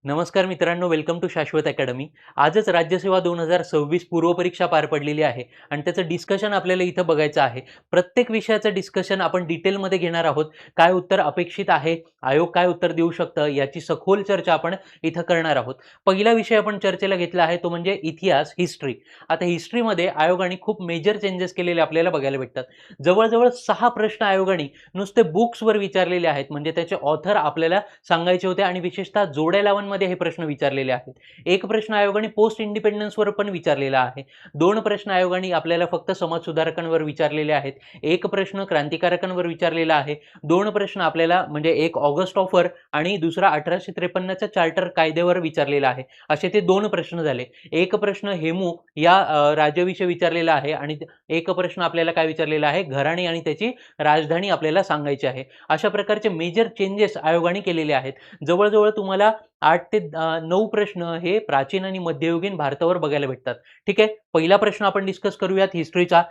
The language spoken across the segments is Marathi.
नमस्कार मित्रांनो, वेलकम टू शाश्वत अकॅडमी. आजच राज्यसेवा 2026 पूर्वपरीक्षा पार पडलेली आहे आणि त्याचं डिस्कशन आपल्याला इथं बघायचं आहे. प्रत्येक विषयाचं डिस्कशन आपण डिटेलमध्ये घेणार आहोत. काय उत्तर अपेक्षित आहे, आयोग काय उत्तर देऊ शकतं, याची सखोल चर्चा आपण इथं करणार आहोत. पहिला विषय आपण चर्चेला घेतला आहे तो म्हणजे इतिहास, हिस्ट्री. आता हिस्ट्रीमध्ये आयोगाने खूप मेजर चेंजेस केलेले आपल्याला बघायला भेटतात. जवळ-जवळ 6 प्रश्न आयोगाने नुसते बुक्सवर विचारलेले आहेत, म्हणजे त्याचे ऑथर आपल्याला सांगायचे होते आणि विशेषतः जोड्या लावणमध्ये हे प्रश्न विचारलेले आहेत. एक प्रश्न आयोगाने पोस्ट इंडिपेंडन्सवर पण विचारलेला आहे. 2 प्रश्न आयोगाने आपल्याला फक्त समाज सुधारकांवर विचारलेले आहेत. एक प्रश्न क्रांतिकारकांवर विचारलेला आहे. 2 प्रश्न आपल्याला म्हणजे एक ऑगस्ट ऑफर आणि दुसरा 1853च्या चार्टर कायद्यावर विचारलेला आहे. असे ते 2 प्रश्न झाले. एक प्रश्न हेमू या राज्याविषयी विचारलेला आहे आणि एक प्रश्न आपल्याला काय विचारलेला आहे, घराणे आणि त्याची राजधानी आपल्याला सांगायची आहे. अशा प्रकारचे मेजर चेंजेस आयोगाने केलेले आहेत. जवळ-जवळ तुम्हाला 8 ते 9 प्रश्न हे प्राचीन आणि मध्ययुगीन भारतावर बघायला भेटतात. ठीक आहे. पहिला प्रश्न आपण डिस्कस करूयात हिस्ट्रीचा.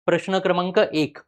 प्रश्न क्रमांक 1.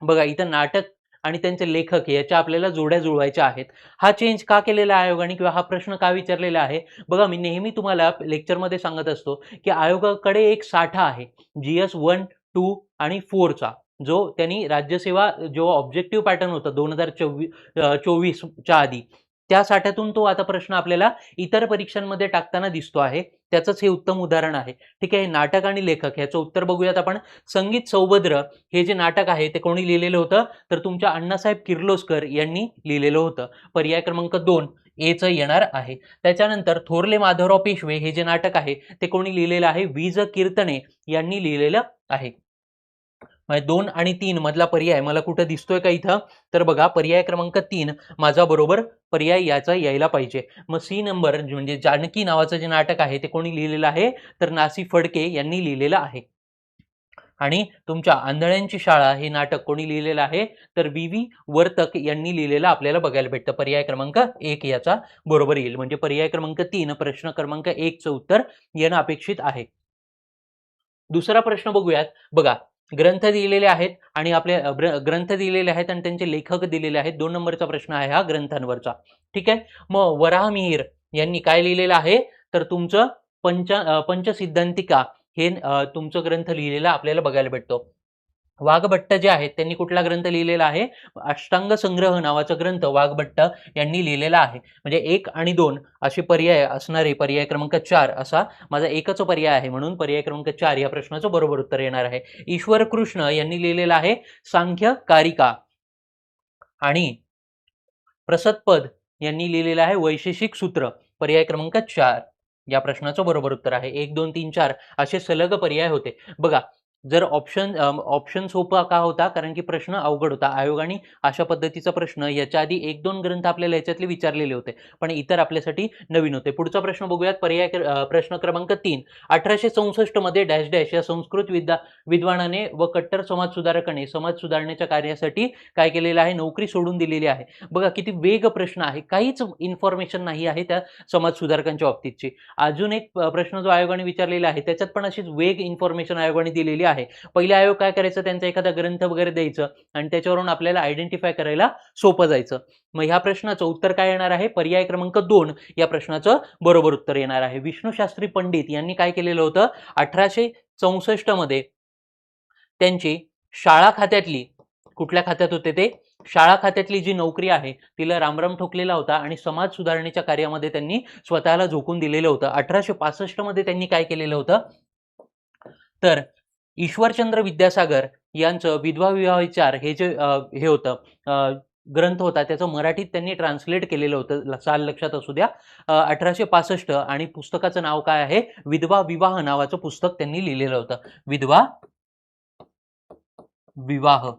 बघा इथं नाटक आणि त्यांचे लेखक याच्या आपल्याला जोड्या जुळवायच्या आहेत. हा चेंज का केलेला आहे आयोगाने किंवा हा प्रश्न का विचारलेला आहे? बघा मी नेहमी तुम्हाला लेक्चरमध्ये सांगत असतो, की आयोगाकडे एक साठा आहे. जीएस 1, 2 आणि 4 चा. जो त्यांनी राज्यसेवा जो ऑब्जेक्टिव्ह पॅटर्न होता 2024च्या आधी, त्या साठ्यातून तो आता प्रश्न आपल्याला इतर परीक्षांमध्ये टाकताना दिसतो आहे. त्याचंच हे उत्तम उदाहरण आहे. ठीक आहे. नाटक आणि लेखक ह्याचं उत्तर बघूयात आपण. संगीत सौभद्र हे जे नाटक आहे ते कोणी लिहिलेलं होतं? तर तुमच्या अण्णासाहेब किर्लोस्कर यांनी लिहिलेलं होतं. पर्याय क्रमांक 2 एचं येणार आहे. त्याच्यानंतर थोरले माधवराव पेशवे हे जे नाटक आहे ते कोणी लिहिलेलं आहे? वीज कीर्तने यांनी लिहिलेलं आहे. म्हणजे 2 आणि 3 मधला पर्याय मला कुठं दिसतोय का इथं? तर बघा पर्याय क्रमांक 3 माझा बरोबर पर्याय याचा यायला पाहिजे. मग सी नंबर म्हणजे जानकी नावाचं जे नाटक आहे ते कोणी लिहिलेलं आहे? तर नासी फडके यांनी लिहिलेलं आहे. आणि तुमच्या आंधळ्यांची शाळा हे नाटक कोणी लिहिलेलं आहे? तर व्ही वर्तक यांनी लिहिलेलं आपल्याला बघायला भेटतं. पर्याय क्रमांक 1 याचा बरोबर येईल. म्हणजे पर्याय क्रमांक 3 प्रश्न क्रमांक 1 चं उत्तर येणं अपेक्षित आहे. दुसरा प्रश्न बघूयात. बघा, ग्रंथ दिलेले आहेत आणि आपले ग्रंथ दिलेले आहेत आणि त्यांचे लेखक दिलेले आहेत. 2 नंबरचा प्रश्न आहे हा ग्रंथांवरचा. ठीक आहे. मग वराहमिहिर यांनी काय लिहिलेलं आहे? तर तुमचं पंचसिद्धांतिका हे तुमचं ग्रंथ लिहिलेला आपल्याला बघायला भेटतो. वाघभट्ट जे आहेत त्यांनी कुठला ग्रंथ लिहिलेला आहे? अष्टांग संग्रह नावाचा ग्रंथ वाघभट्ट यांनी लिहिलेला आहे. म्हणजे 1 आणि 2 असे पर्याय असणारे पर्याय क्रमांक 4 असा माझा एकच पर्याय आहे. म्हणून पर्याय क्रमांक 4 या प्रश्नाचं बरोबर उत्तर येणार आहे. ईश्वर कृष्ण यांनी लिहिलेलं आहे सांख्य कारिका आणि प्रसदपद यांनी लिहिलेलं आहे वैशेषिक सूत्र. पर्याय क्रमांक 4 या प्रश्नाचं बरोबर उत्तर आहे. 1, 2, 3, 4 असे सलग पर्याय होते. बघा जर ऑप्शन सोपा का होता? कारण की प्रश्न अवघड होता. आयोगाने अशा पद्धतीचा प्रश्न याच्या आधी 1-2 ग्रंथ आपल्याला याच्यातले विचारलेले होते. पण इतर आपल्यासाठी नवीन होते. पुढचा प्रश्न बघूयात. प्रश्न क्रमांक 3. 1864 मध्ये डॅश डॅश या संस्कृत विद्वानाने व कट्टर समाज सुधारकाने समाज सुधारण्याच्या कार्यासाठी काय केलेलं आहे? नोकरी सोडून दिलेली आहे. बघा किती वेग प्रश्न आहे. काहीच इन्फॉर्मेशन नाही आहे त्या समाज सुधारकांच्या बाबतीतची. अजून एक प्रश्न जो आयोगाने विचारलेला आहे त्याच्यात पण अशीच वेग इन्फॉर्मेशन आयोगाने दिलेली आहे. पहिले आयोग काय करायचं? त्यांचा एखादा ग्रंथ वगैरे द्यायचं आणि त्याच्यावरून आपल्याला आयडेंटिफाय करायला सोपं जायचं. मग ह्या प्रश्नाचं उत्तर काय येणार आहे? पर्याय क्रमांक 2 या प्रश्नाचं बरोबर उत्तर येणार आहे. विष्णुशास्त्री पंडित यांनी काय केलेलं होतं? 1864 मध्ये त्यांची शाळा खात्यातली, कुठल्या खात्यात होते ते? शाळा खात्यातली जी नोकरी आहे तिला रामराम ठोकलेला होता आणि समाज सुधारणेच्या कार्यामध्ये त्यांनी स्वतःला झोकून दिलेलं होतं. 1865 मध्ये त्यांनी काय केलेलं होतं? तर ईश्वरचंद्र विद्यासागर यांचं विधवा विवाह विचार हे जे हे होतं ग्रंथ होता त्याचं मराठीत त्यांनी ट्रान्सलेट केलेलं होतं. साल लक्षात असू द्या. 1865 आणि पुस्तकाचं नाव काय आहे? विधवा विवाह नावाचं पुस्तक त्यांनी लिहिलेलं होतं. विधवा विवाह.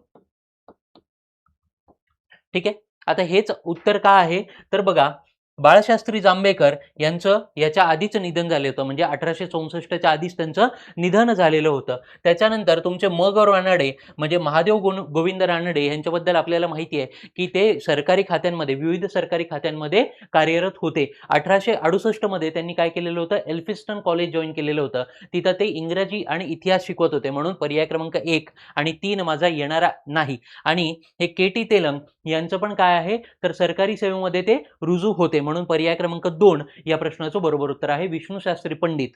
ठीक आहे. आता हेच उत्तर का आहे? तर बघा बाळशास्त्री जांभेकर यांचं याच्या आधीच निधन झालं होतं. म्हणजे 1864च्या आधीच त्यांचं निधन झालेलं होतं. त्याच्यानंतर तुमचे म. ग. रानडे म्हणजे महादेव गोविंद रानडे यांच्याबद्दल आपल्याला माहिती आहे की ते सरकारी खात्यांमध्ये विविध सरकारी खात्यांमध्ये कार्यरत होते. 1868 मध्ये त्यांनी काय केलेलं होतं? एल्फिस्टन कॉलेज जॉईन केलेलं होतं. तिथं ते इंग्रजी आणि इतिहास शिकवत होते. म्हणून पर्याय क्रमांक 1 आणि 3 माझा येणारा नाही. आणि हे के.टी. तेलंग यांचं पण काय आहे? तर सरकारी सेवेमध्ये ते रुजू होते. म्हणून पर्याय क्रमांक 2 या प्रश्नाचं बरोबर उत्तर आहे विष्णू शास्त्री पंडित.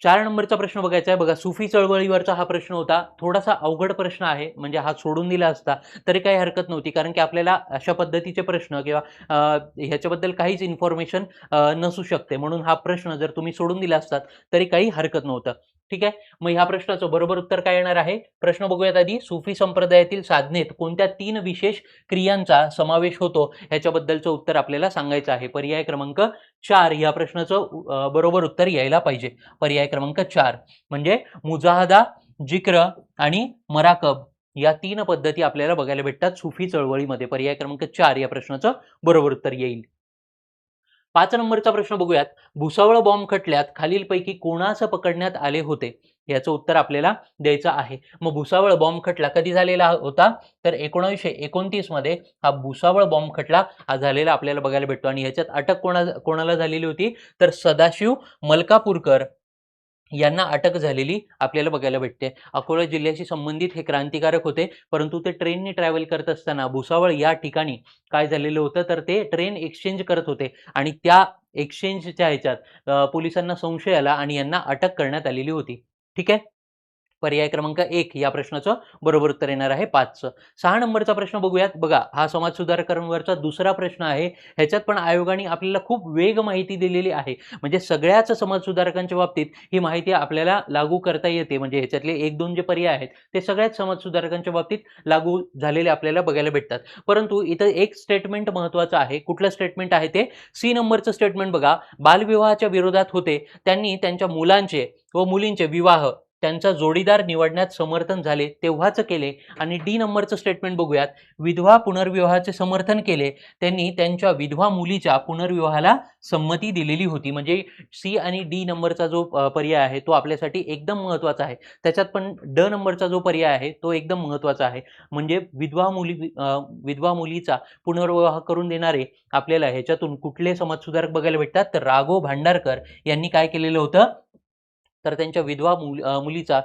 4 नंबरचा प्रश्न बघायचा आहे बघा. सुफी चळवळीवरचा हा प्रश्न होता. थोडासा अवघड प्रश्न आहे, म्हणजे हा सोडून दिला असता तरी काही हरकत नव्हती, कारण की आपल्याला अशा पद्धतीचे प्रश्न किंवा ह्याच्याबद्दल काहीच इन्फॉर्मेशन नसू शकते, म्हणून हा प्रश्न जर तुम्ही सोडून दिला असतात तरी काही हरकत नव्हतं. ठीक आहे. मग ह्या प्रश्नाचं बरोबर उत्तर काय येणार आहे? प्रश्न बघूयात आधी. सुफी संप्रदायातील साधनेत कोणत्या 3 विशेष क्रियांचा समावेश होतो ह्याच्याबद्दलचं उत्तर आपल्याला सांगायचं आहे. पर्याय क्रमांक 4 या प्रश्नाचं बरोबर उत्तर यायला पाहिजे. पर्याय क्रमांक 4 म्हणजे मुजाहदा, जिक्र आणि मराकब या 3 पद्धती आपल्याला बघायला भेटतात सुफी चळवळीमध्ये. पर्याय क्रमांक 4 या प्रश्नाचं बरोबर उत्तर येईल. 5 नंबरचा प्रश्न बघूयात. भुसावळ बॉम्ब खटल्यात खालीलपैकी कोणास पकडण्यात आले होते? याचं उत्तर आपल्याला द्यायचं आहे. मग भुसावळ बॉम्ब खटला कधी झालेला होता? तर 1929 मध्ये हा भुसावळ बॉम्ब खटला हा झालेला आपल्याला बघायला भेटतो आणि ह्याच्यात अटक कोणाला झालेली होती? तर सदाशिव मलकापूरकर यांना अटक झालेली आपल्याला बघायला भेटते. अकोला जिल्ह्याशी संबंधित हे क्रांतिकारक होते, परंतु ते ट्रेनने ट्रॅव्हल करत असताना भुसावळ या ठिकाणी काय झालेलं होतं, तर ते ट्रेन एक्सचेंज करत होते आणि त्या एक्सचेंजच्या ह्याच्यात पोलिसांना संशय आला आणि यांना अटक करण्यात आलेली होती. ठीक आहे. पर्याय क्रमांक 1 या प्रश्नाचं बरोबर उत्तर येणार आहे 5चं. 6 नंबरचा प्रश्न बघूयात. बघा, हा समाजसुधारकांवरचा दुसरा प्रश्न आहे. ह्याच्यात पण आयोगाने आपल्याला खूप वेग माहिती दिलेली आहे. म्हणजे सगळ्याच समाजसुधारकांच्या बाबतीत ही माहिती आपल्याला लागू करता येते. म्हणजे ह्याच्यातले 1-2 जे पर्याय आहेत ते सगळ्याच समाजसुधारकांच्या बाबतीत लागू झालेले आपल्याला बघायला भेटतात. परंतु इथं एक स्टेटमेंट महत्त्वाचं आहे. कुठलं स्टेटमेंट आहे ते? सी नंबरचं स्टेटमेंट बघा. बालविवाहाच्या विरोधात होते. त्यांनी त्यांच्या मुलांचे व मुलींचे विवाह त्यांचा जोडीदार निवडण्यात समर्थन झाले तेव्हाच केले. आणि डी नंबरचं स्टेटमेंट बघूयात. विधवा पुनर्विवाहाचे समर्थन केले. त्यांनी त्यांच्या विधवा मुलीच्या पुनर्विवाहाला संमती दिलेली होती. म्हणजे सी आणि डी नंबरचा जो पर्याय आहे तो आपल्यासाठी एकदम महत्त्वाचा आहे. त्याच्यात पण ड नंबरचा जो पर्याय आहे तो एकदम महत्त्वाचा आहे. म्हणजे विधवा मुलीचा पुनर्विवाह करून देणारे आपल्याला ह्याच्यातून कुठले समाजसुधारक बघायला भेटतात? तर राघव भांडारकर यांनी काय केलेलं होतं, तर त्यांच्या विधवा मुलीचा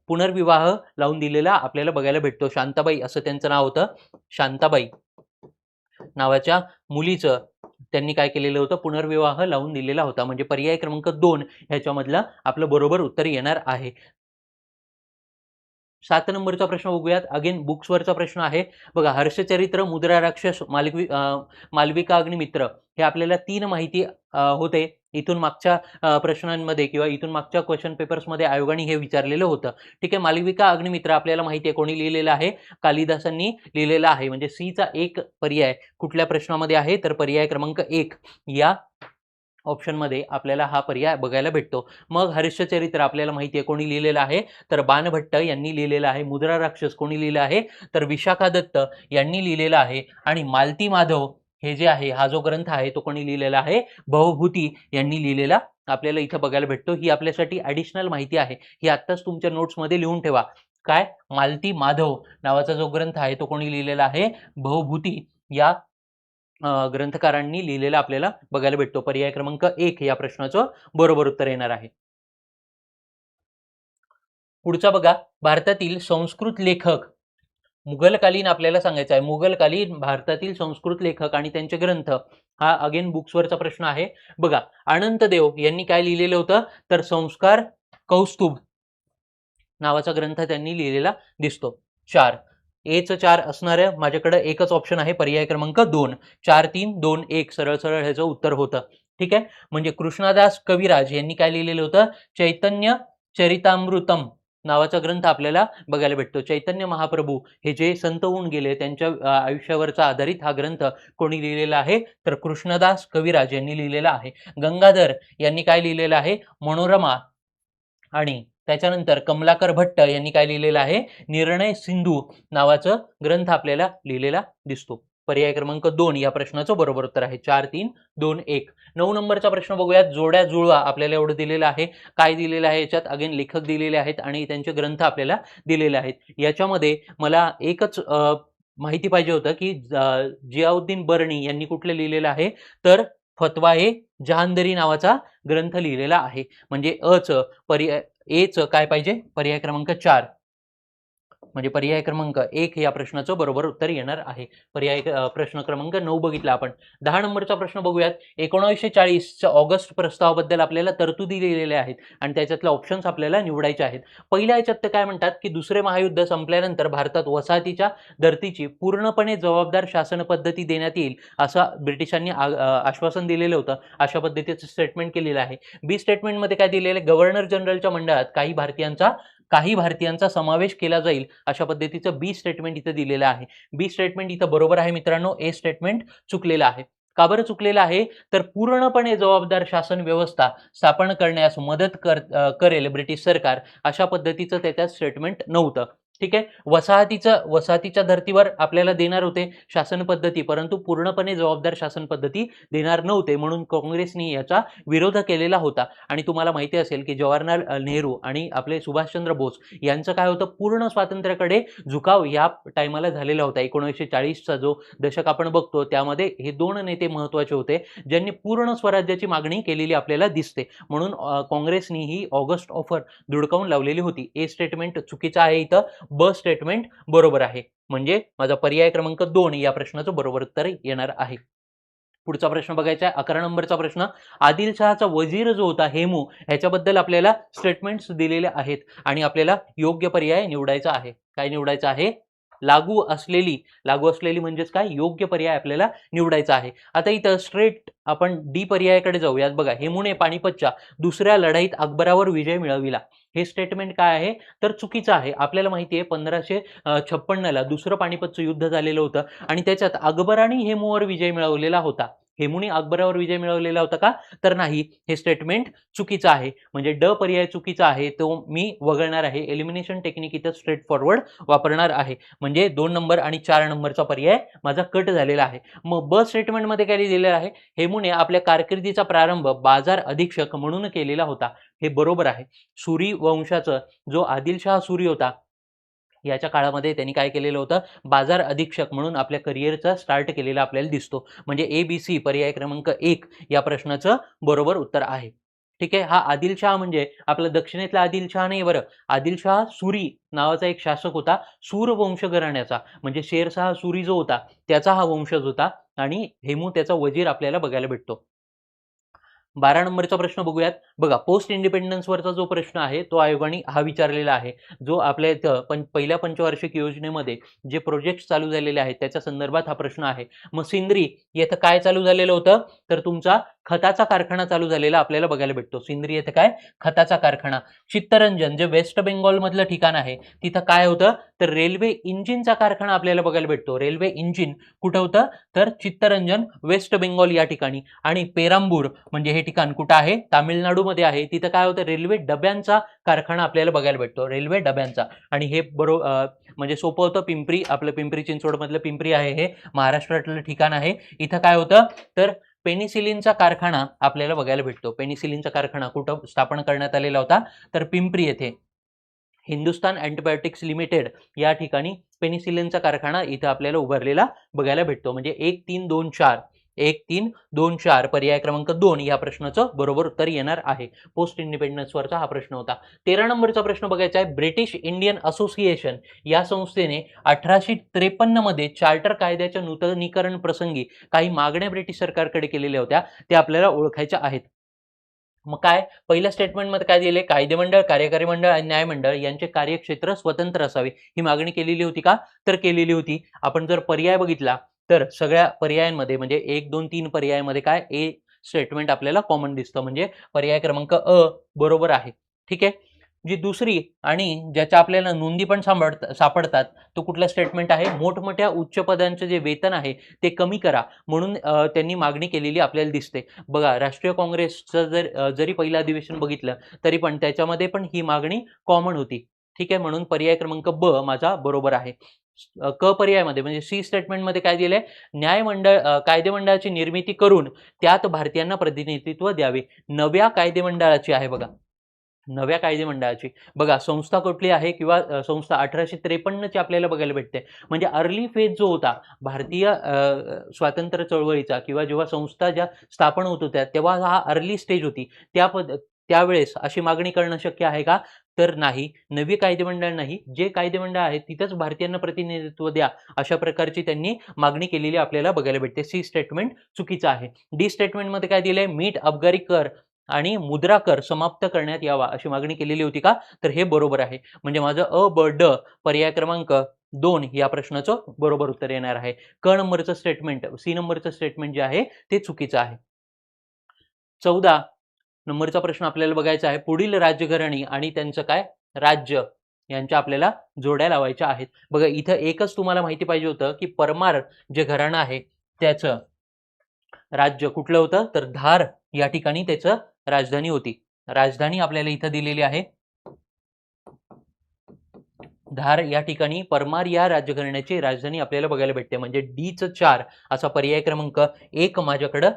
पुनर्विवाह लावून दिलेला आपल्याला बघायला भेटतो. शांताबाई असं त्यांचं नाव होतं. शांताबाई नावाच्या मुलीचं त्यांनी काय केलेलं होतं? पुनर्विवाह लावून दिलेला होता. म्हणजे पर्याय क्रमांक 2 ह्याच्यामधलं आपलं बरोबर उत्तर येणार आहे. 7 नंबरचा प्रश्न बघूयात. अगेन बुक्सवरचा प्रश्न आहे. बघा, हर्षचरित्र, मुद्रा राक्षस, मालविका अग्निमित्र हे आपल्याला 3 माहिती होते. इथून मागच्या प्रश्नांमध्ये किंवा इथून मागच्या क्वेश्चन पेपर्समध्ये आयोगाने हे विचारलेलं होतं. ठीक आहे. मालविका अग्निमित्र आपल्याला माहिती आहे कोणी लिहिलेलं आहे? कालिदासांनी लिहिलेलं आहे. म्हणजे सीचा एक पर्याय कुठल्या प्रश्नामध्ये आहे? तर पर्याय क्रमांक 1 या ऑप्शनमध्ये आपल्याला हा पर्याय बघायला भेटतो. मग हर्षचरित्र आपल्याला माहिती आहे कोणी लिहिलेलं आहे? तर बाणभट्ट यांनी लिहिलेलं आहे. मुद्रा राक्षस कोणी लिहिलं आहे? तर विशाखा दत्त यांनी लिहिलेलं आहे. आणि मालती माधव हे जे आहे, हा जो ग्रंथ आहे तो कोणी लिहिलेला आहे? भवभूती यांनी लिहिलेला आपल्याला इथं बघायला भेटतो. ही आपल्यासाठी ॲडिशनल माहिती आहे. ही आत्ताच तुमच्या नोट्समध्ये लिहून ठेवा. काय? मालती माधव नावाचा जो ग्रंथ आहे तो कोणी लिहिलेला आहे? भवभूती या ग्रंथकारांनी लिहिलेला आपल्याला बघायला भेटतो. पर्याय क्रमांक 1 या प्रश्नाचं बरोबर उत्तर येणार आहे. पुढचा बघा, भारतातील संस्कृत लेखक मुघलकालीन आपल्याला सांगायचं आहे. मुघलकालीन भारतातील संस्कृत लेखक आणि त्यांचे ग्रंथ हा अगेन बुक्सवरचा प्रश्न आहे. बघा, अनंतदेव यांनी काय लिहिलेलं होतं? तर संस्कार कौस्तुभ नावाचा ग्रंथ त्यांनी लिहिलेला दिसतो. 4 एचं 4 असणारं माझ्याकडे एकच ऑप्शन आहे. पर्याय क्रमांक 2. 4, 3, 2, 1 सरळ सरळ ह्याचं उत्तर होतं. ठीक आहे. म्हणजे कृष्णदास कविराज यांनी काय लिहिलेलं होतं? चैतन्य चरितामृतम नावाचा ग्रंथ आपल्याला बघायला भेटतो. चैतन्य महाप्रभू हे जे संत होऊन गेले त्यांच्या आयुष्यावरचा आधारित हा ग्रंथ कोणी लिहिलेला आहे? तर कृष्णदास कविराज यांनी लिहिलेला आहे. गंगाधर यांनी काय लिहिलेलं आहे? मनोरमा. आणि त्याच्यानंतर कमलाकर भट्ट यांनी काय लिहिलेलं आहे? निर्णय सिंधू नावाचं ग्रंथ आपल्याला लिहिलेला दिसतो. पर्याय क्रमांक 2 या प्रश्नाचं बरोबर उत्तर आहे. 4, 3, 2, 1. 9 नंबरचा प्रश्न बघूयात. जोड्या जुळवा आपल्याला एवढं दिलेलं आहे. काय दिलेलं आहे याच्यात? अगेन लेखक दिलेले आहेत आणि त्यांचे ग्रंथ आपल्याला दिलेले आहेत. याच्यामध्ये मला एकच माहिती पाहिजे होतं की जियाउद्दीन बर्णी यांनी कुठलं लिहिलेलं आहे? तर फतवाए जहांदरी नावाचा ग्रंथ लिहिलेला आहे. म्हणजे एचं काय पाहिजे? पर्याय क्रमांक 4 म्हणजे पर्याय क्रमांक 1 या प्रश्नाचं बरोबर उत्तर येणार आहे. प्रश्न क्रमांक 9 बघितला आपण. 10 नंबरचा प्रश्न बघूयात. 1940च्या ऑगस्ट प्रस्तावाबद्दल आपल्याला तरतुदी दिलेल्या आहेत आणि त्याच्यातले ऑप्शन्स आपल्याला निवडायचे आहेत. पहिल्या ह्याच्यात ते काय म्हणतात, की दुसरे महायुद्ध संपल्यानंतर भारतात वसाहतीच्या धर्तीची पूर्णपणे जबाबदार शासन पद्धती देण्यात येईल, असं ब्रिटिशांनी आश्वासन दिलेलं होतं. अशा पद्धतीचं स्टेटमेंट केलेलं आहे. बी स्टेटमेंटमध्ये काय दिलेलं आहे, गव्हर्नर जनरलच्या मंडळात काही भारतीयांचा समावेश केला जाईल, अशा पद्धतीचं बी स्टेटमेंट इथं दिलेलं आहे. बी स्टेटमेंट इथं बरोबर आहे मित्रांनो. ए स्टेटमेंट चुकलेलं आहे. का बरं चुकलेलं आहे, तर पूर्णपणे जबाबदार शासन व्यवस्था स्थापन करण्यास मदत करेल ब्रिटिश सरकार, अशा पद्धतीचं त्याच्यात स्टेटमेंट नव्हतं. ठीक आहे. वसाहतीच्या धर्तीवर आपल्याला देणार होते शासन पद्धती, परंतु पूर्णपणे जबाबदार शासन पद्धती देणार नव्हते, म्हणून काँग्रेसने याचा विरोध केलेला होता. आणि तुम्हाला माहिती असेल की जवाहरलाल नेहरू आणि आपले सुभाषचंद्र बोस यांचं काय होतं, पूर्ण स्वातंत्र्याकडे झुकाव या टायमाला झालेला होता. 1940चा जो दशक आपण बघतो त्यामध्ये हे दोन नेते महत्वाचे होते, ज्यांनी पूर्ण स्वराज्याची मागणी केलेली आपल्याला दिसते. म्हणून काँग्रेसने ही ऑगस्ट ऑफर धुडकावून लावलेली होती. ए स्टेटमेंट चुकीचं आहे इथं. ब स्टेटमेंट बरोबर आहे. म्हणजे माझा पर्याय क्रमांक 2 या प्रश्नाचं बरोबर उत्तर येणार आहे. पुढचा प्रश्न बघायचा आहे. 11 नंबरचा प्रश्न. आदिलशहाचा वजीर जो होता हेमू, ह्याच्याबद्दल आपल्याला स्टेटमेंट्स दिलेले आहेत आणि आपल्याला योग्य पर्याय निवडायचा आहे. काय निवडायचं आहे? लागू असलेली म्हणजेच काय, योग्य पर्याय आपल्याला निवडायचा आहे. आता इथं स्ट्रेट आपण डी पर्यायाकडे जाऊयात. बघा, हेमूने पानिपतच्या दुसऱ्या लढाईत अकबरावर विजय मिळविला. हे स्टेटमेंट काय आहे, तर चुकीचं आहे. आपल्याला माहिती आहे 1556ला दुसरं पानिपतचं युद्ध झालेलं होतं आणि त्याच्यात अकबराने हेमूवर विजय मिळवलेला होता. हेमूने अकबरावर विजय मिळवलेला होता का, तर नाही. हे स्टेटमेंट चुकीचं आहे. म्हणजे ड पर्याय चुकीचा आहे, तो मी वगळणार आहे. एलिमिनेशन टेक्निक इथं स्ट्रेट फॉरवर्ड वापरणार आहे. म्हणजे 2 नंबर आणि 4 नंबरचा पर्याय माझा कट झालेला आहे. मग ब स्टेटमेंटमध्ये काय लिहिलेलं आहे, हेमूने आपल्या कारकिर्दीचा प्रारंभ बाजार अधीक्षक म्हणून केलेला होता. हे बरोबर आहे. सुरी वंशाचा जो आदिलशहा सुरी होता, याच्या काळामध्ये त्यांनी काय केलेलं होतं, बाजार अधीक्षक म्हणून आपल्या करिअरचा स्टार्ट केलेला आपल्याला दिसतो. म्हणजे ABC पर्याय क्रमांक 1 या प्रश्नाचं बरोबर उत्तर आहे. ठीक आहे. हा आदिलशहा म्हणजे आपला दक्षिणेतला आदिलशहा नाही बरं. आदिलशहा सुरी नावाचा एक शासक होता, सूर वंश घराण्याचा. म्हणजे शेरशाह सुरी जो होता त्याचा हा वंशज होता आणि हेमू त्याचा वजीर आपल्याला बघायला भेटतो. 12 नंबरचा प्रश्न बघूयात. बघा, पोस्ट इंडिपेंडन्सवरचा जो प्रश्न आहे तो आयोगाने हा विचारलेला आहे. जो आपल्या इथं पहिल्या पंचवार्षिक योजनेमध्ये जे प्रोजेक्ट चालू झालेले आहेत त्याच्या संदर्भात हा प्रश्न आहे. मग सिंद्री येथे काय चालू झालेलं होतं, तर तुमचा खताचा कारखाना चालू झालेला आपल्याला बघायला भेटतो. सिंद्री येथे काय, खताचा कारखाना. चित्तरंजन जे वेस्ट बेंगॉल मधलं ठिकाण आहे तिथं काय होतं, तर रेल्वे इंजिनचा कारखाना आपल्याला बघायला भेटतो. रेल्वे इंजिन कुठं होतं, तर चित्तरंजन वेस्ट बेंगॉल या ठिकाणी. आणि पेरांबूर म्हणजे हे ठिकाण कुठं आहे, तामिळनाडूमध्ये आहे. तिथं काय होतं, रेल्वे डब्यांचा कारखाना आपल्याला बघायला भेटतो. रेल्वे डब्यांचा. आणि हे म्हणजे सोपं होतं. आपलं पिंपरी चिंचवड मधलं पिंपरी आहे, हे महाराष्ट्रातलं ठिकाण आहे. इथं काय होतं, तर पेनिसिलिनचा कारखाना आपल्याला बघायला भेटतो. पेनिसिलिनचा कारखाना कुठं स्थापन करण्यात आलेला होता, तर पिंपरी येथे. हिंदुस्तान अँटिबायोटिक्स लिमिटेड या ठिकाणी पेनिसिलिनचा कारखाना इथं आपल्याला उभारलेला बघायला भेटतो. म्हणजे 1 3 2 4 1 3 2 4 पर्याय क्रमांक 2 या प्रश्नाचं बरोबर उत्तर येणार आहे. पोस्ट इंडिपेंडन्सवरचा हा प्रश्न होता. 13 नंबरचा प्रश्न बघायचा आहे. ब्रिटिश इंडियन असोसिएशन या संस्थेने 1853 मध्ये चार्टर कायद्याच्या नूतनीकरण प्रसंगी काही मागण्या ब्रिटिश सरकारकडे केलेल्या होत्या, त्या आपल्याला ओळखायच्या आहेत. मग काय, पहिल्या स्टेटमेंटमध्ये काय दिले, कायदेमंडळ, कार्यकारी मंडळ आणि न्यायमंडळ यांचे कार्यक्षेत्र स्वतंत्र असावे, ही मागणी केलेली होती का, तर केलेली होती. आपण जर पर्याय बघितला तर सगळ्या पर्यायांमध्ये म्हणजे 1 2 3 पर्यायामध्ये काय, ए स्टेटमेंट आपल्याला कॉमन दिसतं. म्हणजे पर्याय क्रमांक अ बरोबर आहे. ठीक आहे. जी दुसरी आणि ज्याच्या आपल्याला नोंदी पण सापडतात तो कुठला स्टेटमेंट आहे, मोठमोठ्या उच्च पदांचे जे वेतन आहे ते कमी करा म्हणून त्यांनी मागणी केलेली आपल्याला दिसते. बघा, राष्ट्रीय काँग्रेसचं जरी पहिलं अधिवेशन बघितलं तरी पण त्याच्यामध्ये पण ही मागणी कॉमन होती. ठीक आहे. म्हणून पर्याय क्रमांक ब माझा बरोबर आहे. क पर्यायामध्ये म्हणजे सी स्टेटमेंटमध्ये काय दिलंय, कायदेमंडळाची निर्मिती करून त्यात भारतीयांना प्रतिनिधित्व द्यावे. नव्या कायदेमंडळाची आहे बघा, नव्या कायदेमंडळाची. बघा, संस्था कुठली आहे किंवा संस्था 1853 ची आपल्याला बघायला भेटते. म्हणजे अर्ली फेज जो होता भारतीय स्वातंत्र्य चळवळीचा किंवा जेव्हा संस्था ज्या स्थापन होत होत्या तेव्हा हा अर्ली स्टेज होती. त्यावेळेस अशी मागणी करणं शक्य आहे का? तर नाही. नवी कायदेमंडळ नाही, जे कायदेमंडळ आहे तिथंच भारतीयांना प्रतिनिधित्व द्या, अशा प्रकारची त्यांनी मागणी केलेली आपल्याला बघायला भेटते. सी स्टेटमेंट चुकीचं आहे. डी स्टेटमेंटमध्ये काय दिलंय? मीठ, अबकारी कर आणि मुद्रा कर समाप्त करण्यात यावा अशी मागणी केलेली होती का? तर हे बरोबर आहे. म्हणजे माझं अ, ब, ड पर्याय क्रमांक 2 या प्रश्नाचं बरोबर उत्तर येणार आहे. क नंबरचं स्टेटमेंट, सी नंबरचं स्टेटमेंट जे आहे ते चुकीचं आहे. 14 नंबरचा प्रश्न आपल्याला बघायचा आहे. पुढील राज्यघराणी आणि त्यांचं काय? राज्य यांच्या आपल्याला जोड्या लावायच्या आहेत. बघा इथं एकच तुम्हाला माहिती पाहिजे होतं, की परमार जे घराणं आहे त्याचं राज्य कुठलं होतं? तर धार या ठिकाणी त्याचं राजधानी होती. राजधानी आपल्याला इथं दिलेली आहे. धार या ठिकाणी परमार या राज्यघराण्याची राजधानी आपल्याला बघायला भेटते. म्हणजे डी च 4 असा पर्याय क्रमांक 1 माझ्याकडं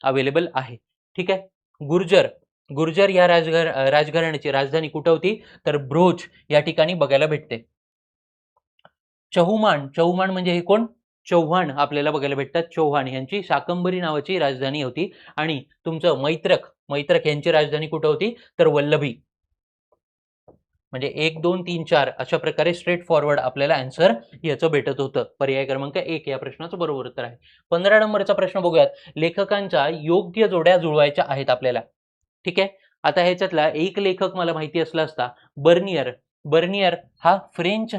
अवेलेबल आहे. ठीक आहे. गुर्जर गुर्जर या राजघराण्याची राजधानी कुठं होती? तर भ्रोच या ठिकाणी बघायला भेटते. चहुमान चहुमान म्हणजे हे कोण? चौहान आपल्याला बघायला भेटतात. चौहान यांची शाकंभरी नावाची राजधानी होती. आणि तुमचं मैत्रक यांची राजधानी कुठं होती? तर वल्लभी. म्हणजे 1, 2, 3, 4 अशा प्रकारे स्ट्रेट फॉरवर्ड आपल्याला आन्सर याचं भेटत होतं. पर्याय क्रमांक 1 या प्रश्नाचं बरोबर उत्तर आहे. 15 नंबरचा प्रश्न बघूयात. लेखकांच्या योग्य जोड्या जुळवायच्या आहेत आपल्याला. ठीक आहे. आता ह्याच्यातला एक लेखक मला माहिती असला असता, बर्नियर. बर्नियर हा फ्रेंच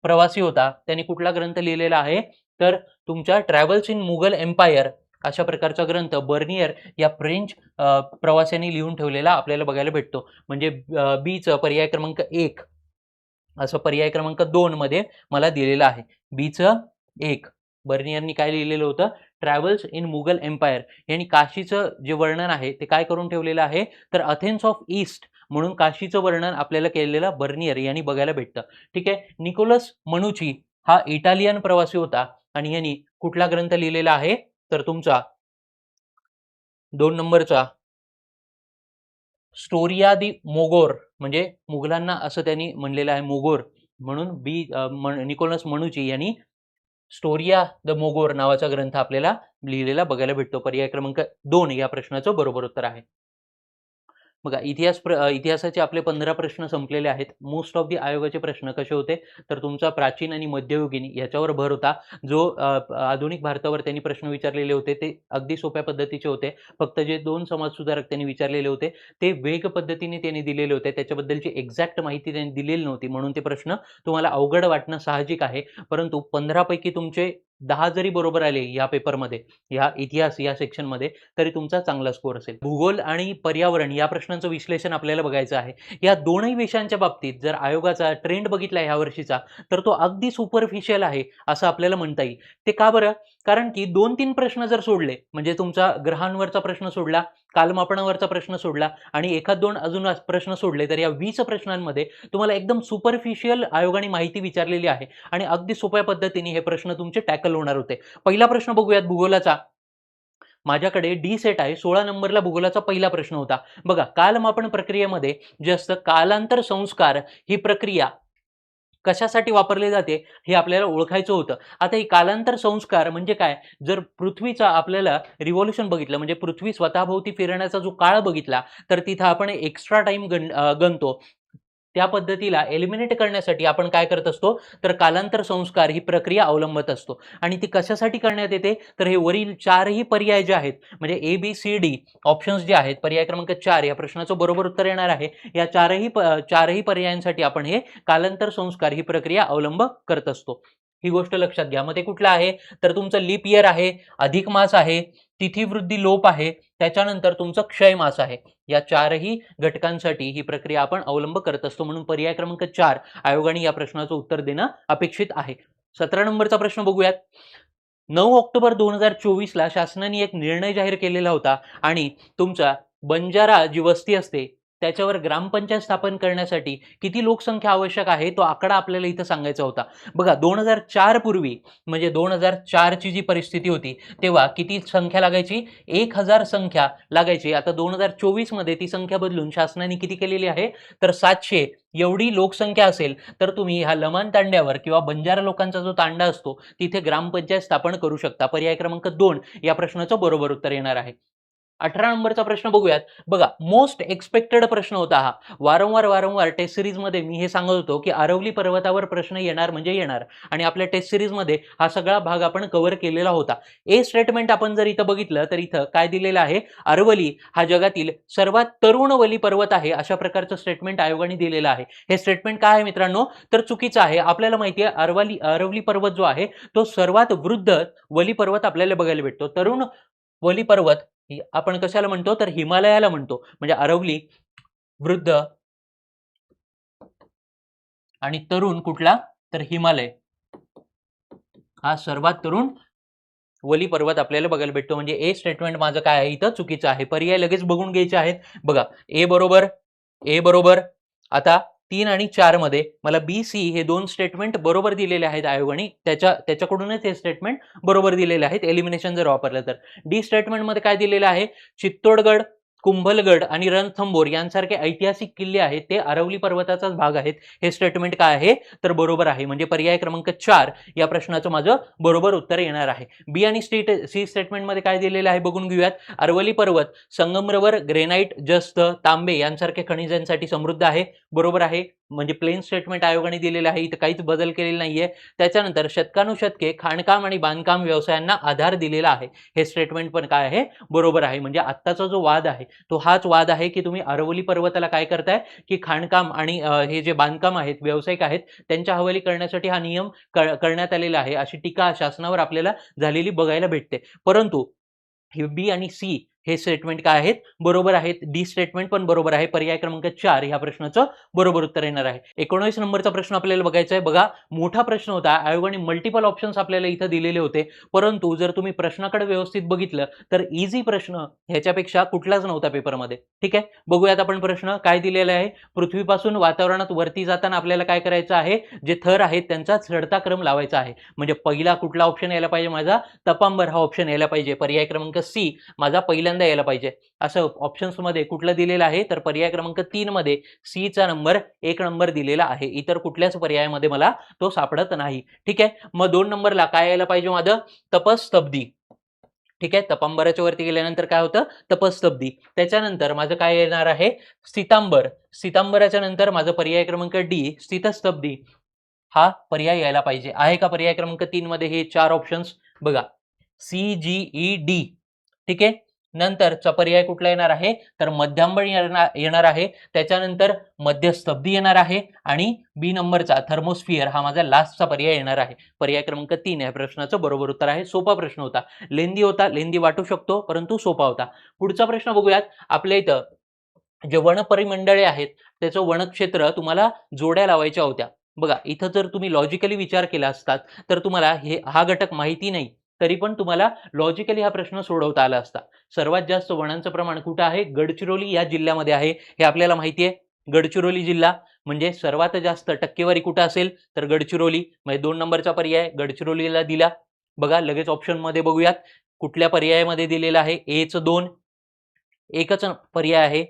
प्रवासी होता. त्यांनी कुठला ग्रंथ लिहिलेला आहे? तर तुमच्या ट्रॅव्हल्स इन मुघल एम्पायर अशा प्रकारचा ग्रंथ बर्नियर या फ्रेंच प्रवाशांनी लिहून ठेवलेला आपल्याला बघायला भेटतो. म्हणजे बीचं पर्याय क्रमांक 1 असं पर्याय क्रमांक 2 मध्ये मला दिलेलं आहे. बीचं 1. बर्नियरनी काय लिहिलेलं होतं? Travels in Mughal empire. यांनी काशीचं जे वर्णन आहे ते काय करून ठेवलेलं आहे? तर अथेन्स ऑफ ईस्ट म्हणून काशीचं वर्णन आपल्याला केलेलं बर्नियर यांनी बघायला भेटतं. ठीक आहे. निकोलस मनुची हा इटालियन प्रवासी होता आणि यांनी कुठला ग्रंथ लिहिलेला आहे? तर तुमचा 2 नंबरचा स्टोरिया दी मोगोर. म्हणजे मुघलांना असं त्यांनी म्हणलेलं आहे मोगोर म्हणून. निकोलस मनुची यांनी स्टोरिया द मोगोर नावाचा ग्रंथ आपल्याला लिहिलेला बघायला भेटतो. पर्याय क्रमांक 2 या प्रश्नाचं बरोबर उत्तर आहे. बघा इतिहासाचे आपले 15 प्रश्न संपलेले आहेत. मोस्ट ऑफ दी आयोगाचे प्रश्न कसे होते? तर तुमचा प्राचीन आणि मध्ययुगीन याच्यावर भर होता. जो आधुनिक भारतावर त्यांनी प्रश्न विचारलेले होते ते अगदी सोप्या पद्धतीचे होते. फक्त जे 2 समाजसुधारक त्यांनी विचारलेले होते ते वेग पद्धतीने त्यांनी दिलेले होते. त्याच्याबद्दलची एक्झॅक्ट माहिती त्यांनी दिलेली नव्हती. म्हणून ते प्रश्न तुम्हाला अवघड वाटणं साहजिक आहे. परंतु 15 पैकी तुमचे 10 जरी बरोबर आले या पेपरमध्ये, या इतिहास या सेक्शनमध्ये, तरी तुमचा चांगला स्कोर असेल. भूगोल आणि पर्यावरण या प्रश्नांचं विश्लेषण आपल्याला बघायचं आहे. या दोनही विषयांच्या बाबतीत जर आयोगाचा ट्रेंड बघितला ह्या वर्षीचा, तर तो अगदी सुपरफिशियल आहे असं आपल्याला म्हणता येईल. ते का बरं? कारण की 2-3 प्रश्न जर सोडले, म्हणजे तुमचा ग्रहांवरचा प्रश्न सोडला, कालमापनावरचा प्रश्न सोडला आणि एखाद 2 अजून प्रश्न सोडले, तर या 20 प्रश्नांमध्ये तुम्हाला एकदम सुपरफिशियल आयोगाने माहिती विचारलेली आहे आणि अगदी सोप्या पद्धतीने हे प्रश्न तुमचे टॅकल होणार होते. पहिला प्रश्न बघूयात भूगोलाचा. माझ्याकडे डी सेट आहे. 16 नंबरला भूगोलाचा पहिला प्रश्न होता. बघा, कालमापन प्रक्रियेमध्ये जे असतं कालांतर संस्कार ही प्रक्रिया कशासाठी वापरली जाते हे आपल्याला ओळखायचं होतं. आता ही कालांतर संस्कार म्हणजे काय? जर पृथ्वीचा आपल्याला रिव्होल्यूशन बघितलं, म्हणजे पृथ्वी स्वतःभोवती फिरण्याचा जो काळ बघितला, तर तिथं आपण एक्स्ट्रा टाईम गणतो. त्या पद्धतीला एलिमिनेट करण्यासाठी आपण काय करत असतो? तर कालांतर संस्कार ही प्रक्रिया अवलंबत असतो. आणि ती कशासाठी करण्यात येते? तर हे वरील 4ही पर्याय जे आहेत, म्हणजे ए, बी, सी, डी ऑप्शन्स जे आहेत, पर्याय क्रमांक 4 या प्रश्नाचं बरोबर उत्तर येणार आहे. या 4ही पर्यायांसाठी आपण हे कालांतर संस्कार ही प्रक्रिया अवलंब करत असतो. ही गोष्ट लक्षात घ्या. मग ते कुठलं आहे? तर तुमचं लीप इयर आहे, अधिक मास आहे, तिथीवृद्धी लोप आहे, त्याच्यानंतर तुमचं क्षय मास आहे. या 4ही घटकांसाठी ही प्रक्रिया आपण अवलंब करत असतो. म्हणून पर्याय क्रमांक 4 आयोगाने या प्रश्नाचं उत्तर देणं अपेक्षित आहे. 17 नंबरचा प्रश्न बघूयात. 9 ऑक्टोबर 2024 ला शासनाने एक निर्णय जाहीर केलेला होता आणि तुमचा बंजारा जी वस्ती असते त्याच्यावर ग्रामपंचायत स्थापन करण्यासाठी किती लोकसंख्या आवश्यक आहे तो आकडा आपल्याला इथं सांगायचा होता. बघा, 2004 पूर्वी म्हणजे 2004 ची जी परिस्थिती होती तेव्हा किती संख्या लागायची? 1000 संख्या लागायची. आता 2024 मध्ये ती संख्या बदलून शासनाने किती केलेली आहे? तर 700 एवढी लोकसंख्या असेल तर तुम्ही ह्या लमाण तांड्यावर किंवा बंजारा लोकांचा जो तांडा असतो तिथे ग्रामपंचायत स्थापन करू शकता. पर्याय क्रमांक 2 या प्रश्नाचं बरोबर उत्तर येणार आहे. 18 नंबरचा प्रश्न बघूयात. बघा, मोस्ट एक्सपेक्टेड प्रश्न होता हा. वारंवार टेस्ट सिरीजमध्ये मी हे सांगत होतो की अरवली पर्वतावर प्रश्न येणार म्हणजे येणार, आणि आपल्या टेस्ट सिरीजमध्ये हा सगळा भाग आपण कव्हर केलेला होता. ए स्टेटमेंट आपण जर इथं बघितलं तर इथं काय दिलेलं आहे, अरवली हा जगातील सर्वात तरुण वली पर्वत आहे, अशा प्रकारचं स्टेटमेंट आयोगाने दिलेलं आहे. हे स्टेटमेंट काय आहे मित्रांनो, तर चुकीचं आहे. आपल्याला माहिती आहे अरवली पर्वत जो आहे तो सर्वात वृद्ध वली पर्वत आपल्याला बघायला भेटतो. तरुण वली पर्वत आपण कशाला म्हणतो, तर हिमालयाला म्हणतो. म्हणजे अरवली वृद्ध आणि तरुण कुठला, तर हिमालय हा सर्वात तरुण वली पर्वत आपल्याला बघायला भेटतो. म्हणजे ए स्टेटमेंट माझं काय आहे इथं चुकीचं आहे. पर्याय लगेच बघून घ्यायचे आहेत. बघा, ए बरोबर. आता 3 आणि 4 मध्ये मला बी सी हे 2 स्टेटमेंट बरोबर दिलेले आहेत आयोगाने. त्याच्याकडूनच हे स्टेटमेंट बरोबर दिलेले आहेत एलिमिनेशन जर वापरलं तर. डी स्टेटमेंट मध्ये काय दिलेलं आहे, चित्तोडगड, कुंभलगड आणि रणथंबोर यांसारखे ऐतिहासिक किल्ले आहेत ते अरवली पर्वताचाच भाग आहेत. हे स्टेटमेंट काय आहे, तर बरोबर आहे. म्हणजे पर्याय क्रमांक 4 या प्रश्नाचं माझं बरोबर उत्तर येणार आहे. बी आणि सी स्टेटमेंट मध्ये काय दिलेलं आहे बघून घेऊयात. अरवली पर्वत संगमरवर, ग्रेनाइट, जस्त, तांबे यांसारखे खनिजांसाठी समृद्ध आहे. बरोबर आहे. म्हणजे प्लेन स्टेटमेंट आयोगाने दिलेलं आहे, इथं काहीच बदल केलेला नाहीये. त्याच्यानंतर शतकानुशतके खाणकाम आणि बांधकाम व्यवसायांना आधार दिलेला आहे. हे स्टेटमेंट पण काय आहे, बरोबर आहे. म्हणजे आत्ताचा जो वाद आहे तो हाच वाद आहे की तुम्ही अरवली पर्वताला काय करताय, की खाणकाम आणि हे जे बांधकाम आहेत, व्यावसायिक आहेत, त्यांच्या हवाली करण्यासाठी हा नियम करण्यात आलेला आहे, अशी टीका शासनावर आपल्याला झालेली बघायला भेटते. परंतु हे बी आणि सी हे स्टेटमेंट काय आहेत, बरोबर आहेत. डी स्टेटमेंट पण बरोबर आहे. पर्याय क्रमांक 4 ह्या प्रश्नाचं बरोबर उत्तर येणार आहे. 19 नंबरचा प्रश्न आपल्याला बघायचा आहे. बघा, मोठा प्रश्न होता. आयोगाने मल्टिपल ऑप्शन्स आपल्याला इथं दिलेले होते, परंतु जर तुम्ही प्रश्नाकडे व्यवस्थित बघितलं तर इझी प्रश्न ह्याच्यापेक्षा कुठलाच नव्हता पेपरमध्ये. ठीक आहे, बघूयात आपण प्रश्न काय दिलेला आहे. पृथ्वीपासून वातावरणात वरती जाताना आपल्याला काय करायचं आहे, जे थर आहेत त्यांचा चढता क्रम लावायचा आहे. म्हणजे पहिला कुठला ऑप्शन यायला पाहिजे, माझा तपांबर हा ऑप्शन यायला पाहिजे. पर्याय क्रमांक सी माझा पहिल्यांदा यायला पाहिजे. असं ऑप्शन्स मध्ये कुठलं दिलेलं आहे, तर पर्याय क्रमांक 3 मध्ये सी चा नंबर 1 नंबर दिलेला आहे. इतर कुठल्याच पर्यायामध्ये मला तो सापडत नाही. ठीक आहे, मग 2 नंबरला काय यायला पाहिजे माझं, तपस्तब्दी. ठीक आहे, तपांबराच्या वरती गेल्यानंतर काय होतं, तपस्तब्दी. त्याच्यानंतर माझं काय येणार आहे, सीतांबर. सीतांबराच्या नंतर माझं पर्याय क्रमांक डी स्थितस्तब्दी हा पर्याय यायला पाहिजे. आहे का पर्याय क्रमांक 3 मध्ये हे 4 ऑप्शन्स? बघा, सी जी ई डी. ठीक आहे, नंतरचा पर्याय कुठला येणार आहे, तर मध्यांबर येणार आहे. त्याच्यानंतर मध्यस्तब्दी येणार आहे आणि बी नंबरचा थर्मोस्फिअर हा माझा लास्टचा पर्याय येणार आहे. पर्याय क्रमांक 3 या प्रश्नाचं बरोबर उत्तर आहे. सोपा प्रश्न होता, लेंदी वाटू शकतो परंतु सोपा होता. पुढचा प्रश्न बघूयात. आपल्या इथं जे वनपरिमंडळे आहेत त्याचं वनक्षेत्र तुम्हाला जोड्या लावायच्या होत्या. बघा, इथं जर तुम्ही लॉजिकली विचार केला असतात तर तुम्हाला हा घटक माहिती नाही तरी पण तुम्हाला लॉजिकली हा प्रश्न सोडवता आला असता. सर्वात जास्त वनांचं प्रमाण कुठं आहे, गडचिरोली या जिल्ह्यामध्ये आहे, हे आपल्याला माहिती आहे. गडचिरोली जिल्हा म्हणजे सर्वात जास्त टक्केवारी कुठं असेल, तर गडचिरोली. म्हणजे 2 नंबरचा पर्याय गडचिरोलीला दिला. बघा, लगेच ऑप्शन मध्ये बघूयात कुठल्या पर्यायामध्ये दिलेला आहे. एचं 2, एकच पर्याय आहे,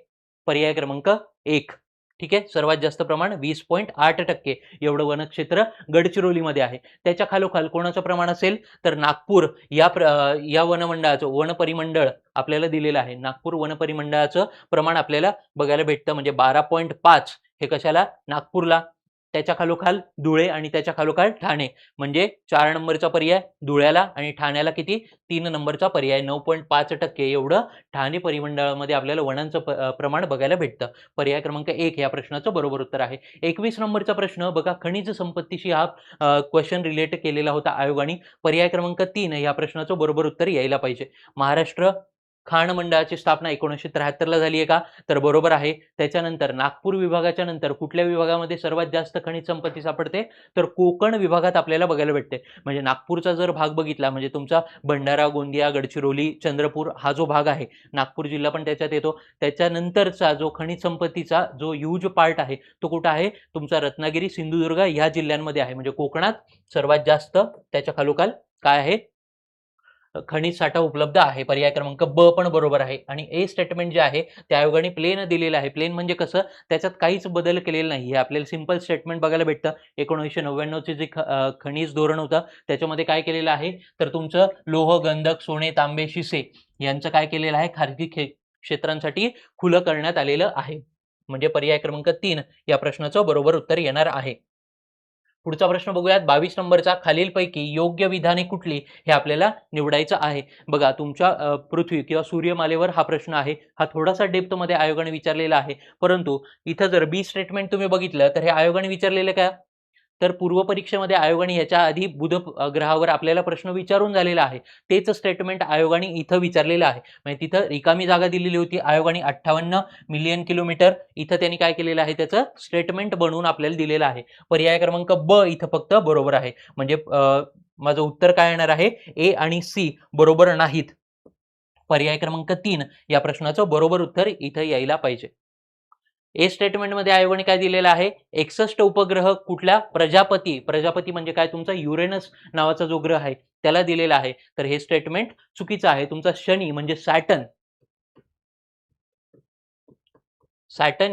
पर्याय क्रमांक 1. ठीक आहे, सर्वात जास्त प्रमाण 20.8% एवढं वनक्षेत्र गडचिरोलीमध्ये आहे. त्याच्या खालोखाल कोणाचं प्रमाण असेल, तर नागपूर या वनमंडळाचं वनपरिमंडळ आपल्याला दिलेलं आहे. नागपूर वनपरिमंडळाचं प्रमाण आपल्याला बघायला भेटतं. म्हणजे 12.5 हे कशाला, नागपूरला. त्याच्या खालोखाल धुळे आणि त्याच्या खालोखाल ठाणे. म्हणजे 4 नंबरचा पर्याय धुळ्याला आणि ठाण्याला किती, 3 नंबरचा पर्याय 9.5% एवढं ठाणे परिमंडळामध्ये आपल्याला वनांचं प्रमाण बघायला भेटतं. पर्याय क्रमांक 1 या प्रश्नाचं बरोबर उत्तर आहे. 21 नंबरचा प्रश्न बघा, खनिज संपत्तीशी हा क्वेश्चन रिलेट केलेला होता आयोगाने. पर्याय क्रमांक 3 या प्रश्नाचं बरोबर उत्तर यायला पाहिजे. महाराष्ट्र खाण मंडळाची स्थापना 1973 ला झाली आहे का, तर बरोबर आहे. त्याच्यानंतर नागपूर विभागाच्या नंतर कुठल्या विभागामध्ये सर्वात जास्त खनिज संपत्ती सापडते, तर कोकण विभागात आपल्याला बघायला भेटते. म्हणजे नागपूरचा जर भाग बघितला, म्हणजे तुमचा भंडारा, गोंदिया, गडचिरोली, चंद्रपूर हा जो भाग आहे, नागपूर जिल्हा पण त्याच्यात येतो. त्याच्यानंतरचा जो खनिज संपत्तीचा जो ह्यूज पार्ट आहे तो कुठं आहे, तुमचा रत्नागिरी, सिंधुदुर्ग ह्या जिल्ह्यांमध्ये आहे. म्हणजे कोकणात सर्वात जास्त त्याच्या खालोखाल काय आहे, खनिज साठा उपलब्ध आहे. पर्याय क्रमांक ब पण बरोबर आहे. आणि ए स्टेटमेंट जे आहे ते आयोगाने प्लेन दिलेलं आहे. प्लेन म्हणजे कसं, त्याच्यात काहीच बदल केलेला नाही. हे आपल्याला सिंपल स्टेटमेंट बघायला भेटतं. 1999 जे खनिज धोरण होतं त्याच्यामध्ये काय केलेलं आहे, तर तुमचं लोह, गंधक, सोने, तांबे, शिसे यांचं काय केलेलं आहे, खाजगी क्षेत्रांसाठी खुलं करण्यात आलेलं आहे. म्हणजे पर्याय क्रमांक 3 या प्रश्नाचं बरोबर उत्तर येणार आहे. पुढचा प्रश्न बघूयात 22 नंबरचा, खालीलपैकी योग्य विधाने कुठली हे आपल्याला निवडायचं आहे. बघा तुमच्या पृथ्वी किंवा सूर्यमालेवर हा प्रश्न आहे. हा थोडासा डेप्थमध्ये आयोगाने विचारलेला आहे, परंतु इथं जर बी स्टेटमेंट तुम्ही बघितलं तर हे आयोगाने विचारलेलं का, तर पूर्व परीक्षेमध्ये आयोगाने याच्या आधी बुध ग्रहावर आपल्याला प्रश्न विचारून झालेला आहे. तेच स्टेटमेंट आयोगाने इथं विचारलेलं आहे. म्हणजे तिथं रिकामी जागा दिलेली होती आयोगाने 58 मिलियन किलोमीटर. इथं त्यांनी काय केलेलं आहे, त्याचं स्टेटमेंट बनवून आपल्याला दिलेलं आहे. पर्याय क्रमांक ब इथं फक्त बरोबर आहे. म्हणजे माझं उत्तर काय येणार आहे, ए आणि सी बरोबर नाहीत. पर्याय क्रमांक 3 या प्रश्नाचं बरोबर उत्तर इथं यायला पाहिजे. ए स्टेटमेंटमध्ये आयोगाने काय दिलेलं आहे, 61 उपग्रह कुठल्या, प्रजापती म्हणजे काय, तुमचा युरेनस नावाचा जो ग्रह आहे त्याला दिलेला आहे. तर हे स्टेटमेंट चुकीचं आहे. तुमचा शनी म्हणजे सॅटर्न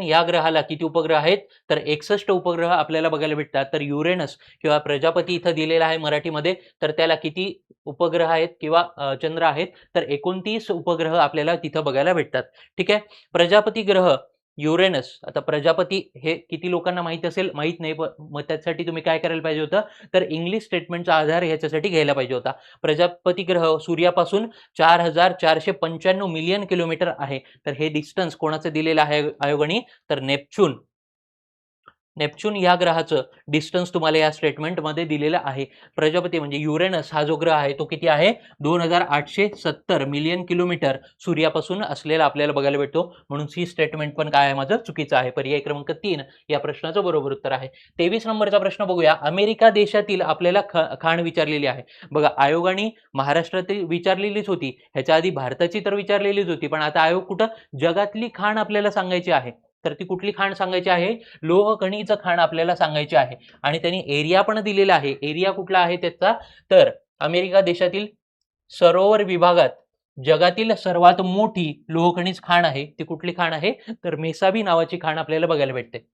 या ग्रहाला किती उपग्रह आहेत, तर 61 उपग्रह आपल्याला बघायला भेटतात. तर युरेनस किंवा प्रजापती इथं दिलेला आहे मराठीमध्ये, तर त्याला किती उपग्रह आहेत किंवा चंद्र आहेत, तर 29 उपग्रह आपल्याला तिथं बघायला भेटतात. ठीक आहे. प्रजापती ग्रह, युरेनस, आता प्रजापती हे किती लोकांना माहित असेल माहित नाही, मग त्यासाठी तुम्ही काय करायला पाहिजे होतं, तर इंग्लिश स्टेटमेंटचा आधार ह्याच्यासाठी घ्यायला पाहिजे होता. प्रजापती ग्रह सूर्यापासून 4495 मिलियन किलोमीटर आहे. तर हे डिस्टन्स कोणाचं दिलेलं आहे आयोगाने, तर नेपच्यून या ग्रहाचं डिस्टन्स तुम्हाला या स्टेटमेंटमध्ये दिलेलं आहे. प्रजापती म्हणजे युरेनस हा जो ग्रह आहे तो किती आहे, 2870 मिलियन किलोमीटर सूर्यापासून असलेला आपल्याला बघायला भेटतो. म्हणून सी स्टेटमेंट पण काय आहे, माझं चुकीचं आहे. पर्याय क्रमांक 3 या प्रश्नाचं बरोबर उत्तर आहे. 23 नंबरचा प्रश्न बघूया. अमेरिका देशातील आपल्याला खाण विचारलेली आहे. बघा आयोगाने महाराष्ट्रातील विचारलेलीच होती, ह्याच्या आधी भारताची तर विचारलेलीच होती, पण आता आयोग कुठं जगातली खाण आपल्याला सांगायची आहे. तर ती कुठली खाण सांगायची आहे, लोह खनिज खाण आपल्याला सांगायची आहे. आणि त्यांनी एरिया पण दिलेला आहे. एरिया कुठला आहे त्याचा, तर अमेरिका देशातील सरोवर विभागात जगातील सर्वात मोठी लोह खनिज खाण आहे. ती कुठली खाण आहे, तर मेसाबी नावाची खाण आपल्याला बघायला भेटते.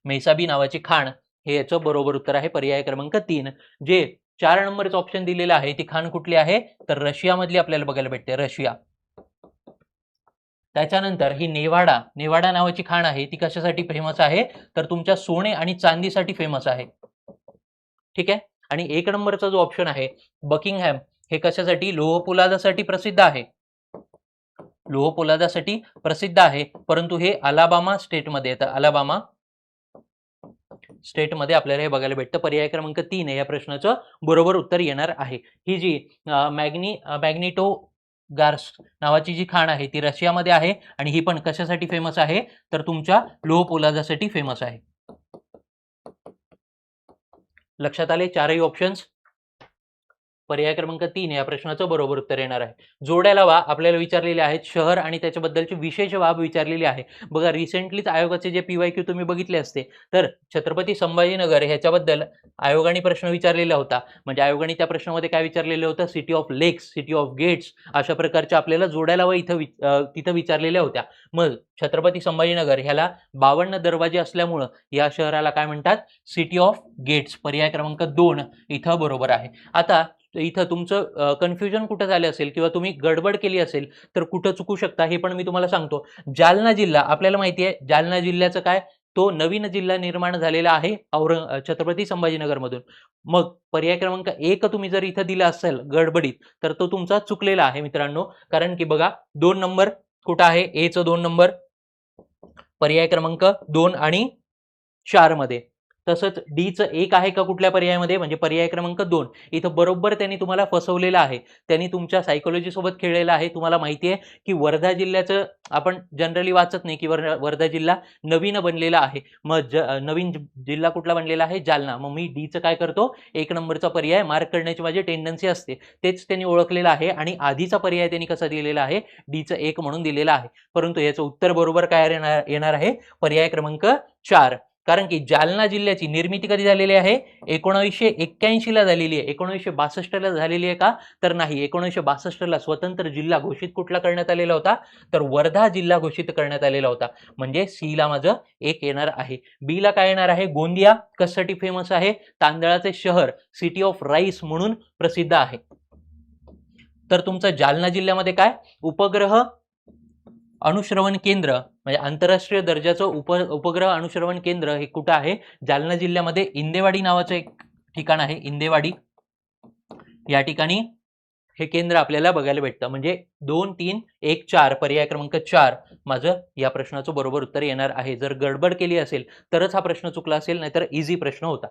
मेसाबी नावाची खाण हे याचं बरोबर उत्तर आहे. पर्याय क्रमांक 3. जे 4 नंबरचं ऑप्शन दिलेलं आहे ती खाण कुठली आहे, तर रशियामधली आपल्याला बघायला भेटते, रशिया. त्याच्यानंतर ही नेवाडा नावाची खाण आहे, ती कशासाठी फेमस आहे, तर तुमच्या सोने आणि चांदीसाठी फेमस आहे. ठीक आहे. आणि 1 नंबरचा जो ऑप्शन आहे बकिंगहॅम, हे कशासाठी, लोहपोलादासाठी प्रसिद्ध आहे. लोहपोलादासाठी प्रसिद्ध आहे, परंतु हे अलाबामा स्टेटमध्ये येतं. अलाबामा स्टेटमध्ये आपल्याला हे बघायला भेटतं. पर्याय क्रमांक 3 या प्रश्नाचं बरोबर उत्तर येणार आहे. ही जी मॅग्निटो गार्स नावाची जी खाण आहे ती रशियामध्ये आहे आणि ही पण कशासाठी फेमस आहे, तर तुमच्या लोह पोलादासाठी फेमस आहे. लक्षात आले चारही ऑप्शन्स. पर्याय क्रमांक 3 या प्रश्नाचं बरोबर उत्तर येणार आहे. जोड्या लावा आपल्याला विचारलेले आहेत, शहर आणि त्याच्याबद्दलची विशेष बाब विचारलेली आहे. बघा रिसेंटलीच आयोगाचे जे PYQ तुम्ही बघितले असते, तर छत्रपती संभाजीनगर ह्याच्याबद्दल आयोगाने प्रश्न विचारलेला होता. म्हणजे आयोगाने त्या प्रश्नामध्ये काय विचारलेलं होतं, सिटी ऑफ लेक्स, सिटी ऑफ गेट्स, अशा प्रकारच्या आपल्याला जोड्या लावा तिथं विचारलेल्या होत्या. मग छत्रपती संभाजीनगर ह्याला 52 दरवाजे असल्यामुळं या शहराला काय म्हणतात, सिटी ऑफ गेट्स. पर्याय क्रमांक 2 इथं बरोबर आहे. आता इथं तुमचं कन्फ्युजन कुठं झालं असेल किंवा तुम्ही गडबड केली असेल तर कुठं चुकू शकता हे पण मी तुम्हाला सांगतो. जालना जिल्हा आपल्याला माहिती आहे, जालना जिल्ह्याचं काय, तो नवीन जिल्हा निर्माण झालेला आहे छत्रपती संभाजीनगरमधून. मग पर्याय क्रमांक 1 तुम्ही जर इथं दिला असेल गडबडीत, तर तो तुमचा चुकलेला आहे मित्रांनो. कारण की बघा 2 नंबर कुठं आहे, एचं 2 नंबर पर्याय क्रमांक 2 आणि 4 मध्ये. तसंच डीचं 1 आहे का कुठल्या पर्यायामध्ये, म्हणजे पर्याय क्रमांक 2 इथं बरोबर त्यांनी तुम्हाला फसवलेलं आहे. त्यांनी तुमच्या सायकोलॉजी सोबत खेळलेलं आहे. तुम्हाला माहिती आहे की वर्धा जिल्ह्याचं आपण जनरली वाचत नाही की वर्धा जिल्हा नवीन बनलेला आहे. मग नवीन जिल्हा कुठला बनलेला आहे, जालना. मग मी डीचं काय करतो, 1 नंबरचा पर्याय मार्क करण्याची माझी टेंडन्सी असते. तेच त्यांनी ओळखलेलं आहे आणि आधीचा पर्याय त्यांनी कसा दिलेला आहे, डीचं 1 म्हणून दिलेला आहे. परंतु याचं उत्तर बरोबर काय येणार आहे, पर्याय क्रमांक 4. कारण की जालना जिल्ह्याची निर्मिती कधी झालेली आहे, 1981 ला झालेली आहे. 1962 ला झालेली आहे का, तर नाही. 1962 ला स्वतंत्र जिल्हा घोषित कुठला करण्यात आलेला होता, तर वर्धा जिल्हा घोषित करण्यात आलेला होता. म्हणजे सी ला माझं 1 येणार आहे. बी ला काय येणार आहे, गोंदिया कशासाठी फेमस आहे, तांदळाचे शहर, सिटी ऑफ राईस म्हणून प्रसिद्ध आहे. तर तुमचं जालना जिल्ह्यामध्ये काय उपग्रह अणुश्रवण केंद्र म्हणजे आंतरराष्ट्रीय दर्जाचं उपग्रह अणुश्रवण केंद्र हे कुठं आहे? जालना जिल्ह्यामध्ये इंदेवाडी नावाचं एक ठिकाण आहे. इंदेवाडी या ठिकाणी हे केंद्र आपल्याला बघायला भेटतं. म्हणजे 2, 3, 1, 4 पर्याय क्रमांक 4 माझं या प्रश्नाचं बरोबर उत्तर येणार आहे. जर गडबड केली असेल तरच हा प्रश्न चुकला असेल, नाहीतर इझी प्रश्न होता.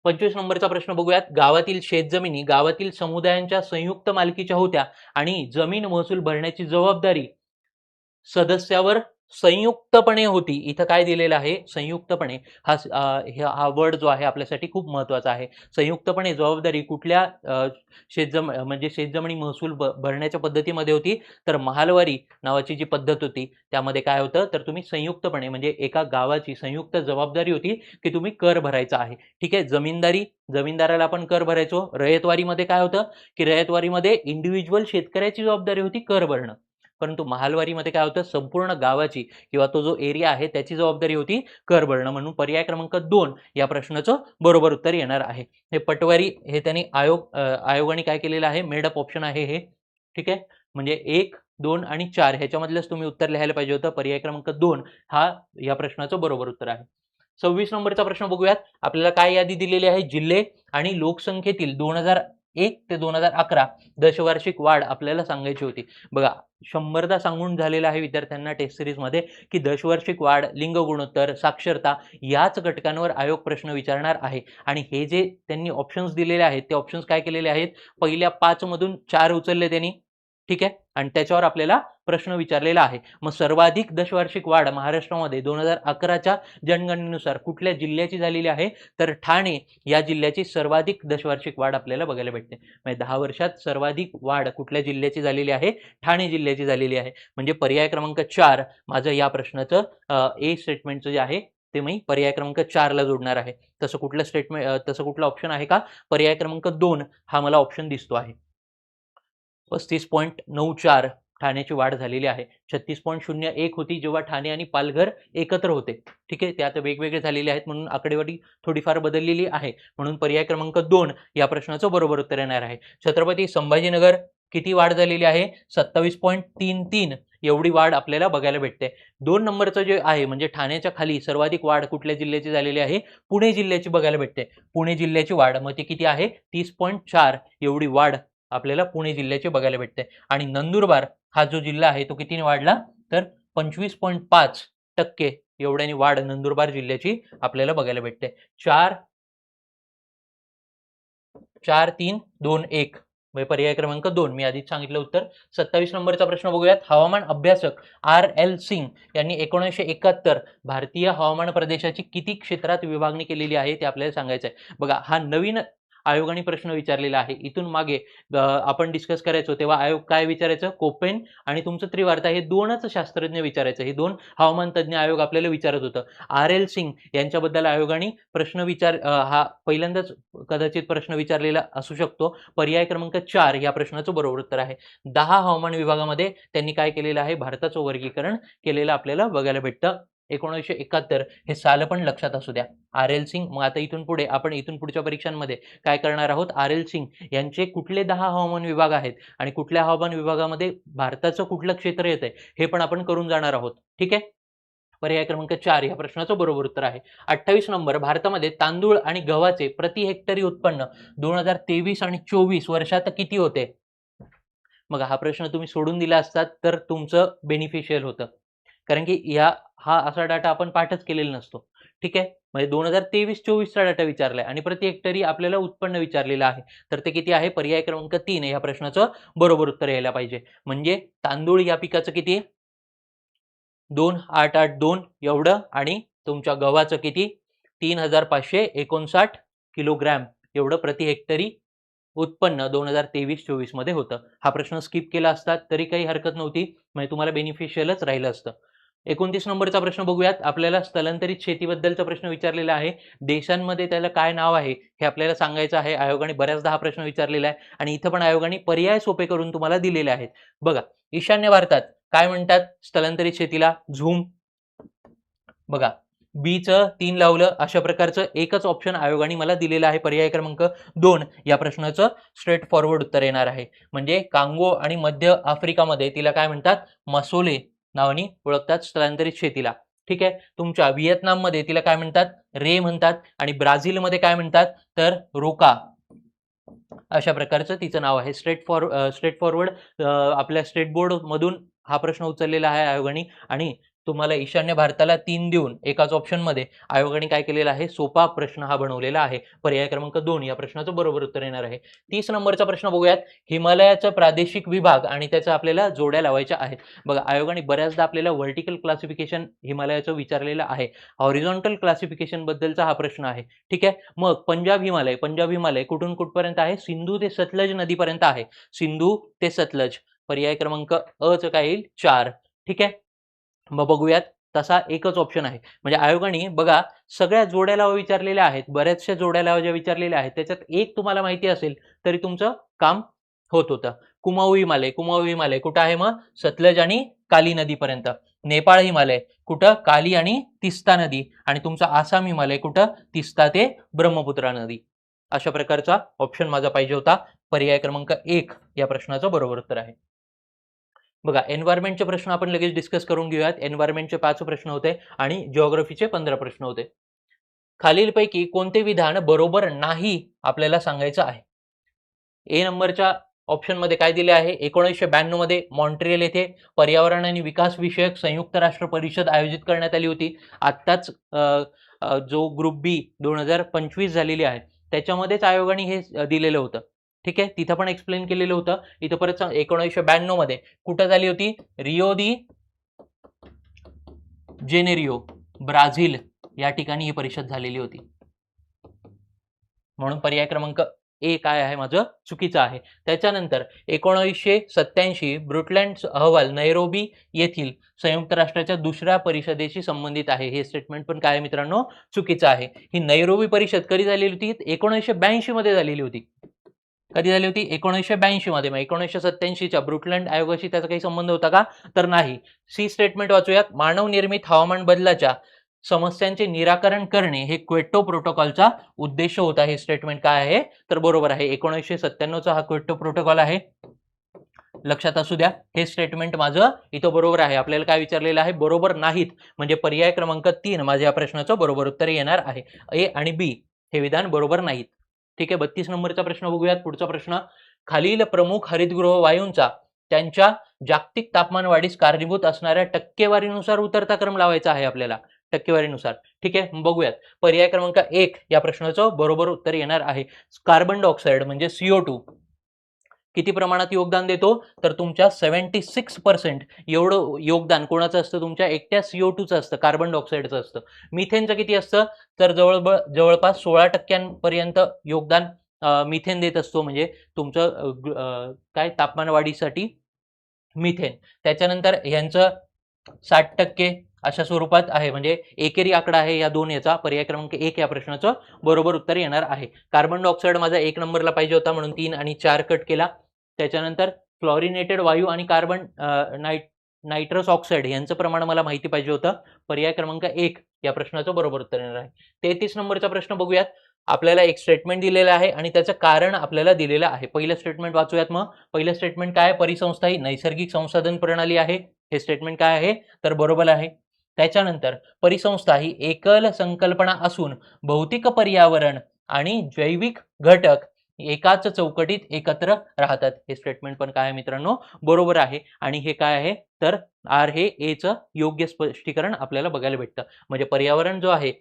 25 नंबरचा प्रश्न बघूयात. गावातील शेतजमिनी गावातील समुदायांच्या संयुक्त मालकीच्या होत्या आणि जमीन महसूल भरण्याची जबाबदारी सदस्यावर संयुक्तपणे होती. इथं काय दिलेलं आहे? संयुक्तपणे. हा वर्ड जो आहे आपल्यासाठी खूप महत्वाचा आहे. संयुक्तपणे जबाबदारी कुठल्या म्हणजे शेतजमिनी महसूल भरण्याच्या पद्धतीमध्ये होती? तर महालवारी नावाची जी पद्धत होती त्यामध्ये काय होतं? तर तुम्ही संयुक्तपणे म्हणजे एका गावाची संयुक्त जबाबदारी होती की तुम्ही कर भरायचा आहे. ठीक आहे. जमीनदाराला आपण कर भरायचो. रयतवारीमध्ये काय होतं की रयतवारीमध्ये इंडिव्हिज्युअल शेतकऱ्याची जबाबदारी होती कर भरणं. परंतु महालवारीमध्ये काय होतं? संपूर्ण गावाची किंवा तो जो एरिया आहे त्याची जबाबदारी होती कर भरणं. म्हणून पर्याय क्रमांक 2 या प्रश्नाचं बरोबर उत्तर येणार आहे. हे पटवारी हे त्यांनी आयोगाने काय केलेलं आहे? मेड अप ऑप्शन आहे हे. ठीक आहे. म्हणजे 1, 2 आणि 4 ह्याच्यामधलंच तुम्ही उत्तर लिहायला पाहिजे होतं. पर्याय क्रमांक 2 हा या प्रश्नाचं बरोबर उत्तर आहे. 26 नंबरचा प्रश्न बघूयात. आपल्याला काय यादी दिलेली आहे? जिल्हे आणि लोकसंख्येतील 2001 ते 2011 दशवार्षिक वाढ आपल्याला सांगायची होती. बघा 100दा सांगून झालेलं आहे विद्यार्थ्यांना टेस्ट सिरीजमध्ये की दशवार्षिक वाढ, लिंग गुणोत्तर, साक्षरता याच घटकांवर आयोग प्रश्न विचारणार आहे. आणि हे जे त्यांनी ऑप्शन्स दिलेले आहेत ते ऑप्शन्स काय केलेले आहेत? पहिल्या 5 मधून 4 उचलले त्यांनी. ठीक आहे. आणि त्याच्यावर आपल्याला प्रश्न विचारलेला आहे. मग सर्वाधिक दशवार्षिक वाढ महाराष्ट्रामध्ये 2011च्या जनगणनेनुसार कुठल्या जिल्ह्याची झालेली आहे? तर ठाणे या जिल्ह्याची सर्वाधिक दशवार्षिक वाढ आपल्याला बघायला भेटते. म्हणजे 10 वर्षात सर्वाधिक वाढ कुठल्या जिल्ह्याची झालेली आहे? ठाणे जिल्ह्याची झालेली आहे. म्हणजे पर्याय क्रमांक 4 माझं या प्रश्नाचं ए स्टेटमेंटचं जे आहे ते मी पर्याय क्रमांक 4 ला जोडणार आहे. तसं कुठलं ऑप्शन आहे का? पर्याय क्रमांक 2 हा मला ऑप्शन दिसतो आहे. 35.94 ठाण्याची वाढ झालेली आहे. 36.01 होती जेव्हा ठाणे आणि पालघर एकत्र होते. ठीक आहे. ते आता वेगवेगळे झालेले आहेत म्हणून आकडेवारी थोडीफार बदललेली आहे. म्हणून पर्याय क्रमांक 2 या प्रश्नाचं बरोबर उत्तर येणार आहे. छत्रपती संभाजीनगर किती वाढ झालेली आहे? 27.33 एवढी वाढ आपल्याला बघायला भेटते. 2 नंबरचं जे आहे म्हणजे ठाण्याच्या खाली सर्वाधिक वाढ कुठल्या जिल्ह्याची झालेली आहे? पुणे जिल्ह्याची बघायला भेटते. पुणे जिल्ह्याची वाढ मग ती किती आहे? 30.4 एवढी वाढ आपल्याला पुणे जिल्ह्याची बघायला भेटते. आणि नंदुरबार हा जो जिल्हा आहे तो कितीने वाढला? तर 25.5% एवढ्याने वाढ नंदुरबार जिल्ह्याची आपल्याला बघायला भेटते. 4, 3, 2, 1 पर्याय क्रमांक 2 मी आधीच सांगितलं उत्तर. 27 नंबरचा प्रश्न बघूयात. हवामान अभ्यासक R.L. सिंग यांनी 1971 भारतीय हवामान प्रदेशाची किती क्षेत्रात विभागणी केलेली आहे ते आपल्याला सांगायचं आहे. बघा हा नवीन आयोगाने प्रश्न विचारलेला आहे. इथून मागे आपण डिस्कस करायचो तेव्हा आयोग काय विचारायचं? कोपेन आणि तुमचं त्रिवार्ता हे 2च शास्त्रज्ञ विचारायचं. हे 2 हवामान तज्ञ आयोग आपल्याला विचारत होतं. R.L. सिंग यांच्याबद्दल आयोगाने हा पहिल्यांदाच कदाचित प्रश्न विचारलेला असू शकतो. पर्याय क्रमांक 4 या प्रश्नाचं बरोबर उत्तर आहे. 10 हवामान विभागामध्ये त्यांनी काय केलेलं आहे? भारताचं वर्गीकरण केलेलं आपल्याला बघायला भेटतं. 1971 हे साल पण लक्षात असू द्या. R.L. सिंग. मग आता इथून पुढच्या परीक्षांमध्ये काय करणार आहोत? R.L. सिंग यांचे कुठले 10 हवामान विभाग आहेत आणि कुठल्या हवामान विभागामध्ये भारताचं कुठलं क्षेत्र येतंय हे पण आपण करून जाणार आहोत. ठीक आहे. पर्याय क्रमांक 4 या प्रश्नाचं बरोबर उत्तर आहे. 28 नंबर. भारतामध्ये तांदूळ आणि गव्हाचे प्रति हेक्टरी उत्पन्न 2023 आणि 24 वर्षात किती होते? मग हा प्रश्न तुम्ही सोडून दिला असतात तर तुमचं बेनिफिशियल होतं. कारण की हा असा डाटा आपण पाठच केलेला नसतो. ठीक आहे. म्हणजे 2023-24 चा डाटा विचारलाय आणि प्रति हेक्टरी आपल्याला उत्पन्न विचारलेलं आहे. तर ते किती आहे? पर्याय क्रमांक 3 या प्रश्नाचं बरोबर उत्तर यायला पाहिजे. म्हणजे तांदूळ या पिकाचं किती? 2,882 एवढं आणि तुमच्या गव्हाचं किती? 3,559 किलोग्रॅम एवढं प्रति हेक्टरी उत्पन्न 2023-24 मध्ये होतं. हा प्रश्न स्किप केला असता तरी काही हरकत नव्हती. म्हणजे तुम्हाला बेनिफिशियलच राहिलं असतं. 29 नंबरचा प्रश्न बघूयात. आपल्याला स्थलांतरित शेतीबद्दलचा प्रश्न विचारलेला आहे. देशांमध्ये त्याला काय नाव आहे हे आपल्याला सांगायचं आहे. आयोगाने बऱ्याचदा हा प्रश्न विचारलेला आहे आणि इथं पण आयोगाने पर्याय सोपे करून तुम्हाला दिलेले आहेत. बघा ईशान्य भारतात काय म्हणतात स्थलांतरित शेतीला? झूम. बघा बीचं 3 लावलं, अशा प्रकारचं एकच ऑप्शन आयोगाने मला दिलेलं आहे. पर्याय क्रमांक 2 या प्रश्नाचं स्ट्रेट फॉरवर्ड उत्तर येणार आहे. म्हणजे कांगो आणि मध्य आफ्रिकामध्ये तिला काय म्हणतात, मसोले नावाने ओळखतात स्थलांतरित शेतीला. ठीक आहे. तुमच्या व्हिएतनाममध्ये तिला काय म्हणतात, रे म्हणतात आणि ब्राझीलमध्ये काय म्हणतात तर रोका. अशा प्रकारचं तिचं नाव आहे. स्ट्रेट फॉरवर्ड आपल्या स्टेट बोर्ड मधून हा प्रश्न उचललेला आहे आयोगाने आणि तुम्हाला ईशान्य भारताला 3 देऊन एकाच ऑप्शन मध्ये आयोगाने काय केलेला आहे, सोपा प्रश्न हा बनवलेला आहे. पर्याय क्रमांक 2 या प्रश्नाचं बरोबर उत्तर येणार आहे. 30 नंबरचा प्रश्न बघूयात. हिमालयाचा प्रादेशिक विभाग आणि त्याचा आपल्याला जोड्या लावायच्या आहेत. बघा, आयोगाने बऱ्याचदा आपल्याला व्हर्टिकल क्लासिफिकेशन हिमालयाचं विचारलेलं आहे. हॉरिझॉन्टल क्लासिफिकेशन बद्दलचा हा प्रश्न आहे. ठीक आहे. मग पंजाब हिमालय कुठून कुठपर्यंत आहे, सिंधू ते सतलज नदीपर्यंत आहे. सिंधू ते सतलज. पर्याय क्रमांक अ च काय येईल, 4. ठीक आहे. मग बघूयात, तसा एकच ऑप्शन आहे. म्हणजे आयोगाने बघा सगळ्या जोड्या लावा विचारलेल्या आहेत, बऱ्याचशा जोड्या लावा ज्या विचारलेल्या आहेत त्याच्यात एक तुम्हाला माहिती असेल तरी तुमचं काम होत होतं. कुमाऊ हिमालय कुठं आहे मग, सतलज आणि काली नदीपर्यंत. नेपाळ हिमालय कुठं, काली आणि तिस्ता नदी. आणि तुमचा आसाम हिमालय कुठं, तिस्ता ते ब्रह्मपुत्रा नदी. अशा प्रकारचा ऑप्शन माझा पाहिजे होता. पर्याय क्रमांक 1 या प्रश्नाचं बरोबर उत्तर आहे. बघा, एन्व्हायरमेंटचे प्रश्न आपण लगेच डिस्कस करून घेऊयात. एन्व्हायरमेंटचे 5 प्रश्न होते आणि जिओग्राफीचे 15 प्रश्न होते. खालीलपैकी कोणते विधान बरोबर नाही आपल्याला सांगायचं आहे. ए नंबरच्या ऑप्शन मध्ये काय दिले आहे, 1992 मध्ये मॉन्ट्रियल येथे पर्यावरण आणि विकास विषयक संयुक्त राष्ट्र परिषद आयोजित करण्यात आली होती. आत्ताच जो ग्रुप बी 2025 झालेली आहे त्याच्यामध्येच आयोगाने हे दिलेलं होतं. ठीक आहे. तिथं पण एक्सप्लेन केलेलं होतं. इथं परत 1992 मध्ये कुठं झाली होती, रियो दी जेनेरियो, ब्राझील या ठिकाणी ही परिषद झालेली होती. म्हणून पर्याय क्रमांक ए काय आहे माझं, चुकीचं आहे. त्याच्यानंतर 1987 ब्रुटलँड अहवाल नैरोबी येथील संयुक्त राष्ट्राच्या दुसऱ्या परिषदेशी संबंधित आहे. हे स्टेटमेंट पण काय मित्रांनो, चुकीचं आहे. ही नैरोबी परिषद कधी झालेली होती, 1982 मध्ये झालेली होती. कधी झाली होती, 1982 मध्ये. मग 1987च्या ब्रुटलँड आयोगाशी त्याचा काही संबंध होता का, तर नाही. C statement वाचूयात. मानव निर्मित हवामान बदलाच्या समस्यांचे निराकरण करणे हे क्वेटो प्रोटोकॉलचा उद्देश होता. हे स्टेटमेंट काय आहे तर बरोबर आहे. 1997चा हा क्वेटो प्रोटोकॉल आहे, लक्षात असू द्या. हे स्टेटमेंट माझं इथं बरोबर आहे. आपल्याला काय विचारलेलं आहे, बरोबर नाहीत. म्हणजे पर्याय क्रमांक 3 माझ्या या प्रश्नाचं बरोबर उत्तर येणार आहे. ए आणि बी हे विधान बरोबर नाहीत. ठीक आहे. 32 नंबरचा प्रश्न बघूयात. पुढचा प्रश्न, खालील प्रमुख हरितगृह वायूंचा त्यांच्या जागतिक तापमान वाढीस कारणीभूत असणाऱ्या टक्केवारीनुसार उतरता क्रम लावायचा आहे आपल्याला, टक्केवारीनुसार. ठीक आहे. बघूयात. पर्याय क्रमांक 1 या प्रश्नाचं बरोबर उत्तर येणार आहे. कार्बन डायऑक्साईड म्हणजे CO2 किती प्रमाणात योगदान देतो, तर तुमच्या 76% एवढं योगदान कोणाचं असतं, तुमच्या एकट्या CO2चं असतं, कार्बन डायऑक्साईडचं असतं. मिथेनचं किती असतं, तर जवळपास 16% योगदान मिथेन देत असतो. म्हणजे तुमचं काय तापमान वाढीसाठी मिथेन. त्याच्यानंतर ह्यांचं 60% अशा स्वरूपात आहे. म्हणजे एकेरी आकडा आहे या दोन याचा. पर्याय क्रमांक 1 या प्रश्नाचं बरोबर उत्तर येणार आहे. कार्बन डायऑक्साईड माझा 1 नंबरला पाहिजे होता म्हणून 3 आणि 4 कट केला. त्याच्यानंतर फ्लोरिनेटेड वायू आणि कार्बन नायट्रस ऑक्साईड यांचं प्रमाण मला माहिती पाहिजे होतं. पर्याय क्रमांक 1 या प्रश्नाचं बरोबर उत्तर येणार आहे. 33 नंबरचा प्रश्न बघूयात. आपल्याला एक स्टेटमेंट दिलेलं आहे आणि त्याचं कारण आपल्याला दिलेलं आहे. पहिलं स्टेटमेंट वाचूयात. मग पहिलं स्टेटमेंट काय, परिसंस्था ही नैसर्गिक संसाधन प्रणाली आहे. हे स्टेटमेंट काय आहे तर बरोबर आहे. त्याच्यानंतर परिसंस्था ही एकल संकल्पना असून भौतिक पर्यावरण आणि जैविक घटक एकाच चौकटीत एकत्र राहतात. हे स्टेटमेंट पण काय आहे मित्रांनो, बरोबर आहे. आणि हे काय आहे तर आर हे ए चं योग्य स्पष्टीकरण आपल्याला बघायला भेटतं. म्हणजे पर्यावरण जो आहे,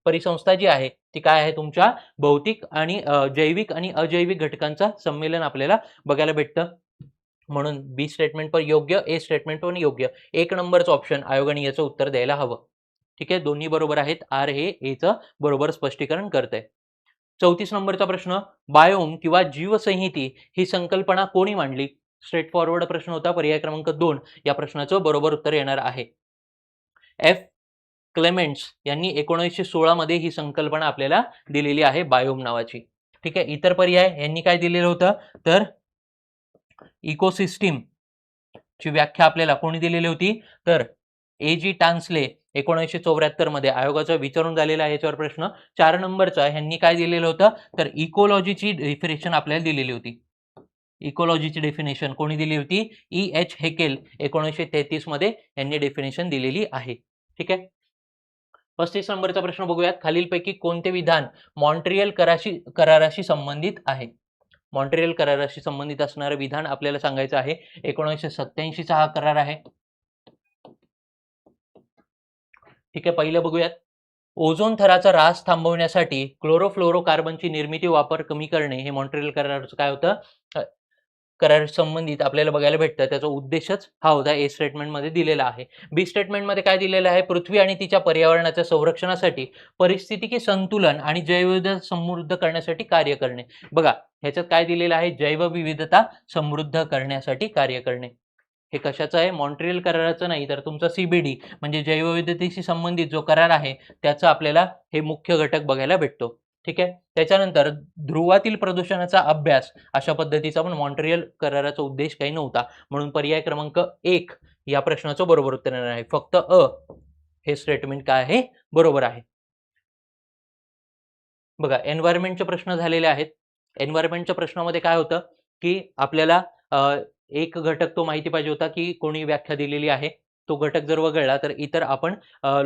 परिसंस्था जी आहे ती काय आहे, तुमच्या भौतिक आणि जैविक आणि अजैविक घटकांचा संमेलन आपल्याला बघायला भेटतं. म्हणून बी स्टेटमेंट पण योग्य, ए स्टेटमेंट पण योग्य. 1 नंबरचं ऑप्शन आयोगाने याचं उत्तर द्यायला हवं. ठीक आहे. दोन्ही बरोबर आहेत. आर हे ए चं बरोबर स्पष्टीकरण करतंय. 34 नंबरचा प्रश्न, बायोम किंवा जीवसंहिती ही संकल्पना कोणी मांडली. स्ट्रेट फॉरवर्ड प्रश्न होता. पर्याय क्रमांक 2 या प्रश्नाचं बरोबर उत्तर येणार आहे. एफ क्लेमेंट्स यांनी 1916 मध्ये ही संकल्पना आपल्याला दिलेली आहे, बायोम नावाची. ठीक आहे. इतर पर्याय यांनी काय दिलेलं होतं तर इकोसिस्टीम ची व्याख्या आपल्याला कोणी दिलेली होती तर A.G. टान्सले 1974 मध्ये आयोगाचा विचारून झालेला आहे याच्यावर प्रश्न. 4 नंबरचा ह्यांनी काय दिलेलं होतं, तर इकोलॉजीची डेफिनेशन आपल्याला दिलेली होती. इकोलॉजीची डेफिनेशन कोणी दिली होती? E.H. हेकेल 1933 मध्ये यांनी डेफिनेशन दिलेली आहे. ठीक आहे. 35 नंबरचा प्रश्न बघूयात. खालीलपैकी कोणते विधान मॉन्ट्रियल कराराशी संबंधित आहे? मॉन्ट्रियल कराराशी संबंधित असणारं विधान आपल्याला सांगायचं आहे. 1987 चा हा करार आहे. ठीक आहे, पहिलं बघूयात. ओझोन थराचा ऱ्हास थांबवण्यासाठी क्लोरोफ्लोरोकार्बनची निर्मिती वापर कमी करणे हे मॉन्ट्रियल कराराचं काय होतं, करार संबंधित आपल्याला बघायला भेटतं. त्याचा उद्देशच हा होता. ए स्टेटमेंटमध्ये दिलेला आहे. बी स्टेटमेंटमध्ये काय दिलेलं आहे, पृथ्वी आणि तिच्या पर्यावरणाच्या संरक्षणासाठी परिस्थितिकी संतुलन आणि जैवविविधता समृद्ध करण्यासाठी कार्य करणे. बघा ह्याच्यात काय दिलेलं आहे, जैवविविधता समृद्ध करण्यासाठी कार्य करणे. हे कशाचं आहे, मॉन्ट्रियल कराराचं नाही तर तुमचा CBD म्हणजे जैवविविधतेशी संबंधित जो करार आहे त्याचा आपल्याला हे मुख्य घटक बघायला भेटतो. ठीक आहे. त्याच्यानंतर ध्रुवातील प्रदूषणाचा अभ्यास अशा पद्धतीचा पण मॉन्ट्रियल कराराचा उद्देश काही नव्हता, म्हणून पर्याय क्रमांक 1 या प्रश्नाचं बरोबर उत्तर येणार आहे. फक्त हे स्टेटमेंट काय आहे, बरोबर आहे. बघा एन्व्हायरमेंटचे प्रश्न झालेले आहेत. एन्व्हायरमेंटच्या प्रश्नामध्ये काय होतं की आपल्याला एक घटक तो माहिती पाहिजे होता की कोणी व्याख्या दिलेली आहे. तो घटक जर वगळला तर इतर आपण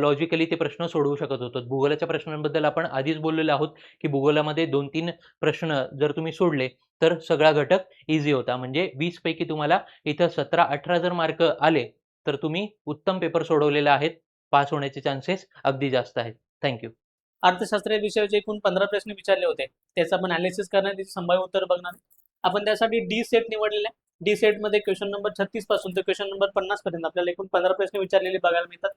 लॉजिकली ते प्रश्न सोडवू शकत होतो. भूगोलाच्या प्रश्नांबद्दल आपण आधीच बोललेलो आहोत की भूगोलामध्ये 2-3 प्रश्न जर तुम्ही सोडले तर सगळा घटक इझी होता. म्हणजे 20 पैकी तुम्हाला इथं 17-18 जर मार्क आले तर तुम्ही उत्तम पेपर सोडवलेला आहेत. पास होण्याचे चान्सेस अगदी जास्त आहेत. थँक्यू. अर्थशास्त्र या विषयाचे एकूण 15 प्रश्न विचारले होते. त्याचं आपण अनालिसिस करणार, त्याची संभाव्य उत्तर बघणार. आपण त्यासाठी डी सेट निवडलेले आहे. डी सेट मध्ये क्वेश्चन नंबर 36 पासून ते क्वेश्चन नंबर 50 पर्यंत आपल्याला एकूण 15 प्रश्न विचारलेले बघायला मिळतात.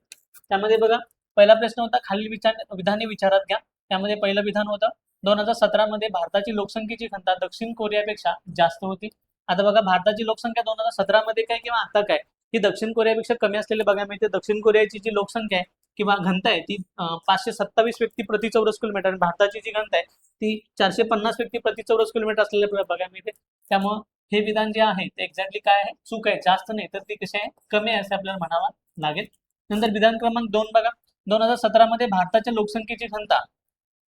त्यामध्ये बघा पहिला प्रश्न होता खालील विधाने विचारात घ्या. त्यामध्ये पहिलं विधान होतं 2017 मध्ये भारताची लोकसंख्येची घनता दक्षिण कोरियापेक्षा जास्त होती. आता बघा भारताची लोकसंख्या 2017 मध्ये काय किंवा आता काय ही दक्षिण कोरियापेक्षा कमी असलेले बघायला मिळते. दक्षिण कोरियाची जी लोकसंख्या आहे किंवा घनता आहे ती 527 व्यक्ती प्रति चौरस किलोमीटर आणि भारताची जी घनता आहे ती 450 व्यक्ती प्रति चौरस किलोमीटर असलेल्या बघायला मिळते. त्यामुळे हे विधान जे आहे ते एक्झॅक्टली काय आहे, चूक आहे. जास्त नाही तर ती कशी आहे, कमी आहे असं आपल्याला म्हणावं लागेल. नंतर विधान क्रमांक 2 बघा 2017 मध्ये भारताच्या लोकसंख्येची घनता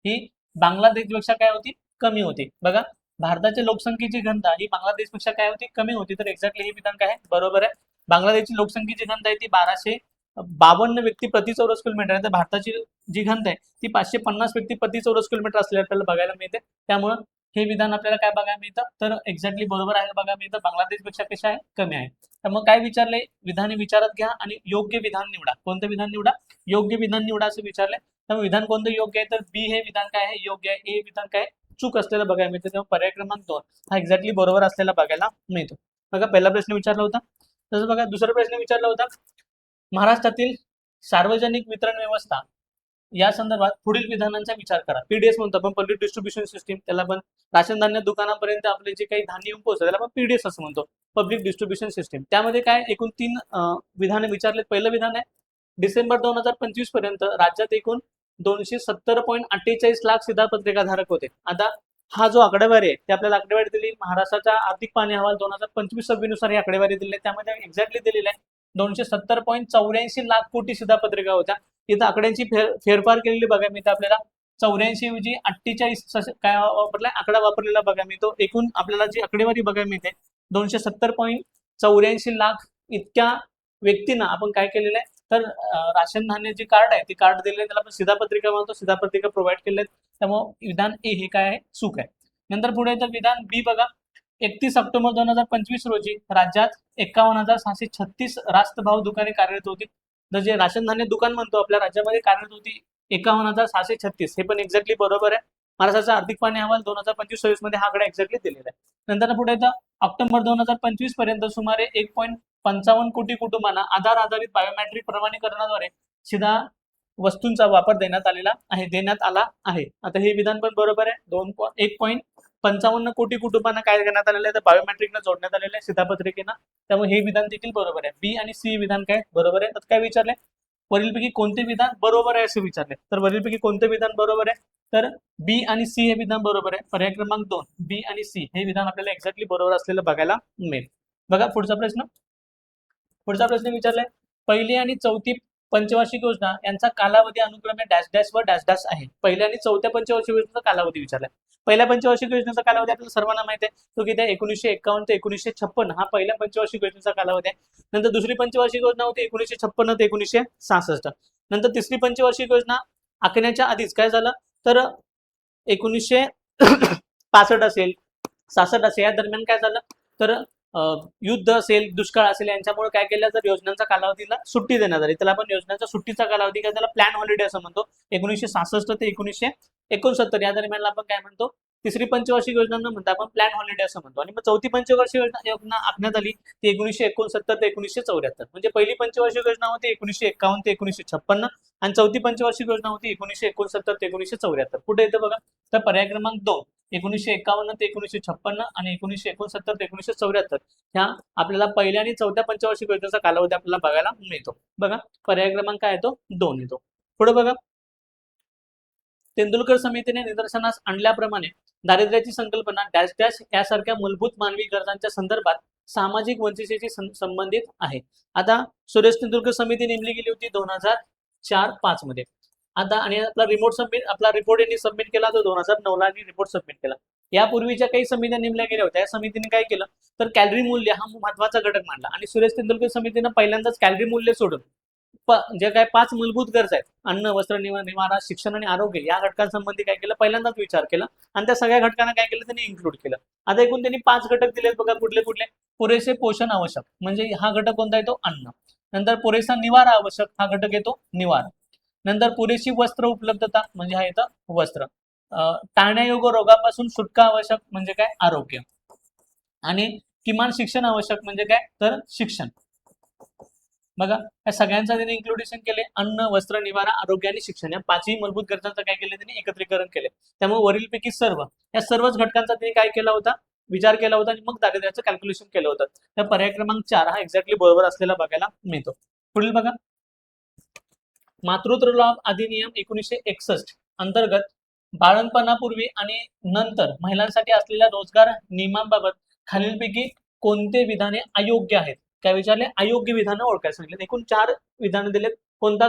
ही बांगलादेशपेक्षा काय होती, कमी होती. बघा भारताच्या लोकसंख्येची घनता ही बांगलादेशपेक्षा काय होती, कमी होती. तर एक्झॅक्टली हे विधान काय आहे, बरोबर आहे. बांगलादेशची लोकसंख्येची घनता आहे ती 1252 व्यक्ती प्रति चौरस किलोमीटर आहे. तर भारताची जी घनता आहे ती 550 व्यक्ती प्रति चौरस किलोमीटर असलेल्या आपल्याला बघायला मिळते. त्यामुळं हे विधान आपल्याला काय बघायला मिळतं, तर एक्झॅक्टली बरोबर आहे बघायला मिळतं. बांगलादेशपेक्षा कशा आहे, कमी आहे. त्यामुळे काय विचारले, विधाने विचारात घ्या आणि योग्य विधान निवडा. कोणतं विधान निवडा, योग्य विधान निवडा असं विचारले. त्यामुळे विधान कोणतं योग्य आहे, तर बी हे विधान काय आहे, योग्य आहे. ए विधान काय चूक असलेलं बघायला मिळतं. तेव्हा पर्याय क्रमांक 2 हा एक्झॅक्टली बरोबर असलेला बघायला मिळतो. बघा पहिला प्रश्न विचारला होता. तसं बघा दुसरा प्रश्न विचारला होता महाराष्ट्रातील सार्वजनिक वितरण व्यवस्था या संदर्भात पुढील विधानांचा विचार करा. पीडीएस म्हणतो आपण, पब्लिक डिस्ट्रीब्युशन सिस्टीम. त्याला आपण राशन धान्य दुकानापर्यंत आपले जे काही धान्य येऊन पोहोचतं त्याला आपण पीडीएस असं म्हणतो, पब्लिक डिस्ट्रीब्युशन सिस्टीम. त्यामध्ये काय एकूण 3 विधाने विचारले. पहिलं विधान आहे डिसेंबर 2025 पर्यंत राज्यात एकूण 270.48 लाख शिधापत्रिका धारक होते. आता हा जो आकडेवारी आहे ते आपल्याला आकडेवारी दिली महाराष्ट्राच्या आर्थिक पाहणी अहवाल 2025-26 नुसार ही आकडेवारी दिली. त्यामध्ये एक्झॅक्टली दिलेली आहे 270.84 लाख कोटी शिधापत्रिका होत्या. इथं आकड्यांची फेरफार केलेली बघायला मिळते आपल्याला. 84 ऐवजी 48 काय वापरलाय, आकडा वापरलेला बघायला मिळतो. एकूण आपल्याला जी आकडेवारी बघायला मिळते 270.84 लाख इतक्या व्यक्तींना आपण काय केलेलं आहे, तर राशन धान्य जे कार्ड आहे ते कार्ड दिलेलं आहे, त्याला आपण शिधापत्रिका म्हणतो. शिधापत्रिका प्रोव्हाइड केले आहेत. त्यामुळे विधान ए हे काय आहे, चूक आहे. नंतर पुढे तर विधान बी बघा 31 ऑक्टोबर 2025 रोजी राज्यात 51,636 रास्त भाव दुकाने कार्यरत होती. तर जे राशन धान्य दुकान म्हणतो आपल्या राज्यामध्ये कार्यरत होती 51,636. हे पण एक्झॅक्टली बरोबर आहे. महाराष्ट्राचा आर्थिक पाहणी अहवाल 2025-26 मध्ये हा आकडा एक्झॅक्टली दिलेला आहे. नंतर पुढे येतं ऑक्टोबर 2025 पर्यंत सुमारे 1.55 कोटी कुटुंबांना आधार आधारित बायोमेट्रिक प्रमाणीकरणाद्वारे सीधा वस्तूंचा वापर देण्यात आला आहे. आता हे विधान पण बरोबर आहे. 1.55 कोटी कुटुंबांना काय करण्यात आलेलं आहे, तर बायोमेट्रिकला जोडण्यात आलेलं आहे शिधापत्रिकेनं. त्यामुळे हे विधान देखील बरोबर आहे. बी आणि सी विधान काय बरोबर आहे. आता काय विचारले, वरीलपैकी कोणते विधान बरोबर आहे असे विचारले. तर वरीलपैकी कोणते विधान बरोबर आहे, तर बी आणि सी हे विधान बरोबर आहे. पर्याय क्रमांक 2 बी आणि सी हे विधान आपल्याला एक्झॅक्टली बरोबर असलेलं बघायला मिळेल. बघा पुढचा प्रश्न विचारलाय पहिली आणि चौथी पंचवार्षिक योजना यांचा कालावधी अनुक्रमे डॅश डॅश व डॅश डॅश आहे. पहिल्या आणि चौथ्या पंचवार्षिक योजनेचा कालावधी विचारलाय. पहिल्या पंचवार्षिक योजनेचा कालावधी आपल्याला सर्वांना माहिती आहे, तो किती आहे? 1951 ते 1956 हा पहिल्या पंचवार्षिक योजनेचा कालावधी आहे. नंतर दुसरी पंचवार्षिक योजना होती 1956 ते 1966. नंतर तिसरी पंचवार्षिक योजना आखण्याच्या आधीच काय झालं तर 1965 असेल 66 असेल या दरम्यान काय झालं तर युद्ध असेल दुष्काळ असेल यांच्यामुळे काय केलं तर योजनांचा कालावधीला सुट्टी देण्यात आली. त्याला आपण योजनांचा सुट्टीचा कालावधी काय त्याला प्लॅन हॉलिडे असं म्हणतो. 1966 ते 1969 या दरम्यान आपण काय म्हणतो तिसरी पंचवार्षिक योजना न म्हणता आपण प्लॅन हॉलिडे असं म्हणतो. आणि मग चौथी पंचवार्षिक योजना आखण्यात आली ती 1969 ते 1974. म्हणजे पहिली पंचवार्षिक योजना होती 1951 ते 1956 आणि चौथी पंचवार्षिक योजना होती 1969 ते 1974. कुठे येतं बघा तर पर्याय क्रमांक 2 1951 ते 1956 आणि 1969 ते 1974 ह्या आपल्याला पहिल्या आणि चौथ्या पंचवार्षिक योजनेचा कालावधी आपल्याला बघायला मिळतो. बघा पर्याय क्रमांक काय येतो 2 येतो. पुढे बघा तेंडुलकर समितीने निदर्शनास आणल्याप्रमाणे दारिद्र्याची संकल्पना डॅश डॅश यासारख्या मूलभूत मानवी गरजांच्या संदर्भात सामाजिक वंचितेशी संबंधित आहे. आता सुरेश तेंडुलकर समिती नेमली गेली होती 2004-5 मध्ये. आता आणि आपला रिपोर्ट यांनी सबमिट केला तो 2009 ला रिपोर्ट सबमिट केला. यापूर्वीच्या काही समित्या नेमल्या गेल्या होत्या. या समितीने काय केलं तर कॅलरी मूल्य हा महत्वाचा घटक मानला आणि सुरेश तेंडुलकर समितीने पहिल्यांदाच कॅलरी मूल्य सोडून जे काय 5 मूलभूत गरजा आहेत अन्न वस्त्र निवारा शिक्षण आणि आरोग्य या घटकांसंबंधी काय केलं पहिल्यांदाच विचार केला आणि त्या सगळ्या घटकांना काय केलं त्यांनी इन्क्लूड केलं. आता एकूण त्यांनी 5 घटक दिलेत बघा कुठले कुठले पुरेसे पोषण आवश्यक म्हणजे हा घटक कोणता येतो अन्न. नंतर पुरेसा निवारा आवश्यक हा घटक येतो निवारा. नंतर पुरेशी वस्त्र उपलब्धता म्हणजे हा येतं वस्त्र. टाळण्यायोग्य रोगापासून सुटका आवश्यक म्हणजे काय आरोग्य. आणि किमान शिक्षण आवश्यक म्हणजे काय तर शिक्षण. बघा या सगळ्यांचा त्यांनी इन्क्लुडेशन केले अन्न वस्त्र निवारा आरोग्य आणि शिक्षण या 5ही मूलभूत गरजांचं काय केलं त्यांनी एकत्रीकरण केले. त्यामुळे वरीलपैकी या सर्वच घटकांचा त्यांनी काय केला होता विचार केला होता आणि मग दारिद्र्याचं कॅल्क्युलेशन केलं होतं. तर पर्याय क्रमांक 4 हा एक्झॅक्टली बरोबर असलेला बघायला मिळतो. पुढील बघा मातृत्व लाभ अधिनियम 1961 अंतर्गत बाळंतपणापूर्वी आणि नंतर महिलांसाठी असलेल्या रोजगार नियमांबाबत खालीलपैकी कोणते विधाने अयोग्य आहेत काय विचारले अयोग्य विधानं ओळखायला सांगितले. एकूण 4 विधानं दिलेत. कोणता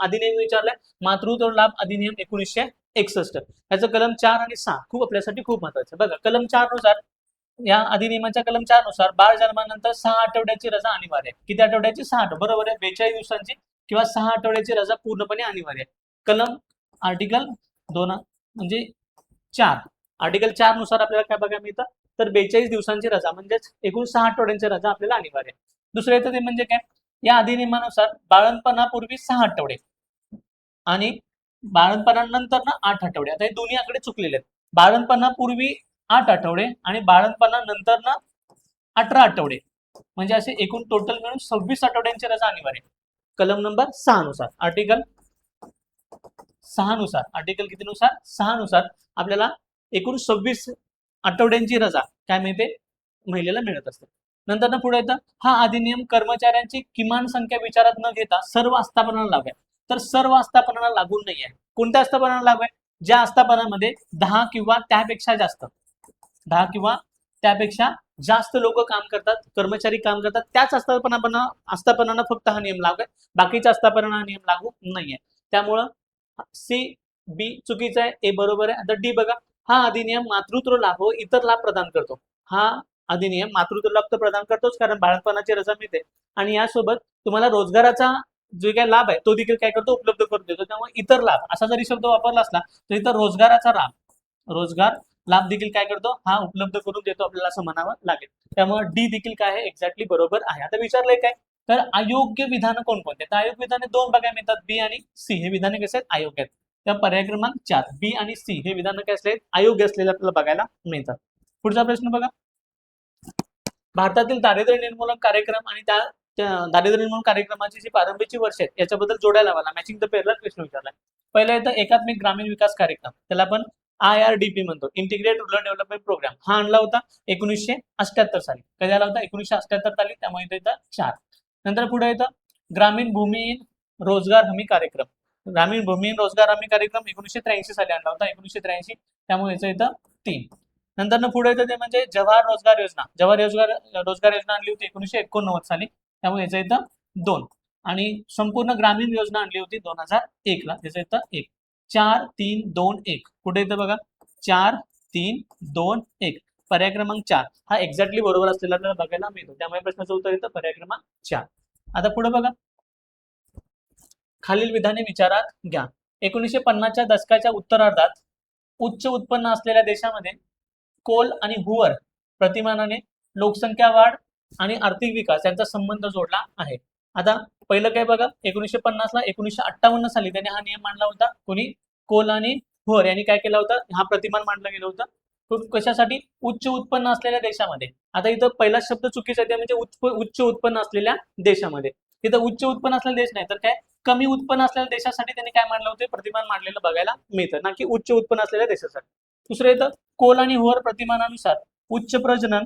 अधिनियम विचारलाय मातृत्व लाभ अधिनियम 1961 याचं कलम 4 आणि 6 खूप आपल्यासाठी खूप महत्वाचं. बघा कलम 4 नुसार या अधिनियमाच्या कलम 4 नुसार बाळ जन्मानंतर 6 आठवड्याची रजा अनिवार्य आहे. किती आठवड्याची 6 आठवडे बरोबर आहे 42 दिवसांची किंवा 6 आठवड्याची रजा पूर्णपणे अनिवार्य आहे. कलम आर्टिकल 2 म्हणजे 4 आर्टिकल 4 नुसार आपल्याला काय बघायला मिळतं तर 42 दिवसांची रजा म्हणजेच एकूण 6 आठवड्यांची रजा आपल्याला अनिवार्य आहे. दुसरं येतं ते म्हणजे काय या अधिनियमानुसार बाळंतपणापूर्वी 6 आठवडे आणि बाळंतपणानंतर ना 8 आठवडे. आता हे दोन्ही आकडे चुकलेले आहेत. बाळंतपणापूर्वी 8 आठवडे आणि बाळंतपणानंतर ना 18 आठवडे म्हणजे असे एकूण टोटल मिळून 26 आठवड्यांची रजा अनिवार्य आहे. कलम नंबर 6 नुसार आर्टिकल 6 नुसार आर्टिकल किती नुसार 6 नुसार आपल्याला एकूण 26 आठवड्यांची रजा काय मिळते महिलेला मिळत असते. नंतर ना पुढे येतं हा अधिनियम कर्मचाऱ्यांची किमान संख्या विचारात न घेता सर्व आस्थापनांना लागू आहे. तर सर्व आस्थापनांना लागू नाही आहे. कोणत्या आस्थापनांना लागू आहे ज्या आस्थापनामध्ये 10 किंवा त्यापेक्षा जास्त लोक काम करतात कर्मचारी काम करतात त्याच आस्थापनांना फक्त हा नियम लागू आहे. बाकीच्या आस्थापनांना हा नियम लागू नाहीये. त्यामुळं सी बी चुकीचं आहे ए बरोबर आहे. आता डी बघा हा अधिनियम मातृत्व लाभ व इतर लाभ प्रदान करतो. हा अधिनियम मातृत्व लाभ तर प्रदान करतोच कारण बाळंतपणाची रजा मिळते आणि यासोबत तुम्हाला रोजगाराचा जो काही लाभ आहे तो देखील काय करतो उपलब्ध करून देतो. त्यामुळे इतर लाभ असा जरी शब्द वापरला असला तरी तर रोजगार लाभ देखील काय करतो हा उपलब्ध करून देतो आपल्याला असं म्हणावं लागेल. त्यामुळे डी देखील काय आहे एक्झॅक्टली बरोबर आहे. आता विचारलंय काय तर अयोग्य विधानं कोणकोणते तर अयोग्य विधाने 2 बघायला मिळतात बी आणि सी हे विधाने कसे आहेत अयोग्य आहेत. त्या पर्याय क्रमांक 4 बी आणि सी हे विधानं काय असले अयोग्य असलेले आपल्याला बघायला मिळतात. पुढचा प्रश्न बघा भारतातील दारिद्र्य निर्मूलन कार्यक्रम आणि त्या दारिद्र्य निर्मूलन कार्यक्रमाची जी प्रारंभीची वर्ष आहेत याच्याबद्दल जोडायला मला मॅचिंग द पेअरला प्रश्न विचारलाय. पहिला येतं एकात्मिक ग्रामीण विकास कार्यक्रम त्याला आपण IRDP म्हणतो इंटिग्रेटेड रूरल डेव्हलपमेंट प्रोग्राम. हा आणला होता 1978 साली. कधी आला होता 1978 साली. त्यामुळे इथं 4. नंतर पुढे येतं ग्रामीण भूमिहीन रोजगार हमी कार्यक्रम. ग्रामीण भूमिहीन रोजगार हमी कार्यक्रम 1983 साली आणला होता 1983. त्यामुळे याचं येतं 3. नंतर पुढे येतं ते म्हणजे जवाहर रोजगार योजना आणली होती 1989 साली. त्यामुळे याचं येतं 2. आणि संपूर्ण ग्रामीण योजना आणली होती 2001 ला. त्याचं येतं 1 4 3 2 1. कुठे येतं बघा 4 3 2 1. पर्याय क्रमांक 4 हा एक्झॅक्टली बरोबर असलेला आपल्याला बघायला मिळतो. त्यामुळे प्रश्नाचं उत्तर येतं पर्याय क्रमांक 4. आता पुढे बघा, खालील विधाने विचारात घ्या. 1950च्या दशकाच्या उत्तरार्धात उच्च उत्पन्न असलेल्या देशामध्ये कोल आणि भूवर प्रतिमानाने लोकसंख्या वाढ आणि आर्थिक विकास यांचा संबंध जोडला आहे. आता पहिलं काय बघा, 1950 ला 1958 साली त्याने हा नियम मांडला होता. कोणी? कोल आणि भूवर यांनी काय केला होता, हा प्रतिमान मांडला गेला होता. कशासाठी? उच्च उत्पन्न असलेल्या देशामध्ये. आता इथं पहिला शब्द चुकीचा आहे, म्हणजे उच्च उत्पन्न असलेल्या देशामध्ये. तिथं उच्च उत्पन्न असलेला देश नाही तर काय, कमी उत्पन्न असलेल्या देशासाठी त्यांनी काय मांडलं होतं, प्रतिमान मांडलेलं बघायला मिळतं, ना की उच्च उत्पन्न असलेल्या देशासाठी. दुसरं येतं कोल आणि भूवर प्रतिमानानुसार उच्च प्रजनन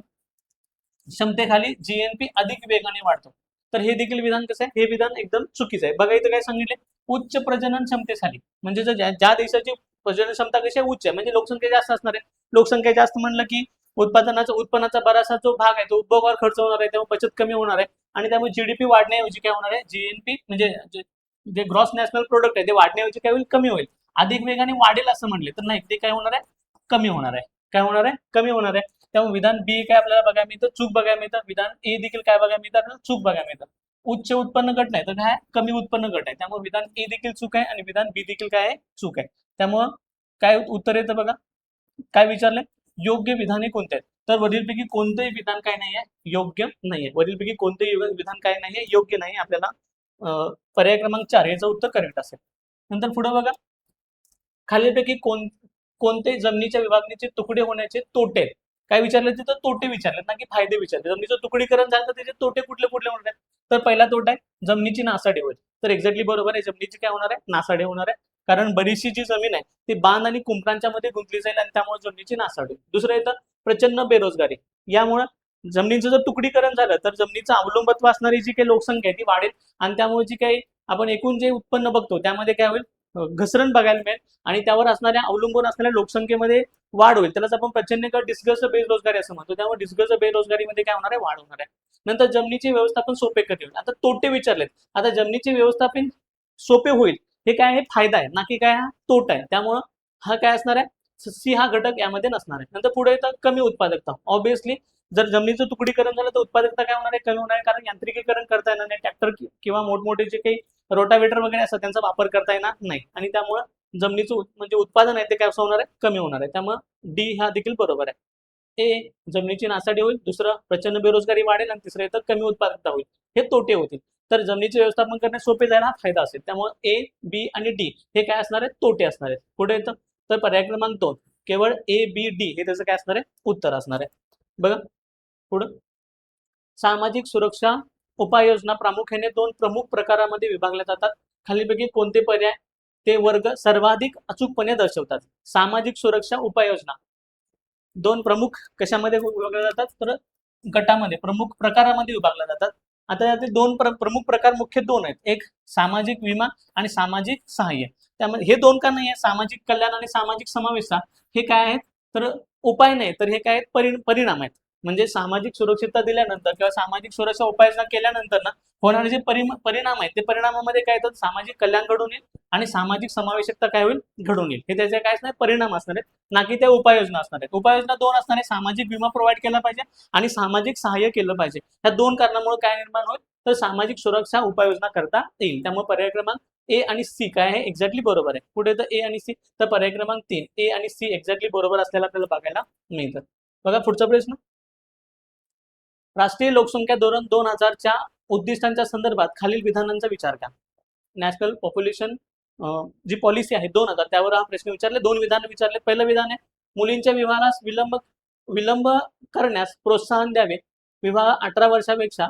क्षमतेखाली जीएनपी अधिक वेगाने वाढतो. तर हे देखील विधान कसं आहे, हे विधान एकदम चुकीचं आहे. बघा इथं काय सांगितले, उच्च प्रजनन क्षमतेखाली, म्हणजे ज्या देशाची प्रजनन क्षमता कशी आहे, उच्च आहे, म्हणजे लोकसंख्या जास्त असणार आहे. लोकसंख्या जास्त म्हणलं की उत्पन्नाचा बराचसा जो भाग आहे तो उपभोगावर खर्च होणार आहे, त्यामुळे बचत कमी होणार आहे आणि त्यामुळे जीडीपी वाढण्याऐवजी काय होणार आहे, जीएनपी म्हणजे जे ग्रॉस नॅशनल प्रोडक्ट आहे ते वाढण्याऐवजी काय होईल, कमी होईल. अधिक वेगाने वाढेल असं म्हणले तर नाही, ते काय होणार आहे, कमी होणार आहे. काय होणार आहे, कमी होणार आहे. त्यामुळे विधान बी काय आपल्याला बघायला मिळतं, चूक बघायला मिळतं. विधान ए देखील काय बघायला मिळतं, चूक बघायला मिळतं. उच्च उत्पन्न गट नाही तर काय, कमी उत्पन्न गट आहे. त्यामुळे विधान ए देखील चूक आहे आणि विधान बी देखील काय आहे, चूक आहे. त्यामुळं काय उत्तर येतं बघा, काय विचारलंय, योग्य विधाने कोणते आहेत. तर वरीलपैकी कोणतंही विधान काय नाहीये, योग्य नाहीये. वरीलपैकी कोणतेही विधान काय नाहीये, योग्य नाही. आपल्याला पर्याय क्रमांक 4 याचं उत्तर करेक्ट असेल. नंतर पुढे बघा, खालीलपैकी कोणते जमिनीच्या विभागणीचे तुकडे होण्याचे तोटे आहेत. काय विचारले तिथं, तोटे विचारले ना की फायदे विचारले. जमिनीचं तुकडीकरण झालं तर त्याचे तोटे कुठले कुठले होणार आहेत. तर पहिला तोटा आहे जमिनीची नासाडी होईल. तर एक्झॅक्टली बरोबर आहे, जमिनीची काय होणार आहे, नासाडी होणार आहे. कारण बरीचशी जी जमीन आहे ती बांध आणि कुंपणांच्या मध्ये गुंतली जाईल आणि त्यामुळे जमिनीची नासाडी होईल. दुसरं येतं प्रचंड बेरोजगारी. यामुळे जमिनीचं जर तुकडीकरण झालं तर जमिनीचं अवलंबत्व असणारी जी काही लोकसंख्या आहे ती वाढेल आणि त्यामुळे जी काही आपण एकूण जे उत्पन्न बघतो त्यामध्ये काय होईल, घसरण बघायला मिळेल आणि त्यावर असणाऱ्या अवलंबून असणाऱ्या लोकसंख्येमध्ये वाढ होईल. त्यालाच आपण प्रचंड डिस्कस बेरोजगारी असं म्हणतो. त्यामुळे डिस्कस बेरोजगारीमध्ये काय होणार आहे, वाढ होणार आहे. नंतर जमिनीचे व्यवस्थापन सोपे कधी होईल. आता तोटे विचारलेत. आता जमिनीचे व्यवस्थापन सोपे होईल हे काय आहे, फायदा आहे, ना की काय हा तोटा आहे. त्यामुळं हा काय असणार आहे, सी हा घटक यामध्ये नसणार आहे. नंतर पुढे येतं कमी उत्पादकता. ऑब्विसली जर जमिनीचं तुकडीकरण झालं तर उत्पादकता काय होणार आहे, कमी होणार आहे. कारण यांत्रिकीकरण करता येणार नाही, ट्रॅक्टर किंवा मोठमोठे जे काही रोटावेटर वगैरे असतात त्यांचा वापर करता येणार नाही आणि त्यामुळे जमिनीचं म्हणजे उत्पादन आहे ते काय होणार आहे, कमी होणार आहे. त्यामुळे डी हा देखील बरोबर आहे. ए जमिनीची नासाडी होईल, दुसरं प्रचंड बेरोजगारी वाढेल आणि तिसरं येतं कमी उत्पादकता होईल. हे तोटे होतील. तर जमिनीचे व्यवस्थापन करणे सोपे जाईल हा फायदा असेल. त्यामुळे ए, बी आणि डी हे काय असणार आहेत, तोटे असणार आहेत. पुढे येतं तर पर्याय क्रमांक 2 केवळ ए, बी, डी हे त्याचं काय असणार आहे, उत्तर असणार आहे. बघा पुढं, सामाजिक सुरक्षा उपाययोजना प्रामुख्याने 2 प्रमुख प्रकारामध्ये विभागल्या जातात. खालीलपैकी कोणते पर्याय ते वर्ग सर्वाधिक अचूकपणे दर्शवतात. सामाजिक सुरक्षा उपाययोजना 2 प्रमुख कशामध्ये विभागल्या जातात, तर गटामध्ये प्रमुख प्रकारामध्ये विभागल्या जातात. आता यातील 2 प्रमुख प्रकार मुख्य 2 आहेत. एक सामाजिक विमा आणि सामाजिक सहाय्य. त्यामध्ये हे 2 का नाही आहे, सामाजिक कल्याण आणि सामाजिक समावेश हे काय आहेत, तर उपाय नाही तर हे काय आहेत, परिणाम आहेत. म्हणजे सामाजिक सुरक्षितता दिल्यानंतर किंवा सामाजिक सुरक्षा उपाययोजना केल्यानंतर ना होणारे जे परिणाम आहेत ते परिणामामध्ये काय येतात, सामाजिक कल्याण घडून येईल आणि सामाजिक समावेशकता काय होईल, घडून येईल. हे त्याचे काय असणार, परिणाम असणार आहेत, ना की त्या उपाययोजना असणार आहेत. उपाययोजना 2 असणार आहे, सामाजिक विमा प्रोव्हाइड केला पाहिजे आणि सामाजिक सहाय्य केलं पाहिजे. ह्या 2 कारणामुळे काय निर्माण होईल, तर सामाजिक सुरक्षा उपाययोजना करता येईल. त्यामुळे पर्याय क्रमांक ए आणि सी काय आहे, एक्झॅक्टली बरोबर आहे. पुढे तर ए आणि सी, तर पर्याय क्रमांक 3 ए आणि सी एक्झॅक्टली बरोबर असलेला आपल्याला बघायला मिळतं. बघा पुढचा प्रश्न, राष्ट्रीय लोकसंख्या धोरण 2000च्या उद्दिष्टांच्या संदर्भात खालील विधानांचा विचार करा. नॅशनल पॉप्युलेशन जी पॉलिसी आहे 2000 त्यावर हा प्रश्न विचारले. 2 विधान विचारले. पहिलं विधान आहे मुलींच्या विवाहास विलंब करण्यास प्रोत्साहन द्यावे. विवाह 18 वर्षापेक्षा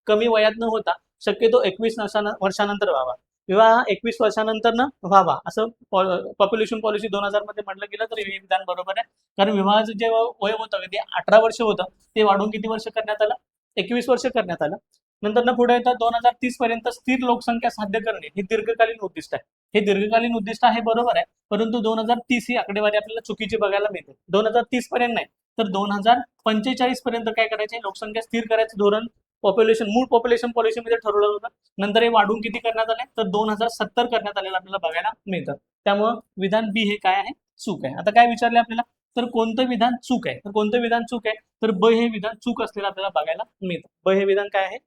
कमी वयात न होता शक्यतो 21 वर्षानंतर व्हावा. विवाह 21 वर्षानंतर न व्हावा असं पॉप्युलेशन पॉलिसी 2000 मध्ये म्हटलं गेलं तर हे विधान बरोबर आहे. कारण विवाहाचं जे वय होतं ते 18 वर्ष होतं ते वाढून किती वर्ष करण्यात आलं, 21 वर्ष करण्यात आलं. नंतर ना पुढे येतं 2030 पर्यंत स्थिर लोकसंख्या साध्य करणे हे दीर्घकालीन उद्दिष्ट आहे. हे दीर्घकालीन उद्दिष्ट आहे बरोबर आहे, परंतु 2030 ही आकडेवारी आपल्याला चुकीची बघायला मिळते. 2030 पर्यंत नाही तर 2045 पर्यंत काय करायचे, लोकसंख्या स्थिर करायचं धोरण मूळ पॉप्युलेशन पॉलिसीमध्ये ठरवलं होतं. नंतर हे वाढून किती करण्यात आले तर 2070 करण्यात आलेलं आपल्याला बघायला मिळतं. त्यामुळं विधान बी हे काय आहे, चूक आहे. आता काय विचारले आपल्याला, तर कोणतं विधान चूक आहे, तर कोणतं विधान चूक आहे, तर ब हे विधान चूक असलेलं आपल्याला बघायला मिळतं. ब हे विधान काय आहे,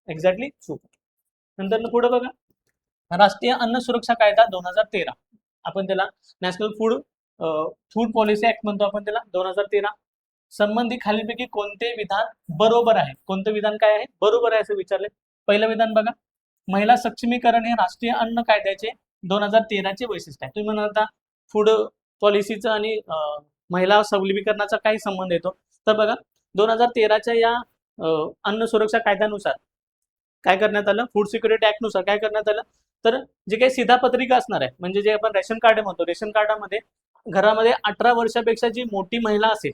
एक्झॅक्टली चूक. नंतर पुढे बघा, राष्ट्रीय अन्न सुरक्षा कायदा 2013, आपण त्याला नॅशनल फूड पॉलिसी ऍक्ट म्हणतो आपण त्याला, 2013 संबंधी खालीलपैकी कोणते विधान बरोबर आहे, कोणतं विधान काय आहे, बरोबर आहे असं विचारले. पहिलं विधान बघा, महिला सक्षमीकरण हे राष्ट्रीय अन्न कायद्याचे 2013 वैशिष्ट्य आहे. तुम्ही म्हणाल आता फूड पॉलिसीचं आणि महिला सबलीकरणाचा काही संबंध येतो, तर बघा 2013 या अन्न सुरक्षा कायद्यानुसार काय करण्यात आलं, फूड सिक्युरिटी ऍक्ट नुसार काय करण्यात आलं, तर जे काही शिधापत्रिका असणार आहे, म्हणजे जे आपण रेशन कार्ड म्हणतो, रेशन कार्डामध्ये घरामध्ये 18 वर्षापेक्षा जी मोठी महिला असेल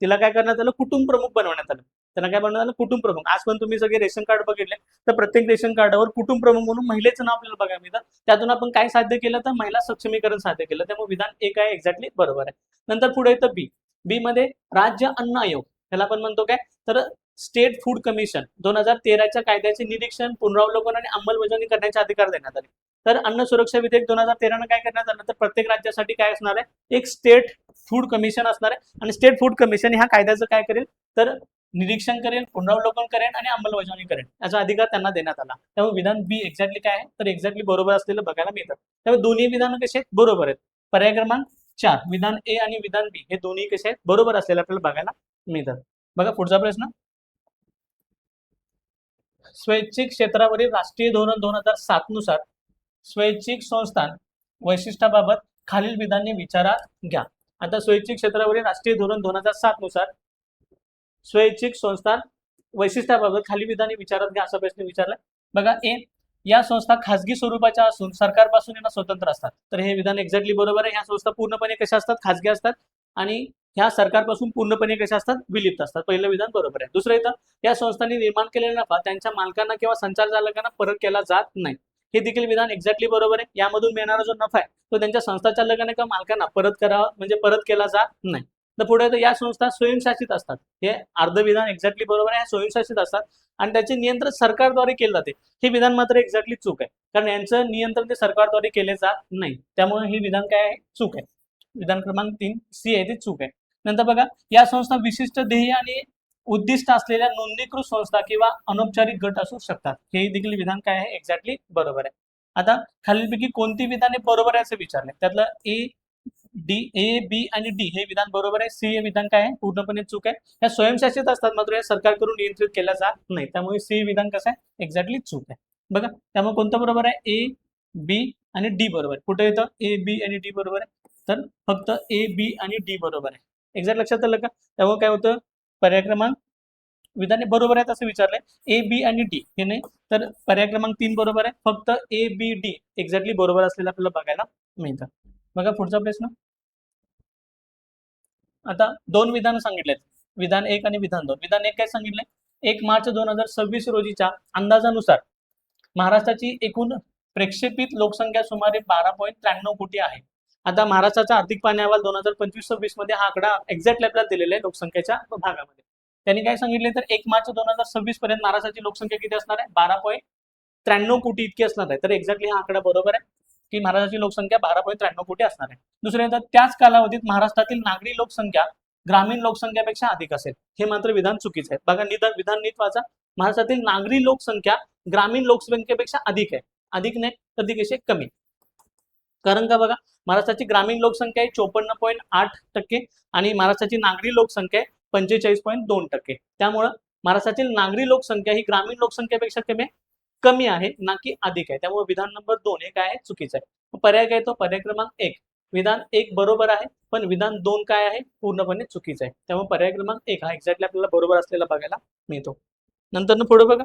तिला काय करण्यात आलं, कुटुंब प्रमुख बनवण्यात आलं. त्यांना काय बनवण्यात आलं, कुटुंब प्रमुख. आज पण तुम्ही सगळे रेशन कार्ड बघितले तर प्रत्येक रेशन कार्डावर कुटुंब प्रमुख म्हणून महिलेचं नाव आपल्याला बघायला मिळतं. त्यातून आपण काय साध्य केलं, तर महिला सक्षमीकरण साध्य केलं. त्यामुळे विधान एक आहे, एक्झॅक्टली बरोबर आहे. नंतर पुढे येतं बी. बी मध्ये राज्य अन्न आयोग, त्याला आपण म्हणतो काय, तर स्टेट फूड कमिशन 2013 कायद्याचे निरीक्षण, पुनरावलोकन आणि अंमलबजावणी करण्याचे अधिकार देण्यात आले. तर अन्न सुरक्षा विधेयक 2013 काय करण्यात आलं, तर प्रत्येक राज्यासाठी काय असणार आहे, एक स्टेट फूड कमिशन असणार आहे. आणि स्टेट फूड कमिशन ह्या कायद्याचं काय करेल, तर निरीक्षण करेल, पुनरावलोकन करेल आणि अंमलबजावणी करेल, याचा अधिकार त्यांना देण्यात आला. त्यामुळे विधान बी एक्झॅक्टली काय आहे, तर एक्झॅक्टली बरोबर असलेलं बघायला मिळतं. त्यामुळे दोन्ही विधान कसे आहेत, बरोबर आहेत. पर्याय क्रमांक 4 विधान ए आणि विधान बी हे दोन्ही कसे आहेत, बरोबर असलेलं आपल्याला बघायला मिळतात. बघा पुढचा प्रश्न, स्वैच्छिक क्षेत्रावरील राष्ट्रीय धोरण 2007 नुसार स्वैच्छिक संस्थान वैशिष्ट्याबाबत खालील विधाने विचारात घ्या. आता स्वैच्छिक क्षेत्रावरील राष्ट्रीय धोरण 2007 नुसार स्वैच्छिक संस्थान वैशिष्ट्याबाबत खालील विधाने विचारात घ्या असा प्रश्न विचारला. बघा, ए, या संस्था खासगी स्वरूपाच्या असून सरकारपासून यांना स्वतंत्र असतात. तर हे विधान एक्झॅक्टली बरोबर आहे. ह्या संस्था पूर्णपणे कशा असतात, खासगी असतात आणि ह्या सरकारपासून पूर्णपणे कशा असतात, विलिप्त असतात. पहिलं विधान बरोबर आहे. दुसरं येतं, या संस्थांनी निर्माण केलेला नफा त्यांच्या मालकांना किंवा संचालकांना परत केला जात नाही. हे देखील विधान एक्झॅक्टली बरोबर आहे. यामधून मिळणारा जो नफा आहे तो त्यांच्या संस्थाचालकांना किंवा मालकांना परत करावा, म्हणजे परत केला जात नाही. तर पुढे येतं, या संस्था स्वयंशासित असतात. हे अर्ध विधान एक्झॅक्टली बरोबर आहे. स्वयंशासित असतात आणि त्याचे नियंत्रण सरकारद्वारे केले जाते. हे विधान मात्र एक्झॅक्टली चूक आहे, कारण यांचं नियंत्रण ते सरकारद्वारे केले जात नाही. त्यामुळे हे विधान काय आहे, चूक आहे. विधान क्रमांक 3 सी आहे, ते चूक आहे. नंतर बघा, या संस्था विशिष्ट ध्येय आणि उद्दिष्ट असलेल्या नोंदणीकृत संस्था किंवा अनौपचारिक गट असू शकतात. हे देखील विधान काय आहे, एक्झॅक्टली बरोबर आहे. आता खालीलपैकी कोणती विधाने बरोबर आहे असं विचारले, त्यातलं ए, बी आणि डी हे विधान बरोबर आहे. सी हे विधान काय आहे, पूर्णपणे चूक आहे. या स्वयंशासित असतात मात्र या सरकारकडून नियंत्रित केल्या जात नाही. त्यामुळे सी विधान कसं आहे, एक्झॅक्टली चूक आहे. बघा, त्यामुळे कोणतं बरोबर आहे, ए, बी आणि डी बरोबर. कुठे येतं ए, बी आणि डी बरोबर आहे, तर फक्त ए, बी आणि डी बरोबर आहे. एक्झॅक्ट लक्षात आलं का? त्यामुळे काय होतं, पर्याय क्रमांक विधाने बरोबर आहेत असं विचारलंय. ए, बी आणि डी हे नाही, तर पर्याय क्रमांक 3 बरोबर आहे. फक्त ए, बी, डी एक्झॅक्टली बरोबर असलेलं आपल्याला बघायला मिळतं. बघा पुढचा प्रश्न, आता दोन विधान सांगितलेत, विधान 1 आणि विधान 2. विधान 1 काय सांगितलंय, 1 मार्च 2026 रोजीच्या अंदाजानुसार महाराष्ट्राची एकूण प्रेक्षेपित लोकसंख्या सुमारे 12.93 कोटी आहे. आता महाराष्ट्राचा आर्थिक पाहणी अहवाल 2025-26 मध्ये हा आकडा एक्झॅक्ट आपल्याला दिलेला आहे लोकसंख्येच्या भागामध्ये. त्यांनी काय सांगितले, तर 1 मार्च 2026 पर्यंत महाराष्ट्राची लोकसंख्या किती असणार आहे, 12.93 कोटी इतकी असणार आहे. तर एक्झॅक्टली हा आकडा बरोबर आहे की महाराष्ट्राची लोकसंख्या 12.93 कोटी असणार आहे. दुसरे येतात, त्याच कालावधीत महाराष्ट्रातील नागरी लोकसंख्या ग्रामीण लोकसंख्येपेक्षा अधिक असेल. हे मात्र विधान चुकीचं आहे. बघा, विधान नीट वाचा. महाराष्ट्रातील नागरी लोकसंख्या ग्रामीण लोकसंख्येपेक्षा अधिक आहे. अधिक नाही तर ती कशी कमी. कारण का, बघा, महाराष्ट्राची ग्रामीण लोकसंख्या आहे 54.8% आणि महाराष्ट्राची नागरी लोकसंख्या आहे 45.2%. त्यामुळं महाराष्ट्रातील नागरी लोकसंख्या ही ग्रामीण लोकसंख्येपेक्षा कमी आहे, ना की अधिक आहे. त्यामुळे विधान नंबर 2 हे काय आहे, चुकीचं आहे. पर्याय काय तो, पर्याय क्रमांक 1 विधान 1 बरोबर आहे, पण विधान 2 काय आहे, पूर्णपणे चुकीचं आहे. त्यामुळे पर्याय क्रमांक 1 हा एक्झॅक्टली आपल्याला बरोबर असलेला बघायला मिळतो. नंतर पुढे बघा,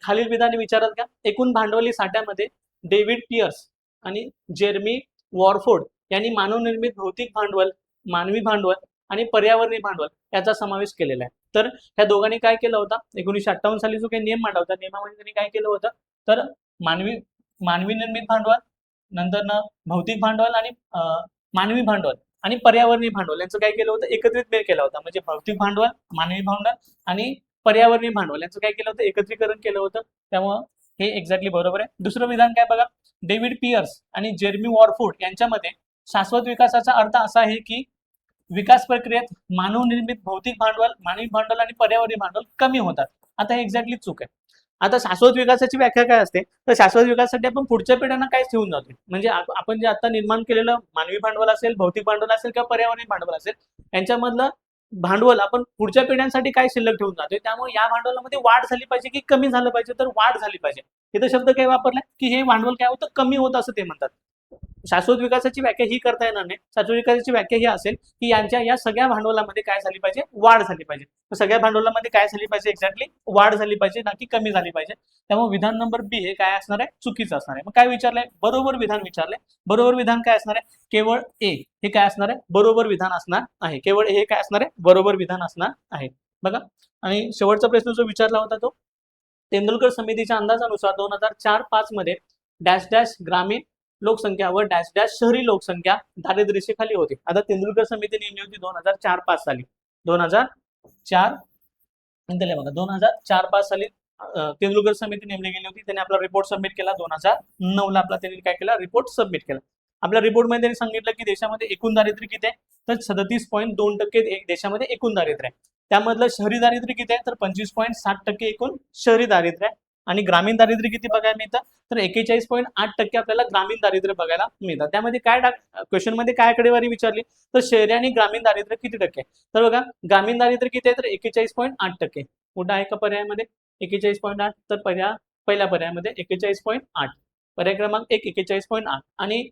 खालील विधाने विचारात घ्या. एकूण भांडवली साठ्यामध्ये डेव्हिड पियर्स आणि जेरमी वॉरफोर्ड यांनी मानवनिर्मित भौतिक भांडवल, मानवी भांडवल आणि पर्यावरणीय भांडवल याचा समावेश केलेला आहे. तर ह्या दोघांनी काय केलं होतं, 1958 साली जो काही नियम मांडला होता, नियमामध्ये त्यांनी काय केलं होतं, तर मानवी निर्मित भांडवल, नंतर भौतिक भांडवल आणि मानवी भांडवल आणि पर्यावरणीय भांडवल यांचं काय केलं होतं, एकत्रित मेळ केला होता. म्हणजे भौतिक भांडवल, मानवी भांडवल आणि पर्यावरणीय भांडवल यांचं काय केलं होतं, एकत्रीकरण केलं होतं. त्यामुळं हे एक्झॅक्टली बरोबर आहे. दुसरं विधान काय बघा, डेव्हिड पियर्स आणि जेरमी वॉरफूड यांच्यामध्ये शाश्वत विकासाचा अर्थ असा आहे की विकास प्रक्रियेत मानवनिर्मित भौतिक भांडवल, मानवी भांडवल आणि पर्यावरणीय भांडवल कमी होतात. आता हे एक्झॅक्टली चूक आहे. आता शाश्वत विकासाची व्याख्या काय असते, तर शाश्वत विकासासाठी आपण पुढच्या पिढ्यांना काय ठेवून जातो, म्हणजे आपण जे आता निर्माण केलेलं मानवी भांडवल असेल, भौतिक भांडवल असेल किंवा पर्यावरणीय भांडवल असेल, यांच्यामधलं भांडवल आपण पुढच्या पिढ्यांसाठी काय शिल्लक ठेवून जातोय. त्यामुळे या भांडवलामध्ये वाढ झाली पाहिजे की कमी झालं पाहिजे, तर वाढ झाली पाहिजे. इथं शब्द काय वापरलाय की हे भांडवल काय होतं, कमी होतं असं ते म्हणतात. शाश्वत विकासाची व्याख्या ही करता येणार नाही. शाश्वत विकासाची व्याख्या ही असेल की यांच्या या सगळ्या भांडवलामध्ये काय झाली पाहिजे, वाढ झाली पाहिजे. तर सगळ्या भांडवलामध्ये काय झाली पाहिजे, एक्झॅक्टली वाढ झाली पाहिजे, ना की कमी झाली पाहिजे. त्यामुळे विधान नंबर बी हे काय असणार आहे, चुकीचं असणार आहे. मग काय विचारलंय, बरोबर विधान विचारलंय. बरोबर विधान काय असणार आहे, केवळ ए हे काय असणार आहे, बरोबर विधान असणार आहे. केवळ हे काय असणार आहे, बरोबर विधान असणार आहे. बघा, आणि शेवटचा प्रश्न जो विचारला होता तो तेंडुलकर समितीच्या अंदाजानुसार 2004-5 मध्ये डॅश डॅश ग्रामीण लोकसंख्या व डॅश डॅश शहरी लोकसंख्या दारिद्र्य रेषेखाली होती. आता तेंडुलकर समिती नेमली होती 2004-5 साली. 2004 बघा 2004-5 साली तेंडुलकर समिती नेमली गेली होती. त्यांनी आपला रिपोर्ट सबमिट केला. 2009 ला आपला त्यांनी काय केला, रिपोर्ट सबमिट केला. आपल्या रिपोर्टमध्ये त्यांनी सांगितलं की देशामध्ये एकूण दारिद्र्य किती आहे, तर 37.2% देशामध्ये एकूण दारिद्र्य आहे. त्यामधलं शहरी दारिद्र्य किती आहे, तर 25.7% एकूण शहरी दारिद्र्य आहे. आणि ग्रामीण दारिद्र्य किती बघायला मिळतं, तर 41.8% आपल्याला ग्रामीण दारिद्र्य बघायला मिळतं. त्यामध्ये काय क्वेश्चन मध्ये काय आकडेवारी विचारली, तर शहरी आणि ग्रामीण दारिद्र्य किती टक्के, तर बघा ग्रामीण दारिद्र्य किती आहे, तर 41.8%. कुठं आहे का पर्यायामध्ये 41.8, तर पहिल्या पर्यायामध्ये 41.8, पर्याय क्रमांक 1 41.8. आणि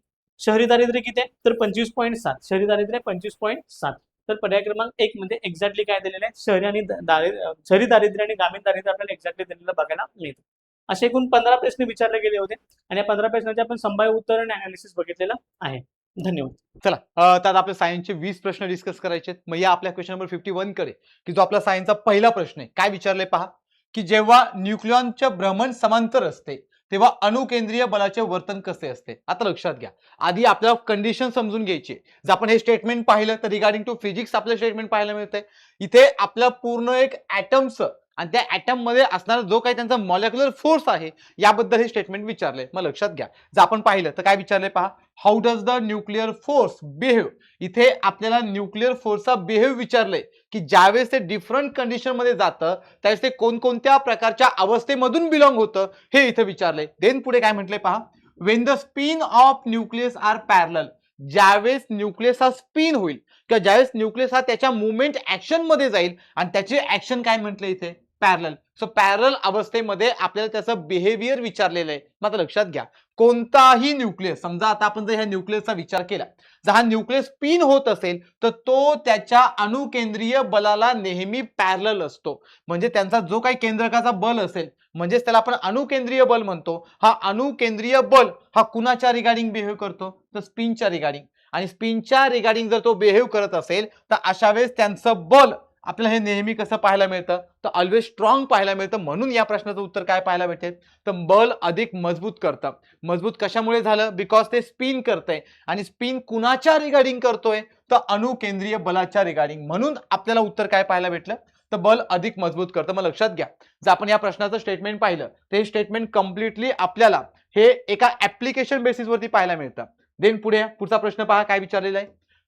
शहरी दारिद्र्य किती आहे, तर 25.7, शहरी दारिद्र्य 25.7. तर पर्याय क्रमांक 1 मध्ये एक्झॅक्टली काय दिलेलं आहे, शहरी दारिद्र्य आणि ग्रामीण दारिद्र्य आपल्याला एक्झॅक्टली दिलेलं बघायला मिळतं. असे एकूण 15 प्रश्न विचारले गेले होते आणि या 15 प्रश्नाचे आपण संभाव्य उत्तर आणि अनालिसिस बघितलेलं आहे. धन्यवाद. चला, त्यात आपल्या सायन्सचे 20 प्रश्न डिस्कस करायचे. मग या आपल्या क्वेश्चन नंबर 51 कडे, की जो आपला सायन्सचा पहिला प्रश्न आहे. काय विचारलंय पहा, की जेव्हा न्यूक्लियॉनचे भ्रमण समांतर असते तेव्हा अणुकेंद्रीय बलाचे वर्तन कसे असते. आता लक्षात घ्या, आधी आपल्याला कंडिशन समजून घ्यायची. जर आपण हे स्टेटमेंट पाहिलं तर रिगार्डिंग टू फिजिक्स आपलं स्टेटमेंट पाहायला मिळतंय. इथे आपला पूर्ण एक ॲटमचं आणि त्या ॲटम मध्ये असणारा जो काही त्यांचा मॉलिक्युलर फोर्स आहे याबद्दल हे स्टेटमेंट विचारलंय. मग लक्षात घ्या, जर आपण पाहिलं तर काय विचारलंय पहा, how does the nuclear force behave. इथे आपल्याला न्यूक्लिअर फोर्सचा बिहेव विचारलंय, की ज्यावेळेस ते डिफरंट कंडिशन मध्ये जातं त्यावेळेस ते कोणकोणत्या प्रकारच्या अवस्थेमधून बिलॉंग होतं हे इथे विचारलंय. देन पुढे काय म्हटलंय पहा, when the spin of nucleus are parallel. ज्यावेळेस न्यूक्लियस हा स्पिन होईल किंवा ज्यावेळेस न्यूक्लियस हा त्याच्या मुवमेंट ऍक्शन मध्ये जाईल आणि त्याची ऍक्शन काय म्हटलं इथे, पॅरलल. सो पॅरलल अवस्थेमध्ये आपल्याला त्याचं बिहेवियर विचारलेलं आहे. मग आता लक्षात घ्या, कोणताही न्यूक्लियस, समजा आता आपण जर ह्या न्यूक्लियसचा विचार केला, जर हा न्यूक्लियस स्पिन होत असेल तर तो त्याच्या अणुकेंद्रीय बलाला नेहमी पॅरलल असतो. म्हणजे त्यांचा जो काही केंद्रकाचा बल असेल, म्हणजेच त्याला आपण अणुकेंद्रीय बल म्हणतो. हा अणुकेंद्रीय बल हा कुणाच्या रिगार्डिंग बिहेव करतो, तर स्पिनच्या रिगार्डिंग. आणि स्पिनच्या रिगार्डिंग जर तो बिहेव करत असेल तर अशा वेळेस त्यांचं बल आपल्याला हे नेहमी कसं पाहायला मिळतं, तर ऑलवेज स्ट्रॉंग पाहायला मिळतं. म्हणून या प्रश्नाचं उत्तर काय पाहायला भेटेल, तर बल अधिक मजबूत करतं. मजबूत कशामुळे झालं, बिकॉज ते स्पिन करतंय. आणि स्पिन कुणाच्या रिगार्डिंग करतोय, तर अणुकेंद्रीय बलाच्या रिगार्डिंग. म्हणून आपल्याला उत्तर काय पाहायला भेटलं, तर बल अधिक मजबूत करतं. मग लक्षात घ्या, जर आपण या प्रश्नाचं स्टेटमेंट पाहिलं तर हे स्टेटमेंट कम्प्लिटली आपल्याला हे एका ऍप्लिकेशन बेसिसवरती पाहायला मिळतं. देन पुढचा प्रश्न पहा काय विचारलेला आहे,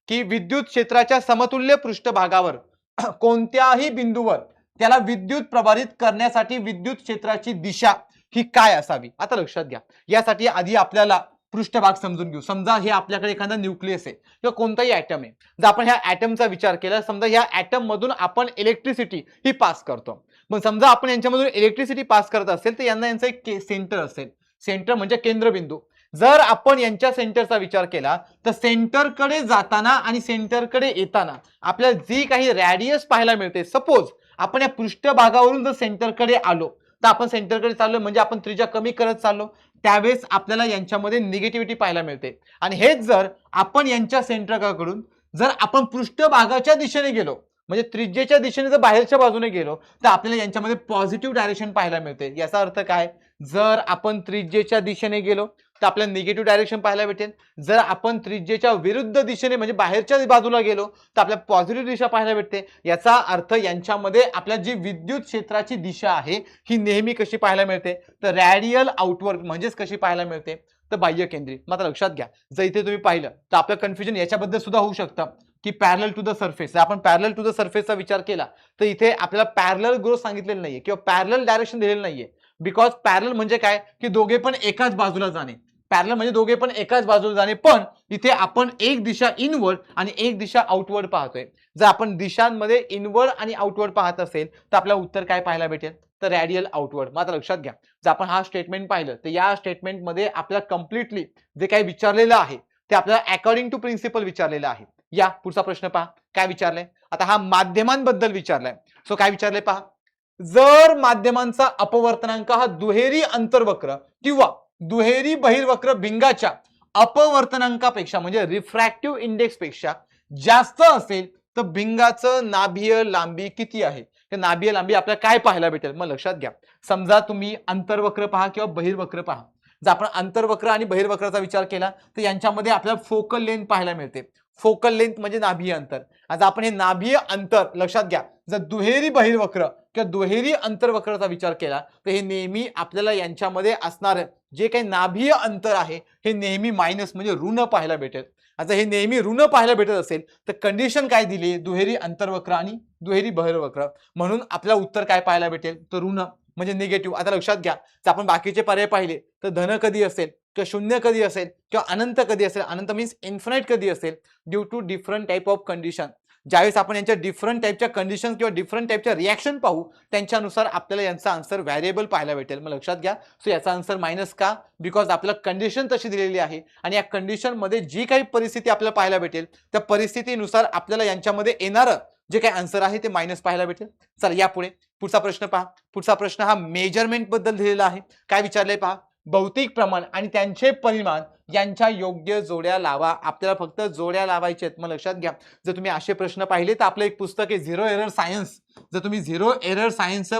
की विद्युत क्षेत्राच्या समतुल्य पृष्ठभागावर कोणत्याही बिंदूवर त्याला विद्युत प्रभारित करण्यासाठी विद्युत क्षेत्राची दिशा ही काय असावी. आता लक्षात घ्या, यासाठी आधी आपल्याला पृष्ठभाग समजून घेऊ. समजा हे आपल्याकडे एखादा न्यूक्लियस आहे किंवा कोणताही ॲटम आहे. जर आपण ह्या ॲटमचा विचार केला, समजा ह्या ॲटम मधून आपण इलेक्ट्रिसिटी ही पास करतो. मग समजा आपण यांच्यामधून इलेक्ट्रिसिटी पास करत असेल तर यांचं एक सेंटर असेल. सेंटर म्हणजे केंद्रबिंदू. जर आपण यांच्या सेंटरचा विचार केला तर सेंटरकडे जाताना आणि सेंटरकडे येताना आपल्याला जी काही रॅडियस पाहायला मिळते, सपोज आपण या पृष्ठभागावरून जर सेंटरकडे आलो तर आपण सेंटरकडे चाललो म्हणजे आपण त्रिज्या कमी करत चाललो, त्यावेळेस आपल्याला यांच्यामध्ये निगेटिव्हिटी पाहायला मिळते. आणि हेच जर आपण यांच्या सेंटरकडून जर आपण पृष्ठभागाच्या दिशेने गेलो, म्हणजे त्रिज्येच्या दिशेने जर बाहेरच्या बाजूने गेलो तर आपल्याला यांच्यामध्ये पॉझिटिव्ह डायरेक्शन पाहायला मिळते. याचा अर्थ काय, जर आपण त्रिज्येच्या दिशेने गेलो तर आपल्याला निगेटिव्ह डायरेक्शन पाहायला भेटेल. जर आपण त्रिज्येच्या विरुद्ध दिशेने म्हणजे बाहेरच्या बाजूला गेलो तर आपल्याला पॉझिटिव्ह दिशा पाहायला भेटते. याचा अर्थ यांच्यामध्ये आपल्या जी विद्युत क्षेत्राची दिशा आहे ही नेहमी कशी पाहायला मिळते, तर रॅडियल आउटवर्ड म्हणजेच कशी पाहायला मिळते, तर बाह्य केंद्रित. मात्र लक्षात घ्या, जर इथे तुम्ही पाहिलं तर आपलं कन्फ्युजन याच्याबद्दल सुद्धा होऊ शकतं की पॅरलल टू द सरफेस. आपण पॅरलल टू द सरफेसचा विचार केला तर इथे आपल्याला पॅरलल ग्रोथ सांगितलेलं नाहीये किंवा पॅरलल डायरेक्शन दिलेलं नाहीये. बिकॉज पॅरलल म्हणजे काय की दोघे पण एकाच बाजूला जाणे. पॅरलल म्हणजे दोघे पण एकाच बाजूला जाणे, पण इथे आपण एक दिशा इनवर्ड आणि एक दिशा आउटवर्ड पाहतोय. जर आपण दिशांमध्ये इनवर्ड आणि आउटवर्ड पाहत असेल तर आपल्याला उत्तर काय पाहायला भेटेल, तर रॅडियल आउटवर्ड. मात्र लक्षात घ्या, जर आपण हा स्टेटमेंट पाहिलं तर या स्टेटमेंटमध्ये आपल्याला कम्प्लिटली जे काही विचारलेलं आहे ते आपल्याला अकॉर्डिंग टू प्रिन्सिपल विचारलेलं आहे. या पुढचा प्रश्न पहा काय विचारलंय. आता हा माध्यमांबद्दल विचारलाय. सो काय विचारलंय पहा, जर माध्यमांचा अपवर्तनांक हा दुहेरी अंतर्वक्र किंवा दुहेरी बहिर्वक्र भिंगाच्या अपवर्तनांकापेक्षा म्हणजे रिफ्रॅक्टिव्ह इंडेक्स पेक्षा जास्त असेल तर भिंगाचं नाभीय लांबी किती आहे. तर नाभीय लांबी आपल्याला काय पाहायला भेटेल. मग लक्षात घ्या, समजा तुम्ही अंतर्वक्र पहा किंवा बहिर्वक्र पहा. जर आपण अंतर्वक्र आणि बहिर्वक्राचा विचार केला तर यांच्यामध्ये आपल्याला फोकल लेंथ पाहायला मिळते. फोकल लेंथ म्हणजे नाभीय अंतर. आता आपण हे नाभीय अंतर लक्षात घ्या, जर दुहेरी बहिर्वक्र किंवा दुहेरी अंतर्वक्राचा विचार केला तर हे नेहमी आपल्याला यांच्यामध्ये असणार जे काही नाभीय अंतर आहे हे नेहमी मायनस म्हणजे ऋण पाहायला भेटेल. आता हे नेहमी ऋण पाहायला भेटत असेल तर कंडिशन काय दिली, दुहेरी अंतर्वक्र आणि दुहेरी बहिर्वक्र, म्हणून आपल्याला उत्तर काय पाहायला भेटेल, तर ऋण म्हणजे निगेटिव्ह. आता लक्षात घ्या, जर आपण बाकीचे पर्याय पाहिले तर धन कधी असेल किंवा शून्य कधी असेल किंवा अनंत कधी असेल. अनंत मीन्स इन्फिनाइट कधी असेल, due to different type of condition. ज्यावेळेस आपण यांच्या डिफरंट टाइपच्या कंडिशन किंवा डिफरंट टाइपच्या रिॲक्शन पाहू त्यांच्यानुसार आपल्याला यांचा आन्सर व्हॅरिएबल पाहायला भेटेल. मग लक्षात घ्या, सो याचा आन्सर मायनस का, बिकॉज आपल्याला कंडिशन तशी दिलेली आहे आणि या कंडिशन मध्ये जी काही परिस्थिती आपल्याला पाहायला भेटेल त्या परिस्थितीनुसार आपल्याला यांच्यामध्ये येणारं जे काही आन्सर आहे ते मायनस पाहायला भेटेल. चला या पुढे पुढचा प्रश्न पहा. पुढचा प्रश्न हा मेजरमेंट बद्दल दिलेला आहे. काय विचारलंय पहा, भौतिक प्रमाण आणि त्यांचे परिमाण यांच्या योग्य जोड्या लावा. आपल्याला फक्त जोड्या लावायच्या आहेत. मग लक्षात घ्या, जर तुम्ही असे प्रश्न पाहिले तर आपलं एक पुस्तक आहे झिरो एरर सायन्स. जर तुम्ही झिरो एरर सायन्सचं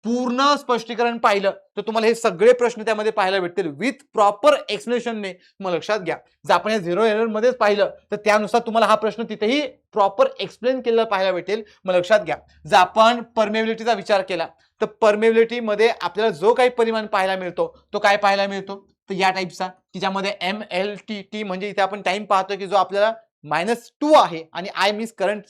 पूर्ण स्पष्टीकरण पाहिलं तर तुम्हाला हे सगळे प्रश्न त्यामध्ये पाहायला भेटतील विथ प्रॉपर एक्सप्लेनेशनने. मग लक्षात घ्या, जर आपण हे झिरो एरर मध्येच पाहिलं तर त्यानुसार तुम्हाला हा प्रश्न तिथेही प्रॉपर एक्सप्लेन केलेला पाहायला भेटेल. मग लक्षात घ्या, जर आपण परमेबिलिटीचा विचार केला तर परमेबिलिटी मध्ये आपल्याला जो काही परिमाण पाहायला मिळतो तो काय पाहायला मिळतो, तर या टाईपचा की ज्यामध्ये MLT म्हणजे इथे आपण टाइम पाहतोय की जो आपल्याला -2 आहे आणि I मीन्स करंट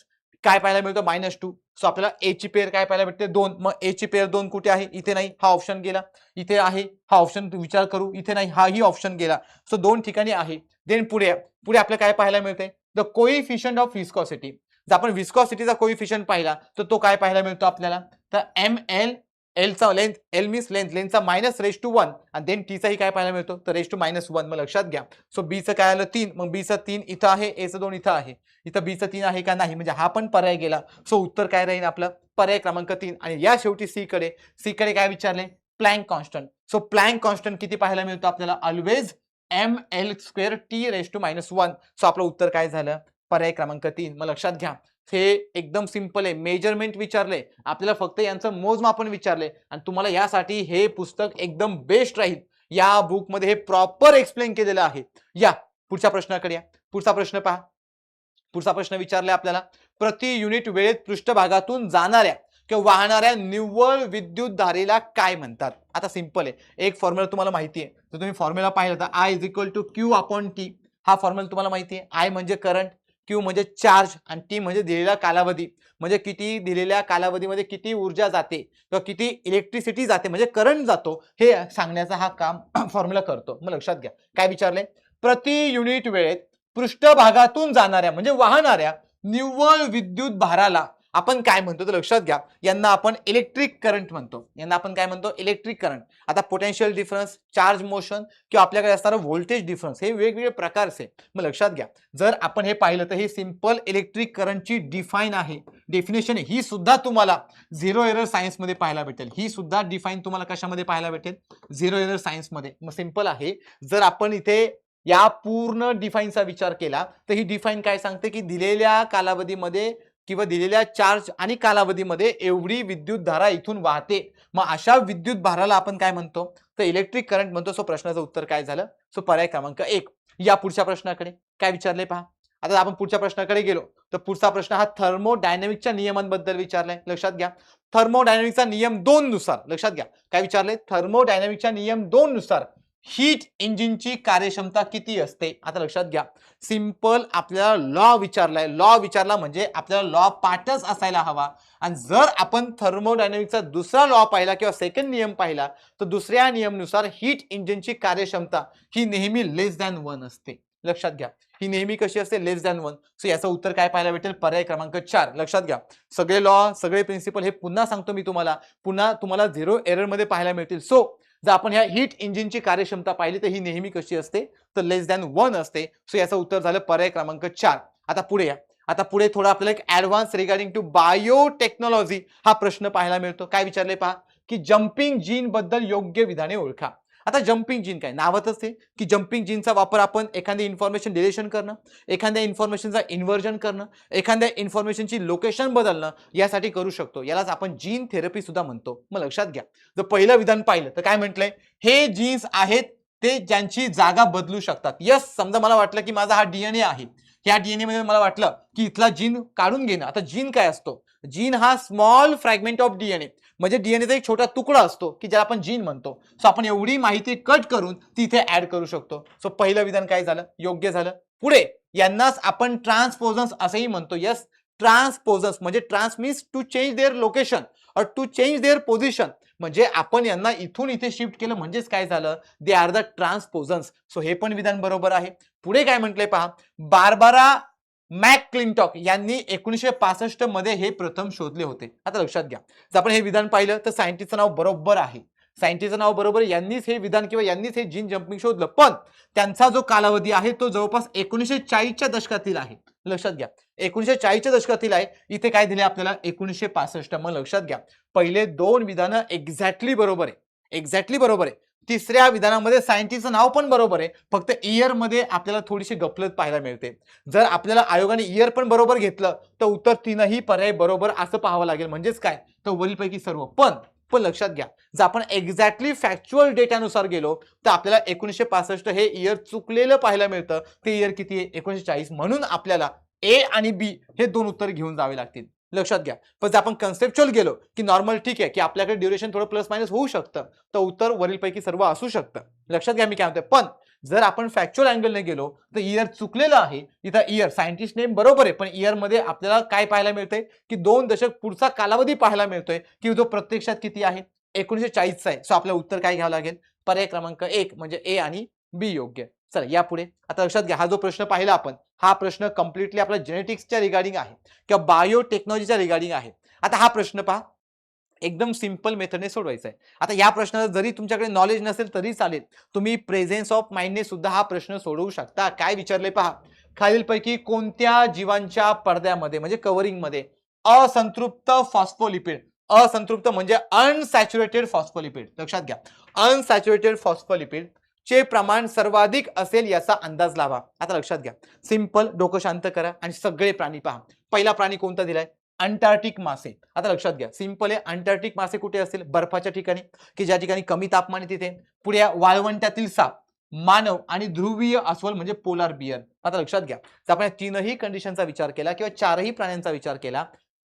काय पाहायला मिळतो -2. सो आपल्याला ए ची पेअर काय पाहायला भेटते 2. मग ए ची पेअर 2 कुठे आहे, इथे नाही, हा ऑप्शन गेला. इथे आहे, हा ऑप्शन विचार करू, इथे नाही, हाही ऑप्शन गेला. सो 2 ठिकाणी आहे. देन पुढे आपल्याला काय पाहायला मिळते, द कोइफिशियंट ऑफ विस्कॉसिटी. जर आपण विस्कॉसिटीचा कोइफिशियंट पाहिला तर तो काय पाहायला मिळतो आपल्याला, तर ML चा लेंथ, L मीन्स लेंथचा -1 आणि देन T चाही काय पाहायला मिळतो, तर -1. मग लक्षात घ्या, सो B चं काय आलं 3. मग B चं 3 इथं आहे, A चं 2 इथं आहे. इथं B चं 3 आहे का नाही, म्हणजे हा पण पर्याय गेला. सो उत्तर काय राहील आपलं, पर्याय क्रमांक 3. आणि या शेवटी C कडे काय विचारले, plank constant. So plank constant किती पाहायला मिळतो आपल्याला, ऑलवेज ML²T⁻1. सो आपलं उत्तर काय झालं, पर्याय क्रमांक 3. मग लक्षात घ्या, हे एकदम सिंपल आहे. मेजरमेंट विचारले आपल्याला, फक्त यांचं मोजमापन विचारले आणि तुम्हाला यासाठी हे पुस्तक एकदम बेस्ट राहील. या बुक मध्ये हे प्रॉपर एक्सप्लेन केलेलं आहे. या पुढच्या प्रश्नाकडे या. पुढचा प्रश्न पहा. पुढचा प्रश्न विचारलाय आपल्याला, प्रति युनिट वेळेत पृष्ठभागातून जाणाऱ्या किंवा वाहणाऱ्या निव्वळ विद्युत धारेला काय म्हणतात. आता सिंपल आहे, एक फॉर्म्युला तुम्हाला माहिती आहे. जर तुम्ही फॉर्म्युला पाहिला तर I = Q/T. हा फॉर्म्युला तुम्हाला माहिती आहे. I म्हणजे करंट, Q म्हणजे चार्ज आणि T म्हणजे दिलेला कालावधी. म्हणजे किती दिलेल्या कालावधीमध्ये किती ऊर्जा जाते किंवा किती इलेक्ट्रिसिटी जाते म्हणजे करंट जातो हे सांगण्याचा हा काम फॉर्म्युला करतो. मग लक्षात घ्या, काय विचारलंय, प्रति युनिट वेळेत पृष्ठभागातून जाणाऱ्या म्हणजे वाहणाऱ्या निव्वळ विद्युत भाराला आपण काय म्हणतो, तर लक्षात घ्या, यांना आपण इलेक्ट्रिक करंट म्हणतो. यांना आपण काय म्हणतो, इलेक्ट्रिक करंट. आता पोटेन्शियल डिफरन्स, चार्ज मोशन किंवा आपल्याकडे असणारं व्होल्टेज डिफरन्स हे वेगवेगळे प्रकारचे. मग लक्षात घ्या, जर आपण हे पाहिलं तर हे सिंपल इलेक्ट्रिक करंटची डिफाईन आहे, डेफिनेशन आहे. ही सुद्धा तुम्हाला झिरो एरर सायन्स मध्ये पाहायला भेटेल. ही सुद्धा डिफाईन तुम्हाला कशामध्ये पाहायला भेटेल, झिरो एरर सायन्स मध्ये. मग सिंपल आहे, जर आपण इथे या पूर्ण डिफाईनचा विचार केला तर ही डिफाईन काय सांगते की दिलेल्या कालावधीमध्ये किंवा दिलेल्या चार्ज आणि कालावधीमध्ये एवढी विद्युत धारा इथून वाहते, मग अशा विद्युत भाराला आपण काय म्हणतो, तर इलेक्ट्रिक करंट म्हणतो. सो प्रश्नाचं उत्तर काय झालं, सो पर्याय क्रमांक 1. या पुढच्या प्रश्नाकडे काय विचारले पहा. आता आपण पुढच्या प्रश्नाकडे गेलो तर पुढचा प्रश्न हा थर्मोडायनामिकच्या नियमांबद्दल विचारलाय. लक्षात घ्या, थर्मोडायनामिकचा नियम 2 नुसार, लक्षात घ्या काय विचारले, थर्मोडायनामिकच्या नियम 2 नुसार हीट इंजिनची कार्यक्षमता किती असते. आता लक्षात घ्या, सिंपल आपल्याला लॉ विचारलाय. लॉ विचारला म्हणजे आपल्याला लॉ पाठच असायला हवा. आणि जर आपण थर्मोडायनामिकचा दुसरा लॉ पाहिला किंवा सेकंड नियम पाहिला तर दुसऱ्या नियमनुसार हीट इंजिनची कार्यक्षमता ही नेहमी लेस दॅन 1 असते. लक्षात घ्या, ही नेहमी कशी असते, लेस दॅन 1. सो याचं उत्तर काय पाहायला भेटेल, पर्याय क्रमांक 4. लक्षात घ्या, सगळे लॉ सगळे प्रिन्सिपल हे पुन्हा सांगतो मी तुम्हाला, पुन्हा तुम्हाला 0 एरर मध्ये पाहायला मिळतील. सो जर आपण ह्या हीट इंजिनची कार्यक्षमता पाहिली तर ही नेहमी कशी असते, तर लेस दॅन 1 असते. सो याचं उत्तर झालं पर्याय क्रमांक 4. आता पुढे या. आता पुढे थोडा आपल्याला एक ऍडव्हान्स रिगार्डिंग टू बायोटेक्नॉलॉजी हा प्रश्न पाहायला मिळतो. काय विचारले पहा, की जम्पिंग जीन बद्दल योग्य विधाने ओळखा. आता जम्पिंग जीन काय, नावातच आहे की जम्पिंग जीनचा वापर आपण एखादी इन्फॉर्मेशन डिलेशन करणं, एखाद्या इन्फॉर्मेशनचा इन्व्हर्जन करणं, एखाद्या इन्फॉर्मेशनची लोकेशन बदलणं यासाठी करू शकतो. यालाच आपण जीन थेरपी सुद्धा म्हणतो. मग लक्षात घ्या, जर पहिलं विधान पाहिलं तर काय म्हटलंय, हे जीन्स आहेत ते ज्यांची जागा बदलू शकतात. यस, समजा मला वाटलं की माझा हा डीएनए आहे, या डीएनए मध्ये मला वाटलं की इथला जीन काढून घेणं. आता जीन काय असतो, जीन हा स्मॉल फ्रॅगमेंट ऑफ डीएनए म्हणजे डीएनएचा एक छोटा तुकडा असतो की ज्याला आपण जीन म्हणतो. सो आपण एवढी माहिती कट करून ती इथे ऍड करू शकतो. सो पहिलं विधान काय झालं, योग्य झालं. पुढे यांनाच आपण ट्रान्सपोजन्स असंही म्हणतो. यस, ट्रान्सपोजन्स म्हणजे trans means to change their location और टू चेंज देअर पोझिशन, म्हणजे आपण यांना इथून इथे शिफ्ट केलं म्हणजेच काय झालं, दे आर द ट्रान्सपोजन्स. सो हे पण विधान बरोबर आहे. पुढे काय म्हटलंय पहा, बार्बारा मॅकक्लिंटॉक यांनी 1965 मध्ये हे प्रथम शोधले होते. आता लक्षात घ्या, जर आपण हे विधान पाहिलं तर सायंटिस्टचं नाव बरोबर आहे. सायंटिस्टचं नाव बरोबर, यांनीच हे विधान किंवा यांनीच हे जीन जम्पिंग शोधलं. पण त्यांचा जो कालावधी आहे तो जवळपास 1940च्या दशकातील आहे. लक्षात घ्या, 1940च्या दशकातील आहे. इथे काय दिले आपल्याला, 1965. मग लक्षात घ्या, पहिले 2 विधानं एक्झॅक्टली बरोबर आहे, एक्झॅक्टली बरोबर आहे. तिसऱ्या विधानामध्ये सायंटिस्टचं नाव पण बरोबर आहे, फक्त इयर मध्ये आपल्याला थोडीशी गफलत पाहायला मिळते. जर आपल्याला आयोगाने इयर पण बरोबर घेतलं तर उत्तर 3ही पर्याय बरोबर असं पाहावं लागेल. म्हणजेच काय, तर वरीलपैकी सर्व. पण लक्षात घ्या, जर आपण एक्झॅक्टली फॅक्च्युअल डेटानुसार गेलो तर आपल्याला 1965 हे इयर चुकलेलं पाहायला मिळतं. ते इयर किती आहे, 1940. म्हणून आपल्याला ए आणि बी हे 2 उत्तर घेऊन जावे लागतील. लक्षात घ्या, पण जर आपण कन्सेप्च्युअल गेलो की नॉर्मल ठीक आहे की आपल्याकडे ड्युरेशन थोडं प्लस मायनस होऊ शकतं, तर उत्तर वरीलपैकी सर्व असू शकतं. लक्षात घ्या मी काय म्हणतोय. पण जर आपण फॅक्च्युअल अँगलने गेलो तर इयर चुकलेलं आहे. इथं इयर सायंटिस्ट नेम बरोबर आहे, पण इयर मध्ये आपल्याला काय पाहायला मिळतंय की 2 दशक पुढचा कालावधी पाहायला मिळतोय की जो प्रत्यक्षात किती आहे, 1940चा आहे. सो आपलं उत्तर काय घ्यावं लागेल, पर्याय क्रमांक 1 म्हणजे ए आणि बी योग्य. चला या पुढे. आता लक्षात घ्या, हा जो प्रश्न पाहिला आपण, हा प्रश्न कम्प्लिटली आपल्या जेनेटिक्सच्या रिगार्डिंग आहे किंवा बायोटेक्नॉलॉजीच्या रिगार्डिंग आहे. आता हा प्रश्न पहा, एकदम सिंपल मेथडने सोडवायचा आहे. आता या प्रश्नाचं जरी तुमच्याकडे नॉलेज नसेल तरी चालेल, तुम्ही प्रेझेन्स ऑफ माइंडने सुद्धा हा प्रश्न सोडवू शकता. काय विचारले पहा, खालीलपैकी कोणत्या जीवांच्या पडद्यामध्ये म्हणजे कव्हरिंग मध्ये असंतृप्त फॉस्फोलिपिड, असंतृप्त म्हणजे अनसॅच्युरेटेड फॉस्फोलिपिड, लक्षात घ्या, अनसॅच्युरेटेड फॉस्फोलिपिड चे प्रमाण सर्वाधिक असेल याचा अंदाज लावा. आता लक्षात घ्या, सिंपल डोकं शांत करा आणि सगळे प्राणी पहा. पहिला प्राणी कोणता दिलाय, अंटार्क्टिक मासे. आता लक्षात घ्या, सिंपल आहे, अंटार्क्टिक मासे कुठे असतील, बर्फाच्या ठिकाणी की ज्या ठिकाणी कमी तापमान आहे तिथे. पुढे वाळवंटातील साप, मानव आणि ध्रुवीय अस्वल म्हणजे पोलार बियर. आता लक्षात घ्या, तर आपण 3ही कंडिशनचा विचार केला किंवा 4ही प्राण्यांचा विचार केला,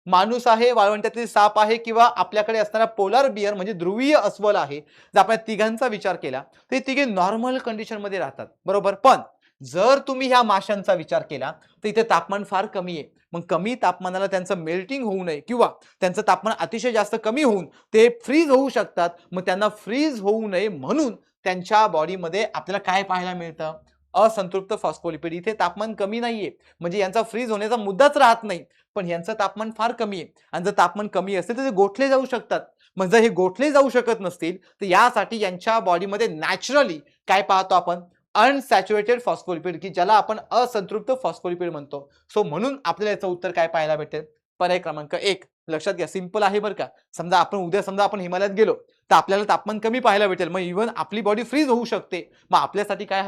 माणूस आहे, वाळवंटातील साप आहे किंवा आपल्याकडे असणारा पोलार बियर म्हणजे ध्रुवीय अस्वल आहे, जर आपण तिघांचा विचार केला तर ते तिघे नॉर्मल कंडिशन मध्ये राहतात, बरोबर. पण जर तुम्ही ह्या माशांचा विचार केला तर इथे तापमान फार कमी आहे. मग कमी तापमानाला त्यांचं मेल्टिंग होऊ नये किंवा त्यांचं तापमान अतिशय जास्त कमी होऊन ते फ्रीज होऊ शकतात. मग त्यांना फ्रीज होऊ नये म्हणून त्यांच्या बॉडीमध्ये आपल्याला काय पाहायला मिळतं, असंतृप्त फॉस्फोलिपिड. इथे तापमान कमी नाहीये म्हणजे यांचा फ्रीज होण्याचा मुद्दाच राहत नाही, पण यांचं तापमान फार कमी आहे. आणि जर तापमान कमी असेल तर ते गोठले जाऊ शकतात. मग जर हे गोठले जाऊ शकत नसतील तर यासाठी यांच्या बॉडीमध्ये नॅचरली काय पाहतो आपण, अनसॅच्युरेटेड फॉस्फोलिपिड, की ज्याला आपण असंतृप्त फॉस्फोलिपिड म्हणतो. सो म्हणून आपल्याला याचं उत्तर काय पाहायला भेटेल, पर्याय क्रमांक 1. लक्षात घ्या, सिंपल आहे बरं का. समजा आपण उद्या आपण हिमालयात गेलो तर आपल्याला तापमान कमी पाहायला भेटेल, मग इव्हन आपली बॉडी फ्रीज होऊ शकते. मग आपल्यासाठी काय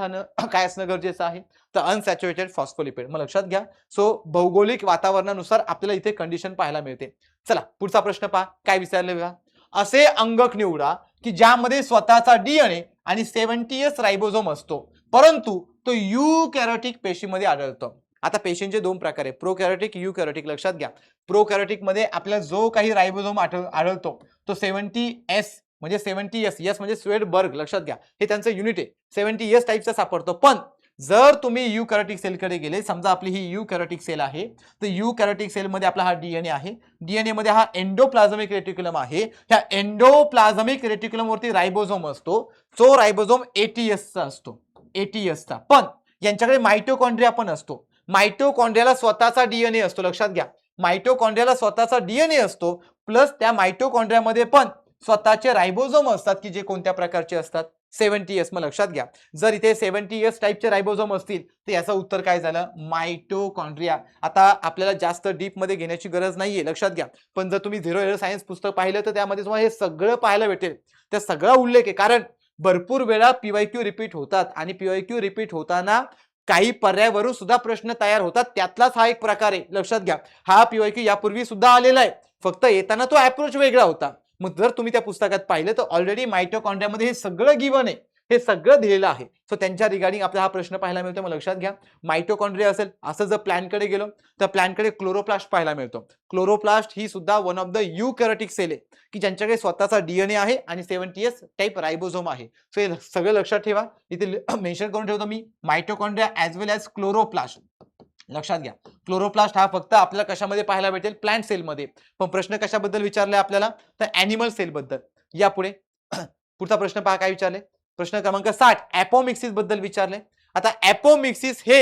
असणं गरजेचं आहे, तर अनसॅच्युरेटेड फॉस्फोलिपिड. मग लक्षात घ्या, सो भौगोलिक वातावरणानुसार आपल्याला इथे कंडिशन पाहायला मिळते. चला पुढचा प्रश्न पहा, काय विचारले बघा. असे अंगक निवडा की ज्यामध्ये स्वतःचा डीएनए आणि 70S रायबोझोम असतो, परंतु तो युकॅरियोटिक पेशीमध्ये आढळतो. आता पेशींचे दोन प्रकार आहे, प्रोकॅरियोटिक, युकॅरियोटिक. लक्षात घ्या, प्रोकॅरियोटिक मध्ये आपल्याला जो काही रायबोझोम आढळतो तो 70S म्हणजे 70S, एस म्हणजे स्वेडबर्ग, लक्षात घ्या हे त्यांचं युनिट आहे, 70S टाईपचा सापडतो. पण जर तुम्ही युकॅरियोटिक सेलकडे गेले, समजा आपली ही युकॅरियोटिक सेल आहे, तर युकॅरियोटिक सेलमध्ये आपला हा डीएनए आहे, डीएनए मध्ये हा एंडोप्लाझमिक रेटिक्युलम आहे, ह्या एंडोप्लाझमिक रेटिक्युलम वरती रायबोझोम असतो, तो रायबोझोम ATS चा असतो, ATS चा. पण यांच्याकडे मायटोकॉन्ड्रिया पण असतो, मायटोकॉन्ड्रियाला स्वतःचा डीएनए असतो. लक्षात घ्या, मायटोकॉन्ड्रियाला स्वतःचा डीएनए असतो, प्लस त्या मायटोकॉन्ड्रियामध्ये पण स्वतःचे रायबोझोम असतात की जे कोणत्या प्रकारचे असतात, 70S. मग लक्षात घ्या, जर इथे 70S टाईपचे रायबोझोम असतील तर याचं उत्तर काय झालं, मायटोकॉन्ड्रिया. आता आपल्याला जास्त डीप मध्ये घेण्याची गरज नाहीये, लक्षात घ्या. पण जर तुम्ही 0 एरर सायन्स पुस्तक पाहिलं तर त्यामध्ये तुम्हाला हे सगळं पाहायला भेटेल, त्या सगळा उल्लेख आहे. कारण भरपूर वेळा PYQ रिपीट होतात आणि PYQ रिपीट होताना काही पर्यायावरून सुद्धा प्रश्न तयार होतात, त्यातलाच हा एक प्रकार आहे. लक्षात घ्या, हा PYQ यापूर्वी सुद्धा आलेला आहे, फक्त येताना तो अप्रोच वेगळा होता. मग जर तुम्ही त्या पुस्तकात पाहिलं तर ऑलरेडी मायटोकॉन्ड्रियामध्ये हे सगळं गिवन आहे, हे सगळं दिलेलं आहे. सो त्यांच्या रिगार्डिंग आपला हा प्रश्न पाहायला मिळतो. मग लक्षात घ्या, मायटोकॉन्ड्रिया असेल, असं जर प्लॅनकडे गेलो तर प्लॅनकडे क्लोरोप्लास्ट पाहायला मिळतो. क्लोरोप्लास्ट ही सुद्धा वन ऑफ द युकॅरियोटिक सेल आहे की ज्यांच्याकडे स्वतःचा डीएनए आहे आणि 70S टाईप रायबोझोम आहे. सो हे सगळं लक्षात ठेवा, इथे मेन्शन करून ठेवतो मी, मायटोकॉन्ड्रिया ॲज वेल ॲज क्लोरोप्लास्ट. लक्षात घ्या, क्लोरोप्लास्ट हा फक्त आपल्याला कशामध्ये पाहायला भेटेल, प्लांट सेलमध्ये. पण प्रश्न कशाबद्दल विचारले आपल्याला, तर ॲनिमल सेल बद्दल. या पुढे पुढचा प्रश्न पहा, काय विचारले, प्रश्न क्रमांक 60 ॲपोमिक्सिस बद्दल विचारले. आता ॲपोमिक्सिस हे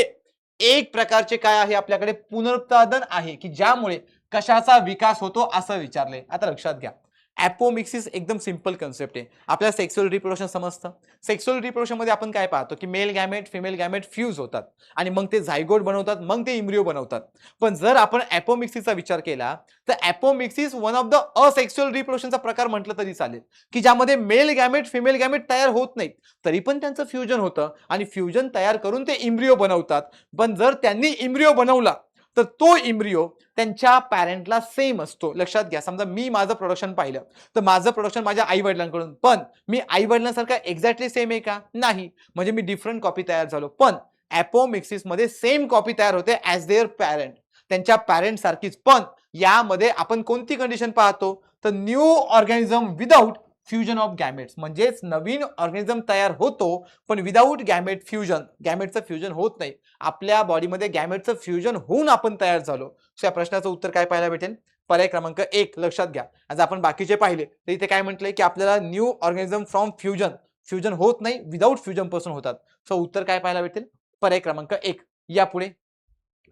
एक प्रकारचे काय आहे, आपल्याकडे पुनरुत्पादन आहे की ज्यामुळे कशाचा विकास होतो असं विचारले. आता लक्षात घ्या, ॲपोमिक्सिस एकदम सिंपल कन्सेप्ट आहे. आपल्याला सेक्सुअल रिप्रोडक्शन समजतं, सेक्सुअल रिप्रोडक्शन मध्ये आपण काय पाहतो की mail gamete female gamete fuse होतात आणि मग ते झायगोट बनवतात, मग ते इम्ब्रिओ बनवतात. पण जर आपण ॲपोमिक्सिसचा विचार केला तर ॲपोमिक्सिस वन ऑफ द असेक्सुअल रिप्रोडक्शनचा प्रकार म्हटलं तरी चालेल, की ज्यामध्ये मेल गॅमेट फिमेल गॅमेट तयार होत नाहीत, तरी पण त्यांचं फ्युजन होतं आणि फ्युजन तयार करून ते इम्ब्रिओ बनवतात. पण जर त्यांनी इम्ब्रिओ बनवला तर तो इम्ब्रिओ त्यांच्या पॅरेंटला सेम असतो. लक्षात घ्या, समजा मी माझं प्रोडक्शन पाहिलं तर माझं प्रोडक्शन माझ्या आई वडिलांकडून, पण मी आई वडिलांसारखा एक्झॅक्टली सेम आहे का, नाही, म्हणजे मी डिफरंट कॉपी तयार झालो. पण ॲपोमिक्सिस मध्ये सेम कॉपी तयार होते ॲज देअर पॅरेंट, त्यांच्या पॅरेंट सारखीच. पण यामध्ये आपण कोणती कंडिशन पाहतो, तर new organism without fusion of gametes, म्हणजेच नवीन ऑर्गॅनिझम तयार होतो पण विदाऊट गॅमेट फ्युजन, गॅमेटचं फ्युजन होत नाही. आपल्या बॉडीमध्ये गॅमेटचं फ्युजन होऊन आपण तयार झालो. सो या प्रश्नाचं उत्तर काय पाहायला भेटेल, पर्याय क्रमांक 1. लक्षात घ्या, आज आपण बाकीचे पाहिले तर इथे काय म्हटलंय की आपल्याला new organism from fusion, fusion होत नाही, विदाऊट फ्युजन पासून होतात. सो उत्तर काय पाहायला भेटेल, पर्याय क्रमांक 1. या पुढे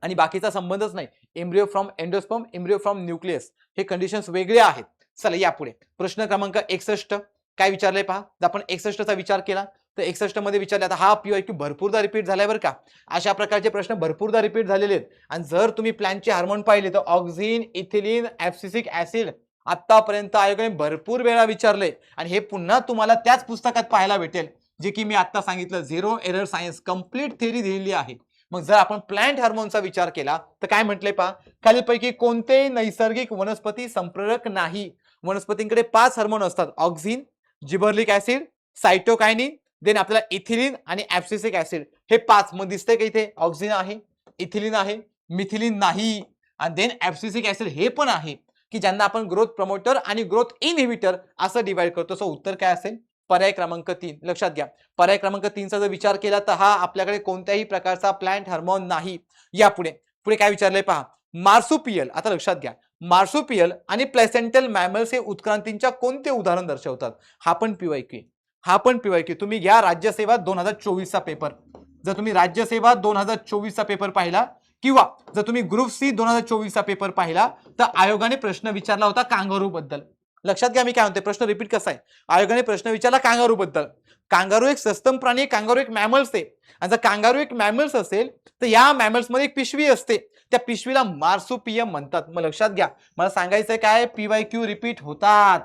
आणि बाकीचा संबंधच नाही, embryo from endosperm, embryo from nucleus, हे कंडिशन्स वेगळे आहेत. चला या पुढे प्रश्न क्रमांक 61 काय विचारलंय पहा. आपण 61 चा विचार केला तर 61 मध्ये विचारले, आता हा PYQ भरपूरदा रिपीट झालाय बरं का, अशा प्रकारचे प्रश्न भरपूरदा रिपीट झालेले आहेत. आणि जर तुम्ही प्लॅनचे हार्मोन पाहिले तर ऑक्झिन, इथिलीन, ॲब्सिसिक ऍसिड आतापर्यंत आयोगाने भरपूर वेळा विचारले आणि हे पुन्हा तुम्हाला त्याच पुस्तकात पाहायला भेटेल जे की मी आता सांगितलं, 0 एरर सायन्स कंप्लीट थिअरी दिलेली आहे. मग जर आपण प्लांट हार्मोनचा विचार केला तर काय म्हटलंय पहा, खालीलपैकी कोणते नैसर्गिक वनस्पती संप्रेरक नाही. वनस्पतींकडे 5 हार्मोन असतात, ऑक्झिन, जिबर्लिक ऍसिड, सायटोकायनिन, देन आपल्याला इथिलीन आणि ॲब्सिसिक ऍसिड, हे 5. मग दिसतंय का इथे ऑक्झिन आहे, इथिलीन आहे, मिथिलीन नाही, आणि देन ॲब्सिसिक ऍसिड हे पण आहे की ज्यांना आपण ग्रोथ प्रमोटर आणि ग्रोथ इनहिबिटर असं डिवाइड करतो. सो उत्तर काय असेल, पर्याय क्रमांक 3. लक्षात घ्या, पर्याय क्रमांक 3 चा जर विचार केला तर हा आपल्याकडे कोणत्याही प्रकारचा प्लांट हार्मोन नाही. या पुढे पुढे काय विचारलंय पहा, मार्सुपियल. आता लक्षात घ्या, मार्सुपियल आणि प्लेसेंटल मॅमल्स हे उत्क्रांतींच्या कोणते उदाहरण दर्शवतात. हा पण PYQ, हा पण PYQ. तुम्ही घ्या राज्यसेवा 2024 चा पेपर, जर तुम्ही राज्यसेवा 2024 चा पेपर पाहिला किंवा जर तुम्ही ग्रुप C 2024 चा पेपर पाहिला तर आयोगाने प्रश्न विचारला होता कांगारू बद्दल. लक्षात घ्या मी काय म्हणते, प्रश्न रिपीट कसा आहे, आयोगाने प्रश्न विचारला कांगारू बद्दल. कांगारू एक सस्तन प्राणी आहे, कांगारू एक मॅमल्स आहे. आणि जर कांगारू एक मॅमल्स असेल तर या मॅमल्स मध्ये एक पिशवी असते, त्या पिशवीला मार्सुपियम म्हणतात. मग लक्षात घ्या, मला सांगायचं काय, PYQ रिपीट होतात.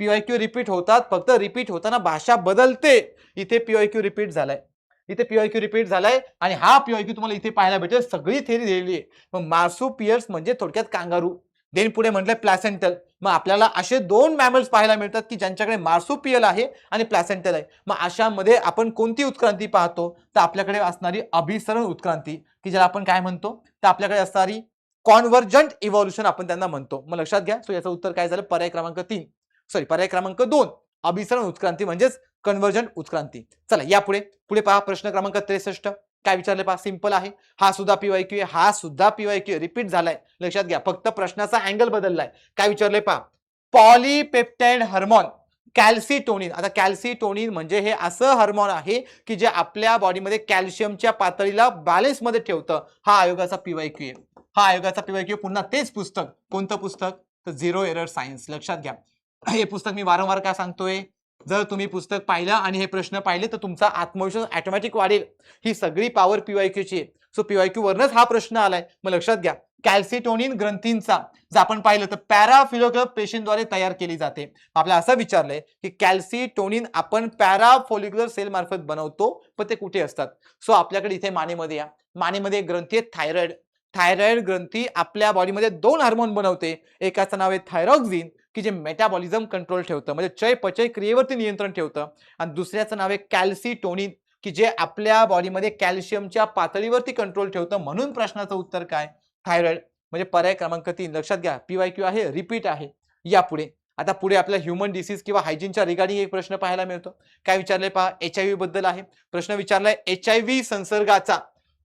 PYQ रिपीट होतात, फक्त रिपीट होताना भाषा बदलते. इथे PYQ रिपीट झालाय, इथे PYQ रिपीट झालाय आणि हा PYQ तुम्हाला इथे पाहायला भेटेल. सगळी थेरी दिलेली आहे. मग मार्सुपियर्स म्हणजे थोडक्यात कांगारू. देन पुढे म्हटलंय प्लॅसेंटल. मग आपल्याला असे 2 मॅमल्स पाहायला मिळतात की ज्यांच्याकडे मार्सुपियल आहे आणि प्लॅसेंटल आहे. मग अशामध्ये आपण कोणती उत्क्रांती पाहतो, तर आपल्याकडे असणारी अभिसरण उत्क्रांती, की ज्याला आपण काय म्हणतो, तर आपल्याकडे असणारी कॉन्व्हर्जंट इव्होल्युशन आपण त्यांना म्हणतो. मग लक्षात घ्या. सो याचं उत्तर काय झालं, पर्याय क्रमांक 3, सॉरी पर्याय क्रमांक 2, अभिसरण उत्क्रांती म्हणजेच कन्व्हर्जंट उत्क्रांती. चला या पुढे पहा प्रश्न क्रमांक 63. काय विचारले पहा, सिंपल आहे. हा सुद्धा PYQ आहे, हा सुद्धा PYQ आहे, रिपीट झालाय. लक्षात घ्या, फक्त प्रश्नाचा अँगल बदललाय. काय विचारले पहा, पॉलीपेप्टाइड हार्मोन कॅल्सिटोनिन. आता कॅल्सिटोनिन म्हणजे हे असं हार्मोन आहे की जे आपल्या बॉडीमध्ये कॅल्शियमच्या पातळीला बॅलन्स मध्ये ठेवतं. हा आयोगाचा PYQ आहे. हा आयोगाचा PYQ. पुन्हा तेच पुस्तक, कोणतं पुस्तक, तर झिरो एरर सायन्स. लक्षात घ्या, हे पुस्तक मी वारंवार का सांगतोय, जर तुम्ही पुस्तक पाहिलं आणि हे प्रश्न पाहिले तर तुमचा आत्मविश्वास ऑटोमॅटिक वाढेल. ही सगळी पॉवर PYQ ची आहे. सो PYQ वरनच हा प्रश्न आलाय. मग लक्षात घ्या, कॅल्सिटोनिन ग्रंथींचा जर आपण पाहिलं तर पॅराफिलोक्युलर पेशींद्वारे तयार केली जाते. आपल्याला असं विचारलंय की कॅल्सिटोनिन आपण पॅराफोलिक्युलर सेल मार्फत बनवतो, पण ते कुठे असतात. सो आपल्याकडे इथे मानेमध्ये या, मानेमध्ये एक ग्रंथी आहे थायरॉइड. थायरॉइड ग्रंथी आपल्या बॉडीमध्ये 2 हार्मोन बनवते. एकाचं नाव आहे थायरॉक्सिन, की जे मेटाबॉलिझम कंट्रोल ठेवतं, म्हणजे चयापचय क्रियेवरती नियंत्रण ठेवतं. आणि दुसऱ्याचं नाव आहे कॅल्सिटोनिन, की जे आपल्या बॉडीमध्ये कॅल्शियमच्या पातळीवरती कंट्रोल ठेवतं. म्हणून प्रश्नाचं उत्तर काय, थायरॉइड. म्हणजे पर्याय क्रमांक 3. लक्षात घ्या, PYQ आहे, रिपीट आहे. या पुढे आता पुढे आपल्या ह्युमन डिसीज किंवा हायजीनच्या रिगार्डिंग एक प्रश्न पाहायला मिळतो. काय विचारले पहा, HIV बद्दल आहे. प्रश्न विचारलाय, HIV संसर्गाचा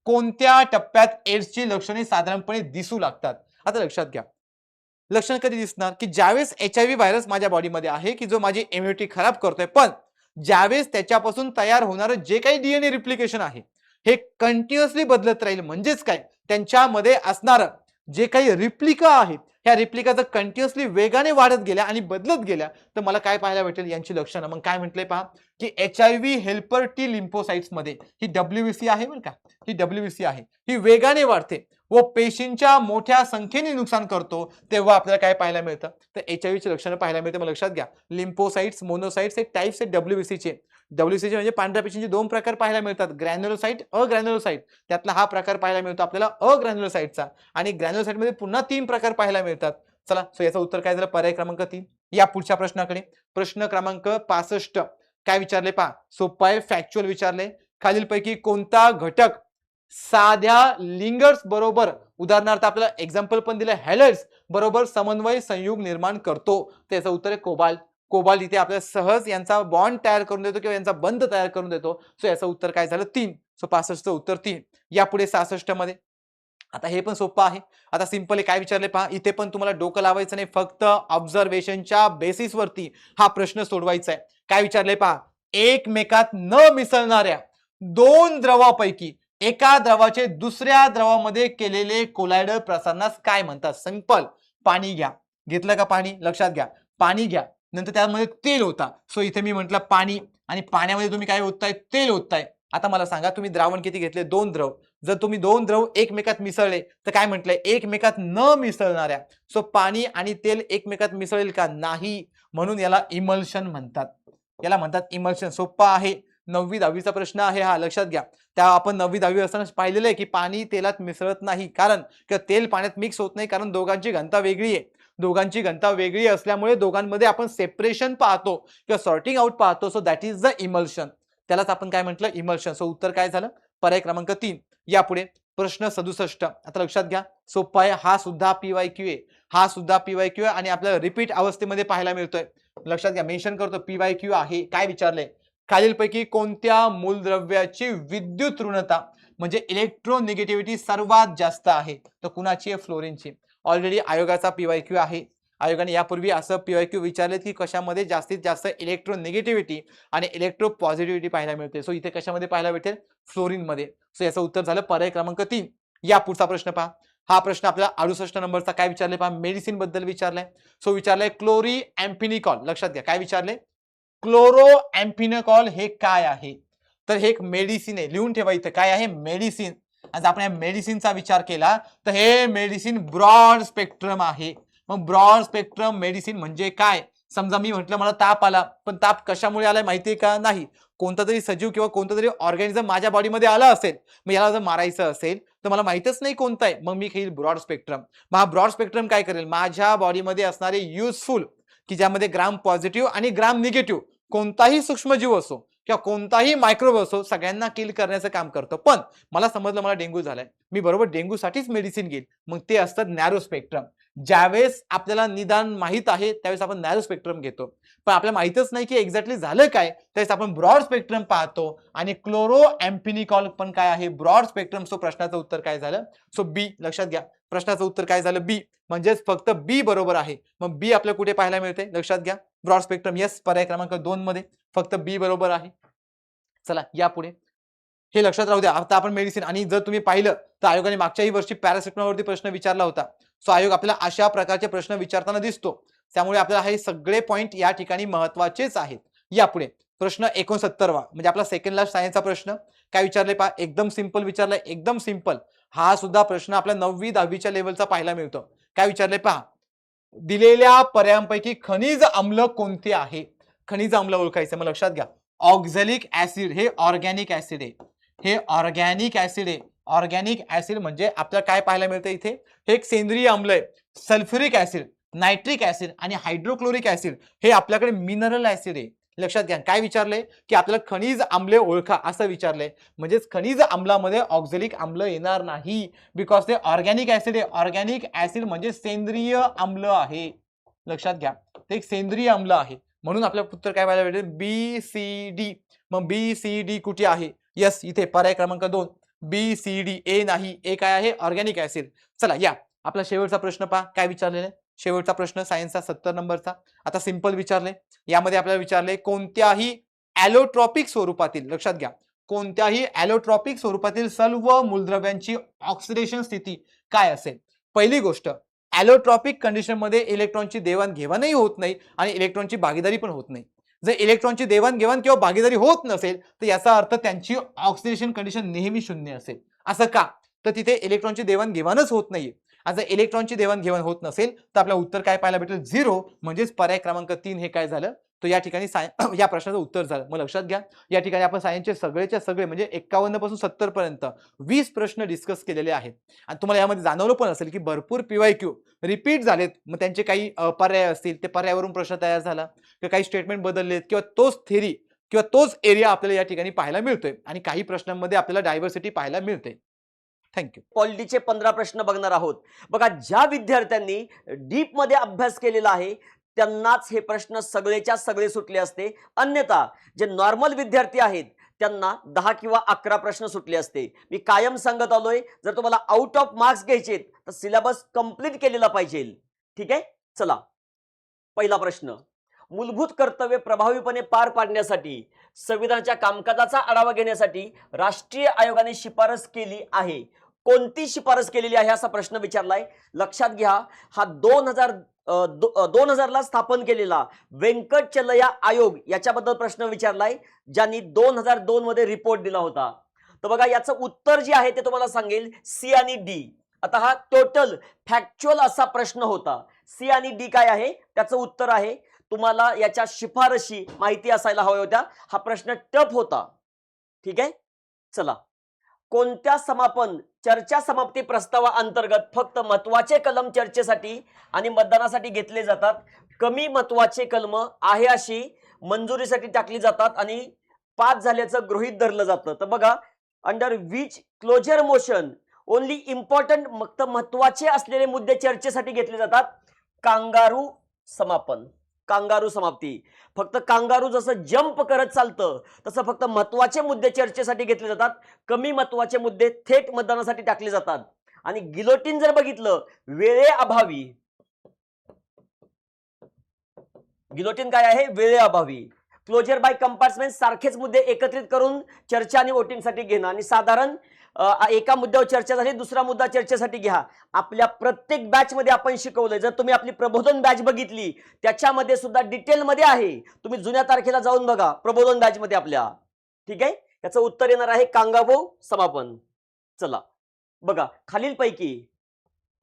कोणत्या टप्प्यात एड्सची लक्षणे साधारणपणे दिसू लागतात. आता लक्षात घ्या, लक्षण कधी दिसणार, की ज्यावेळेस HIV व्हायरस माझ्या बॉडीमध्ये आहे, की जो माझी इम्युनिटी खराब करतोय, पण ज्यावेळेस त्याच्यापासून तयार होणारं जे काही DNA रिप्लिकेशन आहे हे कंटिन्युअसली बदलत राहील. म्हणजेच काय, त्यांच्यामध्ये असणारं जे काही रिप्लिका आहेत, ह्या रिप्लिका जर कंटिन्युअसली वेगाने वाढत गेल्या आणि बदलत गेल्या तर मला काय पाहायला भेटेल, यांची लक्षणं. मग काय म्हटलंय पहा, की HIV हेल्पर टी लिम्फोसाइट्स मध्ये ही WBC आहे बरं का, ही WBC आहे, ही वेगाने वाढते व पेशींच्या मोठ्या संख्येने नुकसान करतो. तेव्हा आपल्याला काय पाहायला मिळतं, तर HIV ची लक्षणं पाहायला मिळते. मग लक्षात घ्या, लिम्फोसाइट्स, मोनोसाइट्स हे टाइप्स आहेत WBC चे. WBC म्हणजे पांढऱ्या पेशींचे 2 प्रकार पाहायला मिळतात, ग्रॅन्युलोसाइट, अग्रॅन्युलोसाइट. त्यातला हा प्रकार पाहायला मिळतो आपल्याला अग्रॅन्युलोसाइटचा. आणि ग्रॅन्युलोसाइट मध्ये पुन्हा 3 प्रकार पाहायला मिळतात. चला, सो याचं उत्तर काय झालं, पर्याय क्रमांक 3. या पुढच्या प्रश्नाकडे, प्रश्न क्रमांक 65. काय विचारले पहा, सोपं आहे, फॅक्च्युअल विचारले. खालीलपैकी कोणता घटक साध्या लिंगर्स बरोबर, उदाहरणार्थ आपल्याला एक्झाम्पल पण दिलं, हॅलाइड्स बरोबर समन्वय संयुग निर्माण करतो. त्याचं उत्तर आहे कोबाल्ट. कोबाल्ट इथे आपल्याला सहज यांचा बॉन्ड तयार करून देतो किंवा यांचा बंध तयार करून देतो. सो याचं उत्तर काय झालं, 3. सो 65चं उत्तर 3. या पुढे 66 मध्ये, आता हे पण सोपं आहे. आता सिंपल आहे. काय विचारले पहा, इथे पण तुम्हाला डोकं लावायचं नाही, फक्त ऑब्झर्वेशनच्या बेसिसवरती हा प्रश्न सोडवायचा आहे. काय विचारले पहा, एकमेकात न मिसळणाऱ्या 2 द्रवापैकी एका द्रवाचे दुसऱ्या द्रवामध्ये केलेले कोलायडल प्रसारणास काय म्हणतात. सिंपल, पाणी घ्या. घेतलं का पाणी, लक्षात घ्या, पाणी घ्या, नंतर त्यामध्ये तेल होता. सो इथे मी म्हटलं पाणी, आणि पाण्यामध्ये तुम्ही काय ओतताय, तेल ओतताय. आता मला सांगा, तुम्ही द्रावण किती घेतले, 2 द्रव. जर तुम्ही 2 द्रव एकमेकात मिसळले तर काय म्हटलंय, एकमेकात न मिसळणाऱ्या. सो पाणी आणि तेल एकमेकात मिसळेल का, नाही. म्हणून याला इमल्शन म्हणतात, याला म्हणतात इमल्शन. सोपा आहे, 9वी 10वीचा प्रश्न आहे हा, लक्षात घ्या. त्या आपण 9वी 10वी असताना पाहिलेलं आहे की पाणी तेलात मिसळत नाही, कारण किंवा तेल पाण्यात मिक्स होत नाही, कारण दोघांची घनता वेगळी आहे. दोघांची घनता वेगळी असल्यामुळे दोघांमध्ये आपण सेपरेशन पाहतो किंवा सॉर्टिंग आउट पाहतो. So that is the emulsion, त्यालाच आपण काय म्हटलं, इमल्शन. सो उत्तर काय झालं, पर्याय क्रमांक 3. या पुढे प्रश्न 67. आता लक्षात घ्या, सोपा आहे, हा सुद्धा PYQ आहे, हा सुद्धा PYQ आहे आणि आपल्याला रिपीट अवस्थेमध्ये पाहायला मिळतोय. लक्षात घ्या, मेन्शन करतो PYQ आहे. काय विचारलंय, खालीलपैकी कोणत्या मूलद्रव्याची विद्युत ऋणता म्हणजे इलेक्ट्रोनिगेटिव्हिटी सर्वात जास्त आहे, तर कुणाची आहे, फ्लोरीनची. ऑलरेडी आयोगाचा PYQ आहे. आयोगाने यापूर्वी असं PYQ विचारले की कशामध्ये जास्तीत जास्त इलेक्ट्रोनिगेटिव्हिटी आणि इलेक्ट्रो पॉझिटिव्हिटी पाहायला मिळते. सो इथे कशामध्ये पाहायला भेटेल, फ्लोरीन मध्ये. सो याचं उत्तर झालं पर्याय क्रमांक 3. या पुढचा प्रश्न पहा, हा प्रश्न आपल्याला 68 नंबरचा. काय विचारले पहा, मेडिसिन बद्दल विचारलाय. सो विचारलंय क्लोरी अँफिनिकॉल. लक्षात घ्या, काय विचारले, क्लोरो अँफिनिकॉल हे काय आहे, तर हे एक मेडिसिन आहे. लिहून ठेवा इथे, काय आहे, मेडिसिन. आज आपण या मेडिसिनचा विचार केला तर हे मेडिसिन ब्रॉड स्पेक्ट्रम आहे. मग ब्रॉड स्पेक्ट्रम मेडिसिन म्हणजे काय, समजा मी म्हटलं मला ताप आला, पण ताप कशामुळे आलाय माहितीये का? नाही. कोणता तरी सजीव किंवा कोणता तरी ऑर्गॅनिझम माझ्या बॉडीमध्ये आला असेल, मग याला जर मारायचं असेल तर मला माहितच नाही कोणता आहे, मग मी घेईल ब्रॉड स्पेक्ट्रम. मग हा ब्रॉड स्पेक्ट्रम काय करेल, माझ्या बॉडीमध्ये असणारे युजफुल, की ज्यामध्ये ग्राम पॉझिटिव्ह आणि ग्राम निगेटिव्ह कोणताही सूक्ष्मजीव असो किंवा कोणताही मायक्रोब असो, सगळ्यांना किल करण्याचं काम करतो. पण मला समजलं मला डेंग्यू झालाय, मी बरोबर डेंग्यूसाठीच मेडिसिन घेईल, मग ते असतं नॅरो स्पेक्ट्रम. ज्यावेळेस आपल्याला निदान माहित आहे त्यावेळेस आपण नॅरो स्पेक्ट्रम घेतो, पण आपल्याला माहितच नाही की एक्झॅक्टली झालं काय, त्यावेळेस आपण ब्रॉड स्पेक्ट्रम पाहतो. आणि क्लोरो एम्पिनिकॉल पण काय आहे, ब्रॉड स्पेक्ट्रम. सो प्रश्नाचं उत्तर काय झालं, सो बी. लक्षात घ्या, प्रश्नाचं उत्तर काय झालं, बी. म्हणजेच फक्त बी बरोबर आहे. मग बी आपल्याला कुठे पाहायला मिळते, लक्षात घ्या, ब्रॉड स्पेक्ट्रम. येस, पर्याय क्रमांक 2 मध्ये फक्त बी बरोबर आहे. चला या पुढे, हे लक्षात राहू द्या. आता आपण मेडिसिन, आणि जर तुम्ही पाहिलं तर आयोगाने मागच्याही वर्षी पॅरासिटामॉलवरती प्रश्न विचारला होता. सो आयोग आपल्याला अशा प्रकारचे प्रश्न विचारताना दिसतो, त्यामुळे आपल्याला हे सगळे पॉइंट या ठिकाणी महत्वाचेच आहेत. या पुढे प्रश्न 69वा, म्हणजे आपला सेकंड लास्ट सायन्सचा प्रश्न. काय विचारले पहा, एकदम सिंपल विचारलाय, एकदम सिंपल. हा सुद्धा प्रश्न आपल्या 9वी 10वीच्या लेवलचा पाहायला मिळतो. काय विचारले पहा, दिलेल्या पर्यायांपैकी खनिज आम्ल कोणते आहे? खनिज आम्ल ओळखायचं. मग लक्षात घ्या, ऑक्झॅलिक ऍसिड हे ऑर्गॅनिक ऍसिड आहे, हे ऑर्गॅनिक ऍसिड आहे. ऑर्गॅनिक ऍसिड म्हणजे आपल्याला काय पाहायला मिळतं इथे, हे एक सेंद्रिय आम्ल आहे. सल्फ्युरिक ऍसिड, नायट्रिक ऍसिड आणि हायड्रोक्लोरिक ऍसिड हे आपल्याकडे मिनरल ऍसिड आहे. लक्षात घ्या, काय विचारले की आपल्याला खनिज आम्ले ओळखा असं विचारलंय. म्हणजेच खनिज आम्लामध्ये ऑक्झॅलिक आम्ल येणार नाही, बिकॉज ते ऑर्गॅनिक ऍसिड आहे. ऑर्गॅनिक ऍसिड म्हणजे सेंद्रिय आम्ल आहे. लक्षात घ्या, ते एक सेंद्रिय आम्ल आहे. म्हणून आपल्या उत्तर काय पाहायला भेटेल, बी सी डी. मग बी सी डी कुठे आहे, यस इथे पर्याय क्रमांक 2 बी सी डी. ए नाही, ए काय आहे, ऑर्गॅनिक ऍसिड. चला या आपला शेवटचा प्रश्न पहा, काय विचारलेला आहे. शेवटचा प्रश्न सायन्सचा 70 नंबरचा. आता सिंपल विचारले, यामध्ये आपल्याला विचारले कोणत्याही ॲलोट्रॉपिक स्वरूपातील, लक्षात घ्या, कोणत्याही ॲलोट्रॉपिक स्वरूपातील सर्व मूलद्रव्यांची ऑक्सिडेशन स्थिती काय असेल. पहिली गोष्ट, ॲलोट्रॉपिक कंडिशन मध्ये इलेक्ट्रॉनची देवाणघेवाणही होत नाही आणि इलेक्ट्रॉनची भागीदारी पण होत नाही. जर इलेक्ट्रॉनची देवाणघेवाण किंवा भागीदारी होत नसेल तर याचा अर्थ त्यांची ऑक्सिडेशन कंडिशन नेहमी शून्य असेल. असं का, तर तिथे इलेक्ट्रॉनची देवाणघेवाणच होत नाहीये. आज जर इलेक्ट्रॉनची देवाणघेवाण होत नसेल तर आपलं उत्तर काय पाहायला भेटेल, 0. म्हणजेच पर्याय क्रमांक 3 हे काय झालं, तो या ठिकाणी या प्रश्नाचं उत्तर झालं. मग लक्षात घ्या, या ठिकाणी आपण सायन्सचे सगळेच्या सगळे म्हणजे 51 पासून 70 पर्यंत 20 प्रश्न डिस्कस केलेले आहेत. आणि तुम्हाला यामध्ये जाणवलं पण असेल की भरपूर PYQ रिपीट झालेत. मग त्यांचे काही पर्याय असतील, ते पर्यायावरून प्रश्न तयार झाला किंवा काही स्टेटमेंट बदललेत किंवा तोच थेरी किंवा तोच एरिया आपल्याला या ठिकाणी पाहायला मिळतोय. आणि काही प्रश्नांमध्ये आपल्याला डायव्हर्सिटी पाहायला मिळते. थँक्यू. पॉलिटीचे 15 प्रश्न बघणार आहोत. बघा, ज्या विद्यार्थ्यांनी डीप मध्ये अभ्यास केलेला आहे त्यांनाच हे प्रश्न सगळेच्या सगळे सुटले असते. अन्यथा जे नॉर्मल विद्यार्थी आहेत त्यांना 10 किंवा 11 प्रश्न सुटले असते. मी कायम सांगत आलोय, जर तुम्हाला आउट ऑफ मार्क्स घ्यायचे तर सिलेबस कंप्लीट केलेला पाहिजे. ठीक आहे, चला पहिला प्रश्न. मूलभूत कर्तव्य प्रभावीपणे पार पाडण्यासाठी संविधानाच्या कामकाजाचा आढावा घेण्यासाठी राष्ट्रीय आयोगाने शिफारस केली आहे. कोणती शिफारस केलेली आहे असा प्रश्न विचारलाय. लक्षात घ्या, हा 2000 ला स्थापन केलेला व्यंकटचलया आयोग याच्याबद्दल प्रश्न विचारलाय, ज्यांनी 2002 मध्ये रिपोर्ट दिला होता. तर बघा, याचं उत्तर जे आहे ते तुम्हाला सांगेल सी आणि डी. आता हा टोटल फॅक्च्युअल असा प्रश्न होता. सी आणि डी काय आहे त्याचं उत्तर आहे. तुम्हाला याच्या शिफारशी माहिती असायला हव्या होत्या. हा प्रश्न टफ होता. ठीक आहे, चला. कोणत्या चर्चा समाप्ती प्रस्तावाअंतर्गत फक्त महत्वाचे कलम चर्चेसाठी आणि मतदानासाठी घेतले जातात, कमी महत्वाचे कलम आहे अशी मंजुरीसाठी टाकली जातात आणि पास झाल्याचं गृहीत धरलं जातं. तर बघा, under which closure motion only important, फक्त महत्वाचे असलेले मुद्दे चर्चेसाठी घेतले जातात. कांगारू समापन, कांगारू समाप्ती. फक्त कांगारू जसं जंप करत चालतं तसं फक्त महत्वाचे मुद्दे चर्चेसाठी घेतले जातात. कमी महत्वाचे मुद्दे थेट मतदानासाठी टाकले जातात. आणि गिलोटिन जर बघितलं, वेळेअभावी, गिलोटिन काय आहे, वेळेअभावी. क्लोजर बाय कंपार्टमेंट सारखेच मुद्दे एकत्रित करून चर्चा आणि वोटिंगसाठी घेणं. आणि साधारण एका मुद्द्यावर चर्चा झाली, दुसरा मुद्दा चर्चेसाठी घ्या. आपल्या प्रत्येक बॅच मध्ये आपण शिकवलंय. जर तुम्ही आपली प्रबोधन बॅच बघितली त्याच्यामध्ये सुद्धा डिटेल मध्ये आहे. तुम्ही जुन्या तारखेला जाऊन बघा प्रबोधन बॅच मध्ये आपल्या. ठीक आहे, याचं उत्तर येणार आहे कांगारू समापन. चला बघा, खालीलपैकी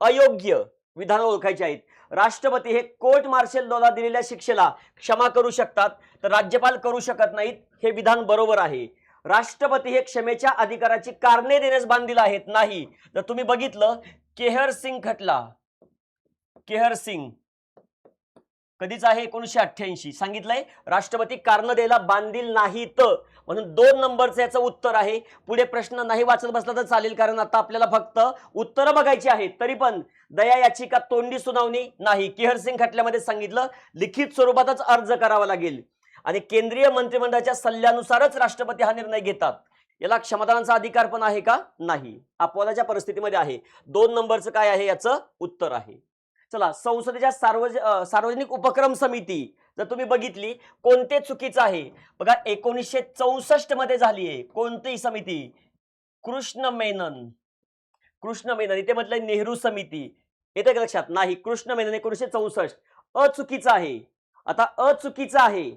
अयोग्य विधानं ओळखायची आहेत. राष्ट्रपती हे कोर्ट मार्शल लॉला दिलेल्या शिक्षेला क्षमा करू शकतात, तर राज्यपाल करू शकत नाहीत. हे विधान बरोबर आहे. राष्ट्रपती हे क्षमेच्या अधिकाराची कारणे देण्यास बांधील आहेत, नाही. तर तुम्ही बघितलं केहर सिंग खटला, केहर सिंग कधीच आहे 1988 सांगितलंय राष्ट्रपती कारण द्यायला बांधील नाहीत, म्हणून 2 नंबरचं याचं उत्तर आहे. पुढे प्रश्न नाही वाचत बसला तर चालेल, कारण आता आपल्याला फक्त उत्तरं बघायची आहेत. तरी पण दया याचिका तोंडी सुनावणी नाही, केहर सिंग खटल्यामध्ये सांगितलं लिखित स्वरूपातच अर्ज करावा लागेल आणि केंद्रीय मंत्रिमंडळाच्या सल्ल्यानुसारच राष्ट्रपती हा निर्णय घेतात. याला क्षमतांचा अधिकार पण आहे का? नाही, अपवादाच्या परिस्थितीमध्ये आहे. 2 नंबरचं काय आहे याचं उत्तर आहे. चला, संसदेच्या सार्वजनिक उपक्रम समिती जर तुम्ही बघितली कोणते चुकीचं आहे बघा. 1964 मध्ये झाली आहे कोणती समिती? कृष्ण मेनन, कृष्ण मेनन. इथे म्हटलंय नेहरू समिती, येते का लक्षात? नाही, कृष्ण मेनन 1964. अचुकीचं आहे. आता अचुकीचं आहे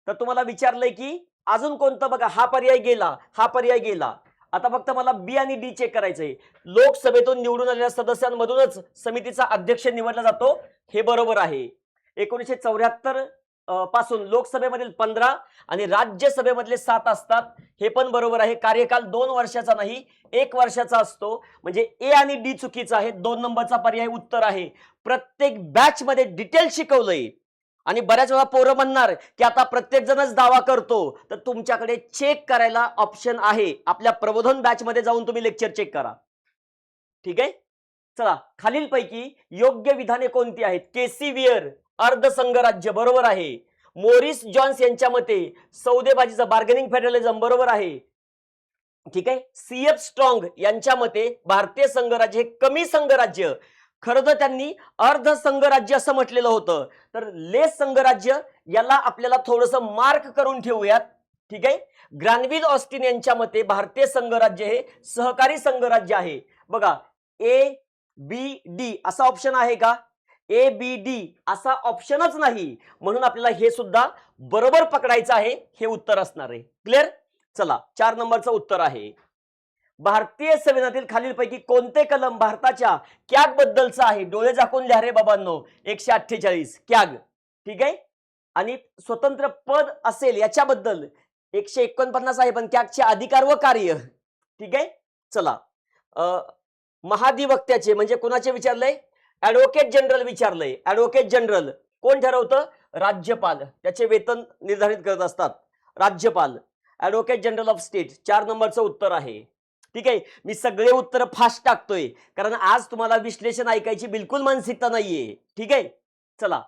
तर तुम्हाला विचारलंय की अजून कोणतं बघा. हा पर्याय गेला, हा पर्याय गेला. आता फक्त मला बी आणि डी चेक करायचंय. लोकसभेतून निवडून आलेल्या सदस्यांमधूनच समितीचा अध्यक्ष निवडला जातो, हे बरोबर आहे. 1974 पासून लोकसभेमधील 15 आणि राज्यसभेमधले 7 असतात, हे पण बरोबर आहे. कार्यकाल 2 वर्षाचा नाही 1 वर्षाचा असतो, म्हणजे ए आणि डी चुकीचं आहे. 2 नंबरचा पर्याय उत्तर आहे. प्रत्येक बॅच मध्ये डिटेल शिकवलंय आणि बऱ्याच वेळा पोरं म्हणणार की आता प्रत्येक जणच दावा करतो, तर तुमच्याकडे चेक करायला ऑप्शन आहे. आपल्या प्रबोधन बॅच मध्ये जाऊन तुम्ही लेक्चर चेक करा, ठीक आहे. चला, खालीलपैकी योग्य विधाने कोणती आहेत? केसी वियर अर्धसंघराज्य बरोबर आहे. मोरिस जॉन्स यांच्या मते सौदेबाजीचं बार्गेनिंग फेडरलिझम बरोबर आहे, ठीक आहे. सीएफ स्ट्रॉंग यांच्या मते भारतीय संघराज्य हे कमी संघराज्य. खरं तर त्यांनी अर्ध संघराज्य असं म्हटलेलं होतं, तर लेस संघराज्य याला आपल्याला थोडंसं मार्क करून ठेवूयात, ठीक आहे. ग्रॅनविल ऑस्टिन यांच्या मते भारतीय संघराज्य हे सहकारी संघराज्य आहे. बघा, ए बी डी असा ऑप्शन आहे का? ए बी डी असा ऑप्शनच नाही, म्हणून आपल्याला हे सुद्धा बरोबर पकडायचं आहे. हे उत्तर असणार आहे. क्लिअर? चला, 4 नंबरचं उत्तर आहे. भारतीय संविधानातील खालीलपैकी कोणते कलम भारताच्या कॅग बद्दलचं आहे? डोळे झाकून लिहा रे बाबांनो. 148 कॅग, ठीक आहे. आणि स्वतंत्र पद असेल याच्याबद्दल 149 आहे, पण कॅगचे अधिकार व कार्य, ठीक आहे. चला, महाधिवक्त्याचे म्हणजे कोणाचे विचारलंय? ऍडव्होकेट जनरल विचारलंय. ऍडव्होकेट जनरल कोण ठरवतं? राज्यपाल. त्याचे वेतन निर्धारित करत असतात राज्यपाल. ऍडव्होकेट जनरल ऑफ स्टेट 4 नंबरचं उत्तर आहे, ठीक आहे. मी सगळे उत्तर फास्ट टाकतोय कारण आज तुम्हाला विश्लेषण ऐकायची बिलकुल मानसिकता नाहीये, ठीक आहे. चला,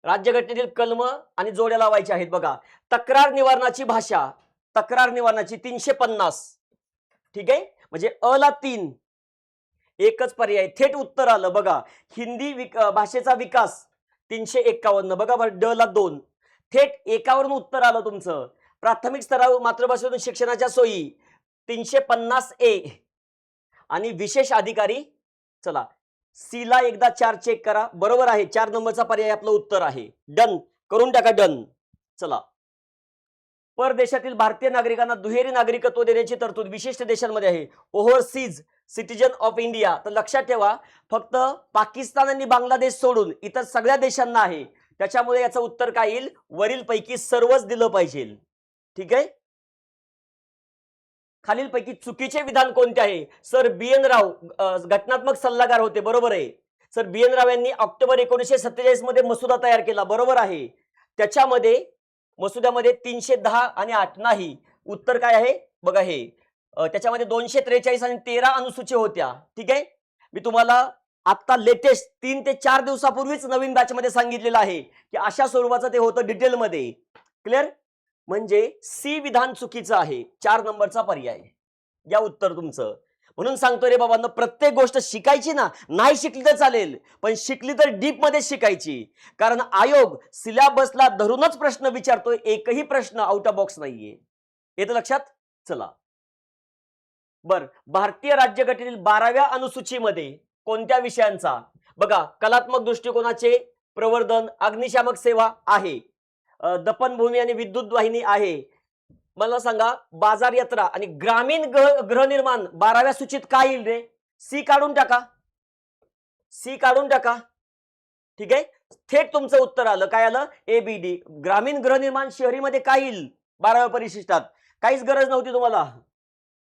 राज्यघटनेतील कलम आणि जोड्या लावायच्या आहेत. बघा, तक्रार निवारणाची भाषा, तक्रार निवारणाची 350, ठीक आहे. म्हणजे अ ला 3, एकच पर्याय थेट उत्तर आलं. बघा, हिंदी भाषेचा विकास 351. बघा बरं, ड ला 2, थेट एकावरून उत्तर आलं तुमचं. प्राथमिक स्तरावर मातृभाषेतून शिक्षणाच्या सोयी 350 ए आणि विशेष अधिकारी. चला, सी ला एकदा 4 चेक करा, बरोबर आहे. 4 नंबरचा पर्याय आपलं उत्तर आहे. डन करून टाका, डन. चला, परदेशातील भारतीय नागरिकांना दुहेरी नागरिकत्व देण्याची तरतूद विशिष्ट देशांमध्ये आहे. Overseas citizen of India. तर लक्षात ठेवा, फक्त पाकिस्तान आणि बांगलादेश सोडून इतर सगळ्या देशांना आहे. त्याच्यामुळे याचं उत्तर काय येईल? वरीलपैकी सर्वच दिलं पाहिजे, ठीक आहे. खालीलपैकी चुकीचे विधान कोणते आहे? सर बी एन राव घटनात्मक सल्लागार होते, बरोबर आहे. सर बी एन राव यांनी ऑक्टोबर 1947 मध्ये मसुदा तयार केला, बरोबर आहे. त्याच्यामध्ये मसुद्यामध्ये 310 आणि 8 नाही. उत्तर काय आहे बघा, हे त्याच्यामध्ये 243 आणि 13 अनुसूची होत्या, ठीक आहे. मी तुम्हाला आता लेटेस्ट 3 ते 4 दिवसापूर्वीच नवीन बॅच मध्ये सांगितलेलं आहे की अशा स्वरूपाचं ते होतं डिटेलमध्ये. क्लिअर? म्हणजे सी विधान चुकीचं आहे. 4 नंबरचा पर्याय या उत्तर तुमचं. म्हणून सांगतो रे बाबांनो, प्रत्येक गोष्ट शिकायची ना, नाही शिकली तर चालेल, पण शिकली तर डीप मध्ये शिकायची. कारण आयोग सिलेबसला धरूनच प्रश्न विचारतोय, एकही प्रश्न आउट ऑफ बॉक्स नाहीये. येतं लक्षात? चला, बर, भारतीय राज्यघटनेतील 12व्या अनुसूचीमध्ये कोणत्या विषयांचा? बघा, कलात्मक दृष्टिकोनाचे प्रवर्धन, अग्निशामक सेवा आहे, दफनभूमी आणि विद्युत वाहिनी आहे. मला सांगा, बाजार यात्रा आणि ग्रामीण गृहनिर्माण 12व्या सूचीत काय येईल रे? सी काढून टाका. सी काढून टाका. ठीक आहे, थेट तुमचं उत्तर आलं. काय आलं? ABD. ग्रामीण गृहनिर्माण शहरीमध्ये काय येईल 12व्या परिशिष्टात? काहीच गरज नव्हती तुम्हाला.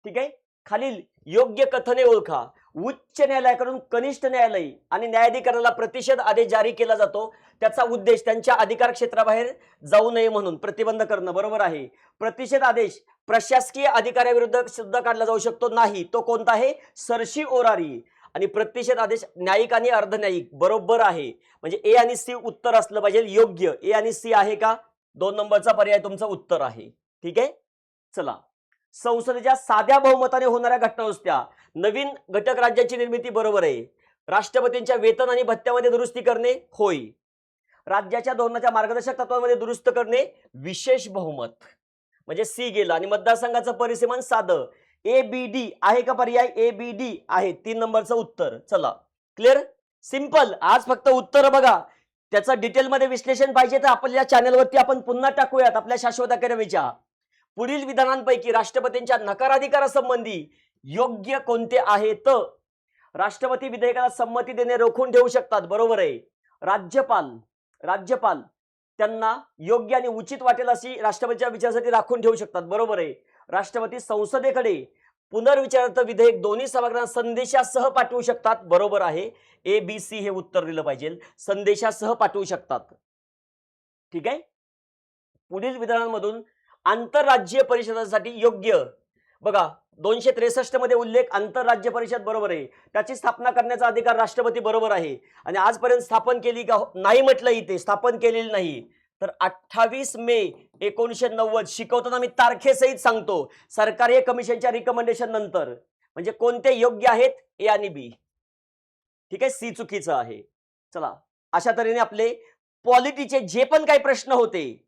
ठीक आहे, खालील योग्य कथने ओळखा. उच्च न्यायालयाकडून कनिष्ठ न्यायालय आणि न्यायाधिकरणाला प्रतिषेध आदेश जारी केला जातो. त्याचा उद्देश त्यांच्या अधिकार क्षेत्राबाहेर जाऊ नये म्हणून प्रतिबंध करणं. बरोबर आहे. प्रतिषेध आदेश प्रशासकीय अधिकाऱ्याविरुद्ध सुद्धा काढला जाऊ शकतो. नाही, तो कोणता आहे? सर्शिओरारी. आणि प्रतिषेध आदेश न्यायिक आणि अर्धन्यायिक. बरोबर आहे. म्हणजे ए आणि सी उत्तर असलं पाहिजे योग्य. ए आणि सी आहे का? 2 नंबरचा पर्याय तुमचं उत्तर आहे. ठीक आहे, चला. संसदेच्या साध्या बहुमताने होणाऱ्या घटना नुसत्या नवीन घटक राज्याची निर्मिती. बरोबर आहे. राष्ट्रपतींच्या वेतन आणि भत्त्यामध्ये दुरुस्ती करणे. होय. राज्याच्या धोरणाच्या मार्गदर्शक तत्वांमध्ये दुरुस्त करणे. विशेष बहुमत. म्हणजे सी गेलं. आणि मतदारसंघाचं परिसीमन साधं. ABD आहे का पर्याय? ABD आहे 3 नंबरचं उत्तर. चला, क्लिअर, सिंपल. आज फक्त उत्तर बघा. त्याचं डिटेलमध्ये विश्लेषण पाहिजे तर आपल्या चॅनलवरती आपण पुन्हा टाकूयात आपल्या शाश्वत अकॅडमीच्या. पुढील विधानांपैकी राष्ट्रपतींच्या नकाराधिकारासंबंधी योग्य कोणते आहेत? राष्ट्रपती विधेयकाला संमती देणे रोखून ठेवू शकतात. बरोबर आहे. राज्यपाल त्यांना योग्य आणि उचित वाटेल अशी राष्ट्रपतीच्या विचारासाठी राखून ठेवू शकतात. बरोबर आहे. राष्ट्रपती संसदेकडे पुनर्विचारार्थ विधेयक दोन्ही सभागृहांना संदेशासह पाठवू शकतात. बरोबर आहे. ABC हे उत्तर दिलं पाहिजे. संदेशासह पाठवू शकतात. ठीक आहे. पुढील विधानांमधून आंतरराज्यीय परिषदासाठी योग्य. बघा 263 मध्ये उल्लेख आंतरराज्य परिषद. बरोबर आहे. त्याची स्थापना करण्याचा अधिकार राष्ट्रपती. बरोबर आहे. आणि आजपर्यंत स्थापन केली का? नाही म्हटलं इथे, स्थापन केलेली नाही. तर 28 मे 1990 शिकवताना मी तारखेसहित सांगतो. सरकारी कमिशनच्या रिकमेंडेशन नंतर. म्हणजे कोणते योग्य आहेत? ए आणि बी. ठीक आहे, सी चुकीचं आहे. चला, अशा तऱ्हेने आपले पॉलिटीचे जे पण काही प्रश्न होते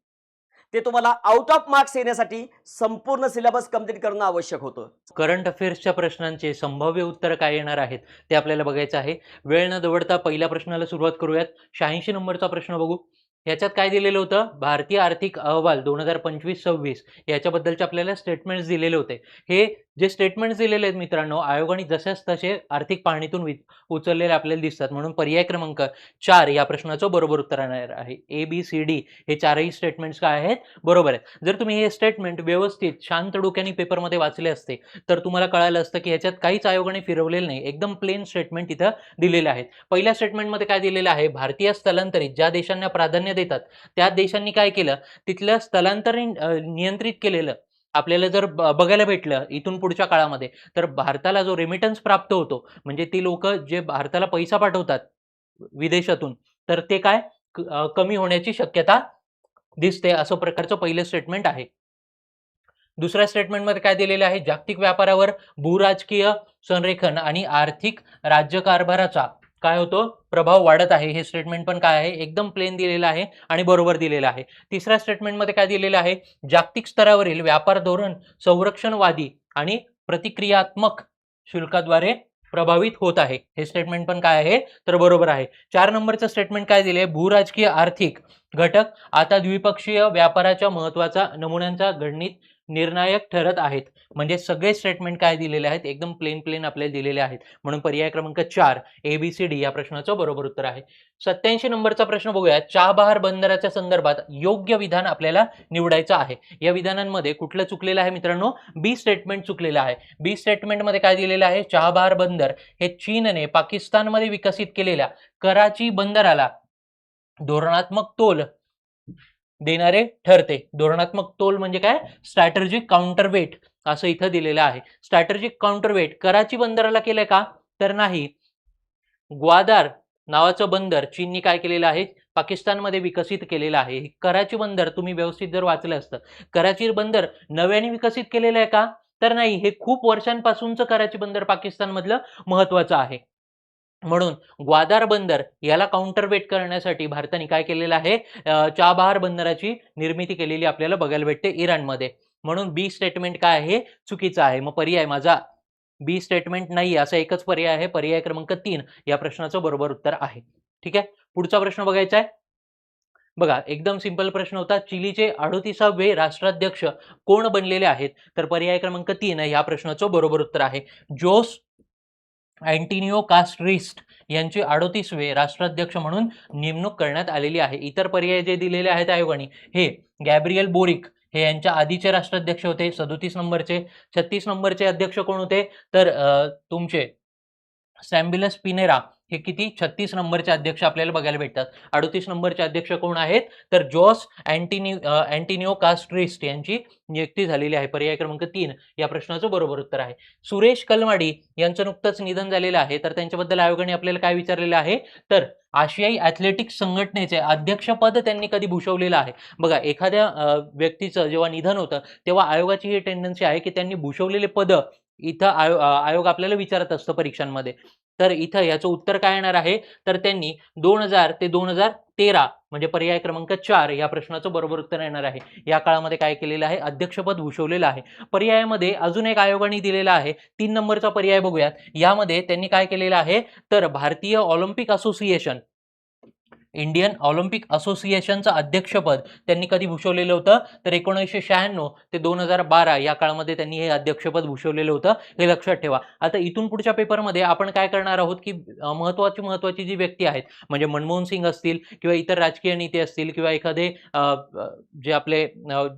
ते तुम्हाला आउट ऑफ मार्क्स येण्यासाठी संपूर्ण सिलेबस कंप्लीट करणं आवश्यक होतं. करंट अफेअर्सच्या प्रश्नांचे संभाव्य उत्तर काय येणार आहेत ते आपल्याला बघायचं आहे. वेळ न दवडता पहिल्या प्रश्नाला सुरुवात करूयात. 86 नंबरचा प्रश्न बघू. याच्यात काय दिलेलं होतं? भारतीय आर्थिक अहवाल 2025-26 याच्याबद्दलचे आपल्याला स्टेटमेंट्स दिलेले होते. हे जे स्टेटमेंट्स दिलेले आहेत मित्रांनो, आयोगाने जसेच तसे आर्थिक पाहणीतून उचललेले आपल्याला दिसतात. म्हणून पर्याय क्रमांक 4 या प्रश्नाचं बरोबर उत्तर येणार आहे. ABCD हे चारही स्टेटमेंट्स काय आहेत? बरोबर आहेत. जर तुम्ही हे स्टेटमेंट व्यवस्थित शांत डोक्याने पेपरमध्ये वाचले असते तर तुम्हाला कळालं असतं की ह्याच्यात काहीच आयोगाने फिरवलेलं नाही. एकदम प्लेन स्टेटमेंट इथं दिलेले आहेत. पहिल्या स्टेटमेंटमध्ये काय दिलेलं आहे? भारतीय स्थलांतरित ज्या देशांना प्राधान्य देतात त्या देशांनी काय केलं? तिथलं स्थलांतर नियंत्रित केलेलं आपल्याला जर बघायला भेटलं इथून पुढच्या काळामध्ये, तर भारताला जो रेमिटन्स प्राप्त होतो, म्हणजे ती लोक जे भारताला पैसा पाठवतात विदेशातून, तर ते काय कमी होण्याची शक्यता दिसते. असं प्रकारचं पहिलं स्टेटमेंट आहे. दुसऱ्या स्टेटमेंटमध्ये काय दिलेलं आहे? जागतिक व्यापारावर भूराजकीय संरेखन आणि आर्थिक राज्यकारभाराचा काय होतो? प्रभाव वाढत आहे. हे स्टेटमेंट पण काय आहे? एकदम प्लेन दिलेलं आहे आणि बरोबर दिलेलं आहे. तिसऱ्या स्टेटमेंटमध्ये काय दिलेलं आहे? जागतिक स्तरावरील व्यापार धोरण संरक्षणवादी आणि प्रतिक्रियात्मक शुल्काद्वारे प्रभावित होत आहे. हे स्टेटमेंट पण काय आहे? तर बरोबर आहे. 4 नंबरचं स्टेटमेंट काय दिले? भूराजकीय आर्थिक घटक आता द्विपक्षीय व्यापाराच्या महत्वाचा नमुन्यांचा घडणीत निर्णायक ठरत आहेत. म्हणजे सगळे स्टेटमेंट काय दिलेले आहेत? एकदम प्लेन आपल्याला दिलेले आहेत. म्हणून पर्याय क्रमांक 4 ABCD या प्रश्नाचं बरोबर उत्तर आहे. 87 नंबरचा प्रश्न बघूया. चाबहार बंदराच्या संदर्भात योग्य विधान आपल्याला निवडायचं आहे. या विधानांमध्ये कुठलं चुकलेलं आहे मित्रांनो? बी स्टेटमेंट चुकलेलं आहे. बी स्टेटमेंटमध्ये काय दिलेलं आहे? चाबहार बंदर हे चीनने पाकिस्तानमध्ये विकसित केलेल्या कराची बंदराला धोरणात्मक तोल देणारे ठरते. धोरणात्मक तोल म्हणजे काय? स्ट्रॅटेजिक काउंटरवेट असं इथं दिलेलं आहे. स्ट्रॅटेजिक काउंटरवेट कराची बंदराला केलंय का? तर नाही. ग्वादार नावाचं बंदर चीननी काय केलेलं आहे? पाकिस्तानमध्ये विकसित केलेलं आहे. कराची बंदर तुम्ही व्यवस्थित जर वाचलं असतं, कराची बंदर नव्याने विकसित केलेलं आहे का? तर नाही. हे खूप वर्षांपासूनचं कराची बंदर पाकिस्तानमधलं महत्वाचं आहे. म्हणून ग्वादार बंदर याला काउंटरवेट करण्यासाठी भारताने काय केलेलं आहे? चाबहार बंदराची निर्मिती केलेली आपल्याला बघायला भेटते इराणमध्ये. म्हणून बी स्टेटमेंट काय आहे? चुकीचं आहे. मग पर्याय माझा बी स्टेटमेंट नाही असा एकच पर्याय आहे. पर्याय क्रमांक 3 या प्रश्नाचं बरोबर उत्तर आहे. ठीक आहे. पुढचा प्रश्न बघायचा आहे. बघा एकदम सिंपल प्रश्न होता. चिलीचे 38वे राष्ट्राध्यक्ष कोण बनलेले आहेत? तर पर्याय क्रमांक 3 या प्रश्नाचं बरोबर उत्तर आहे जोस अँटिनिओ कास्ट्रिस्ट यांची 38वे राष्ट्राध्यक्ष म्हणून नेमणूक करण्यात आलेली आहे. इतर पर्याय जे दिलेले आहेत आयोगाने हे गॅब्रियल बोरिक हे यांच्या आधीचे राष्ट्राध्यक्ष होते 37 नंबरचे. 36 नंबरचे अध्यक्ष कोण होते तर तुमचे सॅम्बिलस पिनेरा हे किती 36 नंबरचे अध्यक्ष आपल्याला बघायला भेटतात. 38 नंबरचे अध्यक्ष कोण आहेत तर जॉस अँटिनिओ कास्ट्रिस्ट यांची नियुक्ती झालेली आहे. पर्याय क्रमांक 3 या प्रश्नाचं बरोबर उत्तर आहे. सुरेश कलमाडी यांचं नुकतंच निधन झालेलं आहे तर त्यांच्याबद्दल आयोगाने आपल्याला काय विचारलेलं आहे तर आशियाई ॲथलेटिक्स संघटनेचे अध्यक्षपद त्यांनी कधी भूषवलेलं आहे. बघा एखाद्या व्यक्तीचं जेव्हा निधन होतं तेव्हा आयोगाची ही टेंडन्सी आहे की त्यांनी भूषवलेले पद इथं आयोग आपल्याला विचारत असतं परीक्षांमध्ये. तर इथं याचं उत्तर काय येणार आहे तर त्यांनी 2000 ते 2013 म्हणजे पर्याय क्रमांक 4 या प्रश्नाचं बरोबर उत्तर येणार आहे. या काळामध्ये काय केलेलं आहे अध्यक्षपद भूषवलेलं आहे. पर्यायामध्ये अजून एक आयोगाने दिलेला आहे 3 नंबरचा पर्याय बघूयात. यामध्ये त्यांनी काय केलेलं आहे तर भारतीय ऑलिम्पिक असोसिएशन इंडियन ऑलिम्पिक असोसिएशनचं अध्यक्षपद त्यांनी कधी भूषवलेलं होतं तर 1996 ते 2012 या काळामध्ये त्यांनी हे अध्यक्षपद भूषवलेलं होतं. हे लक्षात ठेवा. आता इथून पुढच्या पेपरमध्ये आपण काय करणार आहोत की महत्वाची जी व्यक्ती आहेत म्हणजे मनमोहन सिंग असतील किंवा इतर राजकीय नेते असतील किंवा एखादे जे आपले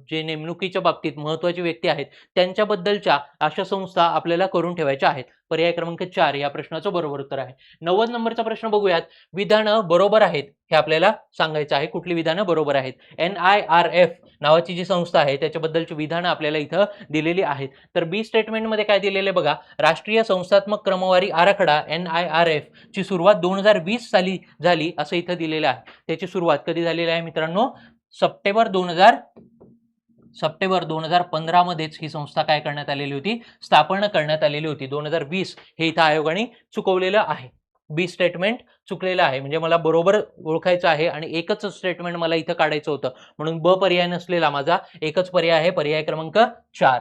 जे नेमणुकीच्या बाबतीत महत्वाची व्यक्ती आहेत त्यांच्याबद्दलच्या अशा संस्था आपल्याला करून ठेवायच्या आहेत. पर्याय क्रमांक 4 या प्रश्नाचं बरोबर उत्तर आहे. 90 नंबरचा प्रश्न बघूयात. विधानं बरोबर आहेत हे आपल्याला सांगायचं आहे. कुठली विधानं बरोबर आहेत. NIRF नावाची जी संस्था आहे त्याच्याबद्दलची विधानं आपल्याला इथं दिलेली आहेत. तर बी स्टेटमेंटमध्ये काय दिलेलं बघा राष्ट्रीय संस्थात्मक क्रमवारी आराखडा NIRF ची सुरुवात 2020 साली झाली असं इथं दिलेलं आहे. त्याची सुरुवात कधी झालेली आहे मित्रांनो सप्टेंबर 2015 मध्येच ही संस्था काय करण्यात आलेली होती स्थापना करण्यात आलेली होती. 2020 हे इथं आयोगाने चुकवलेलं आहे. बी स्टेटमेंट चुकलेलं आहे म्हणजे मला बरोबर ओळखायचं आहे आणि एकच स्टेटमेंट मला इथं काढायचं होतं म्हणून ब पर्याय नसलेला माझा एकच पर्याय आहे पर्याय क्रमांक 4.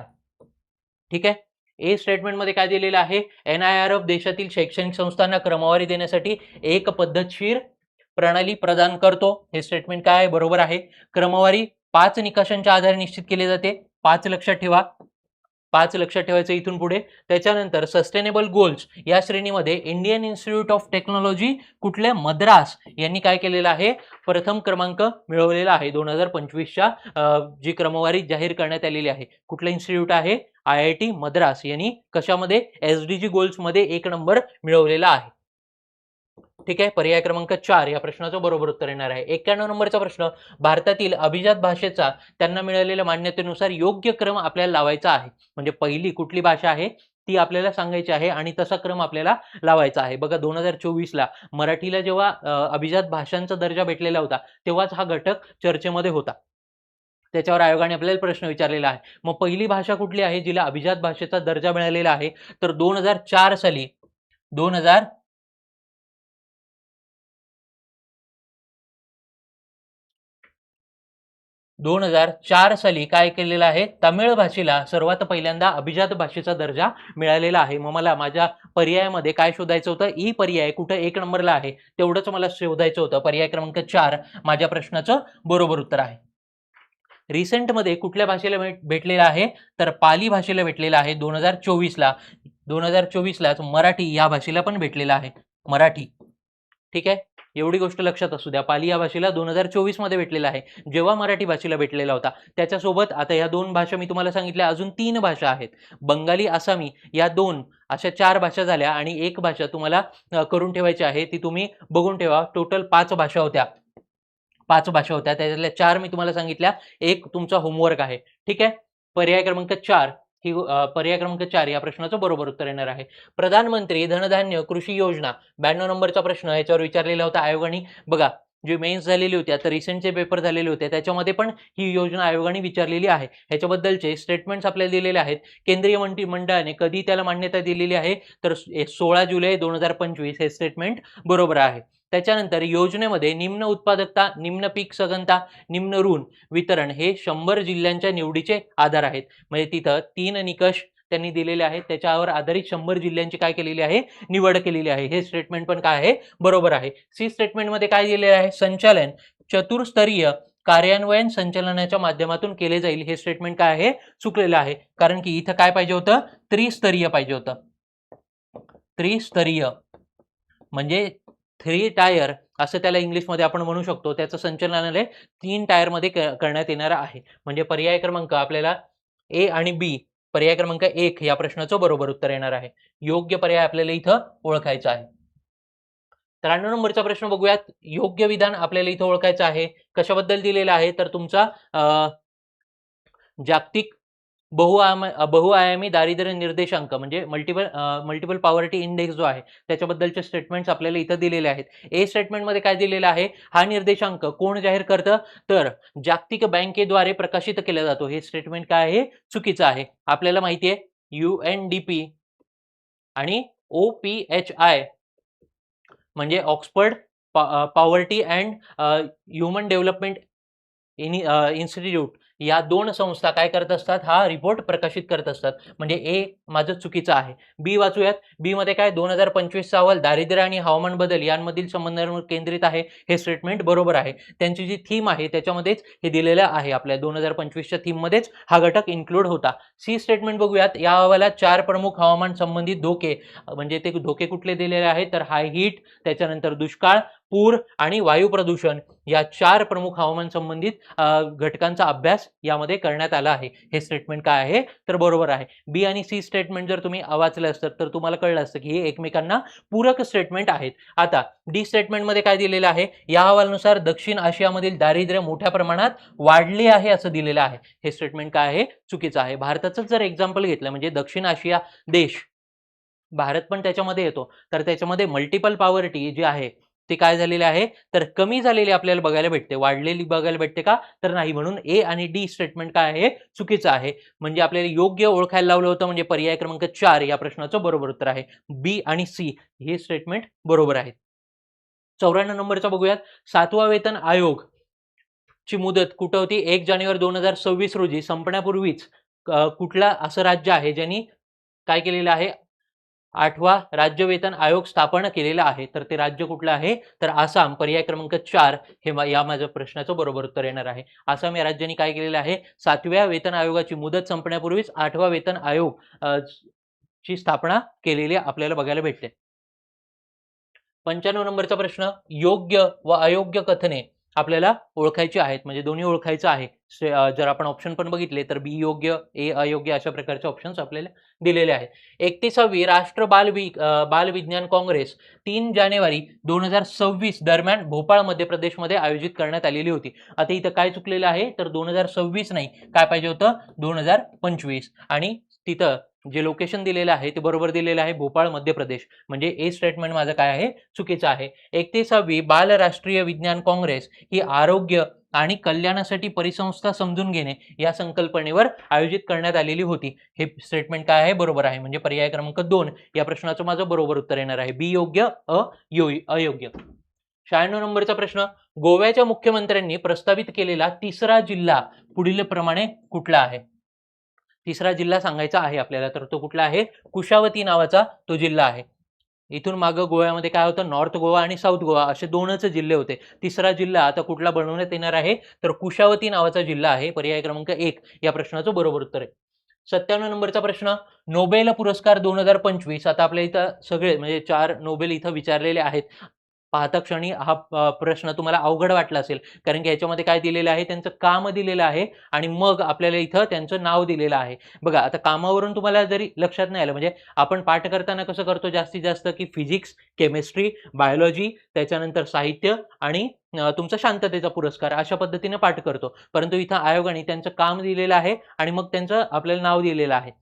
ठीक आहे. ए स्टेटमेंटमध्ये काय दिलेलं आहे NIRF देशातील शैक्षणिक संस्थांना क्रमवारी देण्यासाठी एक पद्धतशीर प्रणाली प्रदान करतो. हे स्टेटमेंट काय आहे बरोबर आहे. क्रमवारी 5 निकषांच्या आधारे निश्चित केली जाते. 5 लक्षात ठेवा. 5 लक्षात ठेवायचं इथून पुढे. त्याच्यानंतर सस्टेनेबल गोल्स या श्रेणीमध्ये इंडियन इन्स्टिट्यूट ऑफ टेक्नॉलॉजी कुठले मद्रास यांनी काय केलेलं आहे प्रथम क्रमांक मिळवलेला आहे. 2025च्या जी क्रमवारी जाहीर करण्यात आलेली आहे. कुठलं इन्स्टिट्यूट आहे IIT मद्रास यांनी कशामध्ये SDG गोल्समध्ये 1 नंबर मिळवलेला आहे. ठीक आहे. पर्याय क्रमांक 4 या प्रश्नाचं बरोबर उत्तर येणार आहे. 91 नंबरचा प्रश्न भारतातील अभिजात भाषेचा त्यांना मिळालेल्या मान्यतेनुसार योग्य क्रम आपल्याला लावायचा आहे. म्हणजे पहिली कुठली भाषा आहे ती आपल्याला सांगायची आहे आणि तसा क्रम आपल्याला लावायचा आहे. बघा 2024ला मराठीला जेव्हा अभिजात भाषांचा दर्जा भेटलेला होता तेव्हाच हा घटक चर्चेमध्ये होता. त्याच्यावर आयोगाने आपल्याला प्रश्न विचारलेला आहे. मग पहिली भाषा कुठली आहे जिला अभिजात भाषेचा दर्जा मिळालेला आहे तर 2004 साली 2004 साली काय केलेलं आहे तमिळ भाषेला सर्वात पहिल्यांदा अभिजात भाषेचा दर्जा मिळालेला आहे. मग मला माझ्या पर्यायामध्ये काय शोधायचं होतं ई पर्याय कुठं 1 नंबरला आहे तेवढंच मला शोधायचं होतं. पर्याय क्रमांक 4 माझ्या प्रश्नाचं बरोबर उत्तर आहे. रिसेंटमध्ये कुठल्या भाषेला भेटलेला आहे तर पाली भाषेला भेटलेला आहे 2024ला. 2024लाच मराठी या भाषेला पण भेटलेला आहे मराठी. ठीक आहे. एवढी गोष्ट लक्षात असू द्या. पाली या भाषेला 2024 मध्ये भेटलेला आहे जेव्हा मराठी भाषेला भेटलेला होता. त्याच्यासोबत आता या 2 भाषा मी तुम्हाला सांगितल्या अजून 3 भाषा आहेत. बंगाली आसामी या 2 अशा 4 भाषा झाल्या आणि एक भाषा तुम्हाला करून ठेवायची आहे ती तुम्ही बघून ठेवा. टोटल 5 भाषा होत्या. 5 भाषा होत्या त्याच्यातल्या 4 मी तुम्हाला सांगितल्या. एक तुमचा होमवर्क आहे. ठीक आहे. पर्याय क्रमांक 4 ही पर्याय क्रमांक 4 या प्रश्नाचं बरोबर उत्तर येणार आहे. प्रधानमंत्री धनधान्य कृषी योजना 92 नंबरचा प्रश्न याच्यावर विचारलेला होता आयोगाने. बघा जे मेन्स झालेली होती आता रिसेंटचे पेपर झालेले होते त्याच्यामध्ये पण ही योजना आयोगाने विचारलेली आहे. ह्याच्याबद्दलचे स्टेटमेंट्स आपल्याला दिलेले आहेत. केंद्रीय मंत्रिमंडळाने कधी त्याला मान्यता दिलेली आहे तर 16 जुलै 2025 हे स्टेटमेंट बरोबर आहे. त्याच्यानंतर योजनेमध्ये निम्न उत्पादकता निम्न पीक सघनता निम्न ऋण वितरण हे 100 जिल्ह्यांच्या निवडीचे आधार आहेत. म्हणजे तिथं 3 निकष त्यांनी दिलेले आहेत त्याच्यावर आधारित 100 जिल्ह्यांची काय केलेली आहे निवड केलेली आहे. हे स्टेटमेंट पण काय आहे बरोबर आहे. सी स्टेटमेंटमध्ये काय दिलेलं आहे संचालन चतुर्स्तरीय कार्यान्वयन संचालनाच्या माध्यमातून केले जाईल. हे स्टेटमेंट काय आहे चुकलेलं आहे कारण की इथं काय पाहिजे होतं त्रिस्तरीय पाहिजे होतं. त्रिस्तरीय म्हणजे 3 टायर असं त्याला इंग्लिशमध्ये आपण म्हणू शकतो. त्याचं संचालनालय 3 टायरमध्ये करण्यात येणार आहे. म्हणजे पर्याय क्रमांक आपल्याला ए आणि बी, पर्याय क्रमांक 1 या प्रश्नाचं बरोबर उत्तर येणार आहे. योग्य पर्याय आपल्याला इथं ओळखायचा आहे. 93 नंबरचा प्रश्न बघूयात. योग्य विधान आपल्याला इथं ओळखायचं आहे. कशाबद्दल दिलेलं आहे तर तुमचा जागतिक बहुआयामी दारिद्र्य निर्देशांक म्हणजे मल्टिपल पॉवर्टी इंडेक्स जो आहे त्याच्याबद्दलचे स्टेटमेंट्स आपल्याला इथं दिलेले आहेत. ए स्टेटमेंटमध्ये काय दिलेलं आहे, हा निर्देशांक कोण जाहीर करतं तर जागतिक बँकेद्वारे प्रकाशित केला जातो. हे स्टेटमेंट काय आहे, चुकीचं आहे. आपल्याला माहिती आहे UNDP आणि OPHI म्हणजे Oxford poverty and human development institute या 2 संस्था काय करत असतात, हा रिपोर्ट प्रकाशित करत असतात. म्हणजे ए माझं चुकीचं आहे. बी वाचूयात. बी मध्ये काय 2025चा अहवाल दारिद्र्य आणि हवामान बदल यांमधील संबंधांवर केंद्रित आहे. हे स्टेटमेंट बरोबर आहे. त्यांची जी थीम आहे त्याच्यामध्येच हे दिलेलं आहे. आपल्या 2025च्या थीम मध्येच हा घटक इन्क्लूड होता. सी स्टेटमेंट बघूयात. या अहवालात 4 प्रमुख हवामान संबंधित धोके म्हणजे ते धोके कुठले दिलेले आहेत तर हाय हीट, त्याच्यानंतर दुष्काळ, पूर आणि वायू प्रदूषण या 4 प्रमुख हवामान संबंधित घटकांचा अभ्यास यामध्ये करण्यात आला आहे. हे स्टेटमेंट काय आहे तर बरोबर आहे. बी आणि सी स्टेटमेंट जर तुम्ही वाचलं असतं तर तुम्हाला कळलं असतं की हे एकमेकांना पूरक स्टेटमेंट आहेत. आता डी स्टेटमेंटमध्ये काय दिलेलं आहे, या अहवालानुसार दक्षिण आशियामधील दारिद्र्य मोठ्या प्रमाणात वाढले आहे असं दिलेलं आहे. हे स्टेटमेंट काय आहे, चुकीचं आहे. भारताचं जर एक्झाम्पल घेतलं म्हणजे दक्षिण आशिया देश, भारत पण त्याच्यामध्ये येतो, तर त्याच्यामध्ये मल्टिपल पॉवर्टी जी आहे ते काय झालेले आहे तर कमी झालेली आपल्याला बघायला भेटते. वाढलेली बघायला भेटते का तर नाही. म्हणून ए आणि डी स्टेटमेंट काय आहे, चुकीचं आहे. म्हणजे आपल्याला योग्य ओळखायला लावलं होतं. म्हणजे पर्याय क्रमांक 4 या प्रश्नाचं बरोबर उत्तर आहे. बी आणि सी हे स्टेटमेंट बरोबर आहे. 94 नंबरचा बघूयात. 7वा वेतन आयोग ची मुदत कुठं होती, 1 जानेवारी 2026 रोजी संपण्यापूर्वीच कुठला असं राज्य आहे ज्यांनी काय केलेलं आहे, 8वा राज्य वेतन आयोग स्थापन केलेला आहे. तर ते राज्य कुठलं आहे तर आसाम. पर्याय क्रमांक 4 हे या माझ्या प्रश्नाचं बरोबर उत्तर येणार आहे. आसाम या राज्याने काय केलेलं आहे, 7व्या वेतन आयोगाची मुदत संपण्यापूर्वीच 8वा वेतन आयोग ची स्थापना केलेली आपल्याला बघायला भेटते. 95 नंबरचा प्रश्न. योग्य व अयोग्य कथने आपल्याला ओळखायची आहेत. म्हणजे दोन्ही ओळखायचं आहे. जर आपण ऑप्शन पण बघितले तर बी योग्य, ए अयोग्य अशा प्रकारचे ऑप्शन्स आपल्याला दिलेले आहेत. 31वी राष्ट्र बाल विज्ञान काँग्रेस 3 जानेवारी 2026 दरम्यान भोपाळ मध्य प्रदेशमध्ये आयोजित करण्यात आलेली होती. आता इथं काय चुकलेलं आहे तर 2026 नाही, काय पाहिजे होतं 2025. आणि तिथं जे लोकेशन दिलेलं आहे ते बरोबर दिलेलं आहे, भोपाळ मध्य प्रदेश. म्हणजे ए स्टेटमेंट माझं काय आहे, चुकीचं आहे. 31वी बाल राष्ट्रीय विज्ञान काँग्रेस ही आरोग्य आणि कल्याणासाठी परिसंस्था समजून घेणे या संकल्पनेवर आयोजित करण्यात आलेली होती. हे स्टेटमेंट काय आहे, बरोबर आहे. म्हणजे पर्याय क्रमांक 2 या प्रश्नाचं माझं बरोबर उत्तर येणार आहे. बी योग्य, अयोग्य. 96 नंबरचा प्रश्न. गोव्याच्या मुख्यमंत्र्यांनी प्रस्तावित केलेला 3रा जिल्हा पुढील प्रमाणे कुठला आहे. 3रा जिल्हा सांगायचा आहे आपल्याला, तर तो कुठला आहे, कुशावती नावाचा तो जिल्हा आहे. इथून मागं गोव्यामध्ये काय होतं, नॉर्थ गोवा आणि साऊथ गोवा असे 2च जिल्हे होते. 3रा जिल्हा आता कुठला बनवण्यात येणार आहे तर कुशावती नावाचा जिल्हा आहे. पर्याय क्रमांक 1 या प्रश्नाचं बरोबर उत्तर आहे. 97 नंबरचा प्रश्न. नोबेल पुरस्कार 2025. आता आपल्या इथं सगळे म्हणजे 4 नोबेल इथं विचारलेले आहेत. पाहता क्षणी हा प्रश्न तुम्हाला अवघड वाटला असेल, कारण की याच्यामध्ये काय दिलेलं आहे, त्यांचं काम दिलेलं आहे आणि मग आपल्याला इथं त्यांचं नाव दिलेलं आहे. बघा आता कामावरून तुम्हाला जरी लक्षात नाही आलं, म्हणजे आपण पाठ करताना कसं करतो जास्तीत जास्त की फिजिक्स, केमिस्ट्री, बायोलॉजी, त्याच्यानंतर साहित्य आणि तुमचा शांततेचा पुरस्कार अशा पद्धतीने पाठ करतो. परंतु इथं आयोगाने त्यांचं काम दिलेलं आहे आणि मग त्यांचं आपल्याला नाव दिलेलं आहे.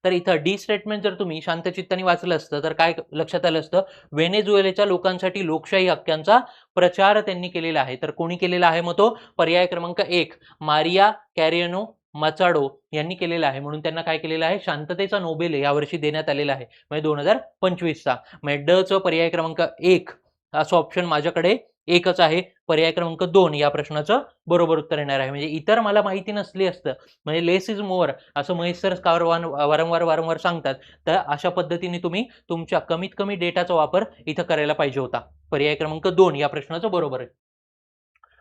तर इथं डी स्टेटमेंट जर तुम्ही शांतचित्ताने वाचलं असतं तर काय लक्षात आलं असतं, व्हेनेझुएलाच्या लोकांसाठी लोकशाही हक्कांचा प्रचार त्यांनी केलेला आहे. तर कोणी केलेला आहे मग तो पर्याय क्रमांक 1 मारिया कॅरियनो मचाडो यांनी केलेला आहे. म्हणून त्यांना काय केलेलं आहे, शांततेचा नोबेल यावर्षी देण्यात आलेला आहे, म्हणजे 2025चा. म्हणजे ड च पर्याय क्रमांक 1 असं ऑप्शन माझ्याकडे एकच आहे. पर्याय क्रमांक 2 या प्रश्नाचं बरोबर उत्तर येणार आहे. म्हणजे इतर मला माहिती नसली असतं, म्हणजे लेस इज मोअर असं महेश सर वारंवार सांगतात, तर अशा पद्धतीने तुम्ही तुमच्या कमीत कमी डेटाचा वापर इथं करायला पाहिजे होता. पर्याय क्रमांक 2 या प्रश्नाचं बरोबर आहे.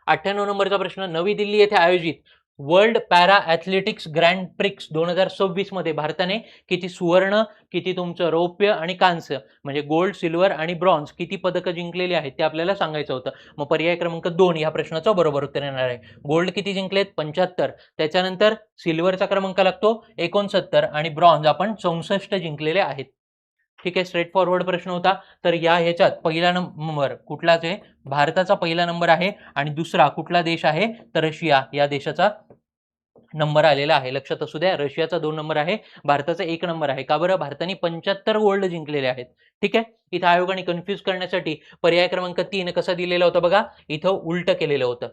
98 नंबरचा प्रश्न. नवी दिल्ली येथे आयोजित world para athletics grand prix 2026 मध्ये भारताने किती सुवर्ण, किती तुमचं रौप्य आणि कांस्य म्हणजे गोल्ड, सिल्वर आणि ब्रॉन्झ किती पदकं जिंकलेली आहेत ते आपल्याला सांगायचं होतं. मग पर्याय क्रमांक 2 या प्रश्नाचं बरोबर उत्तर येणार आहे. गोल्ड किती जिंकलेत? 75. त्याच्यानंतर सिल्वरचा क्रमांक लागतो 69 आणि ब्रॉन्झ आपण 64 जिंकलेले आहेत. ठीक आहे, स्ट्रेट फॉरवर्ड प्रश्न होता. तर या ह्याच्यात पहिला नंबर कुठलाच आहे? भारताचा पहिला नंबर आहे आणि दुसरा कुठला देश आहे? तर रशिया या देशाचा नंबर आलेला आहे. लक्षात असू द्या, रशियाचा 2 नंबर आहे, भारताचा 1 नंबर आहे. का बरं? भारताने 75 गोल्ड जिंकलेले आहेत. ठीक आहे, इथं आयोगाने कन्फ्यूज करण्यासाठी पर्याय क्रमांक 3 कसा दिलेला होता बघा, इथं उलट केलेलं होतं.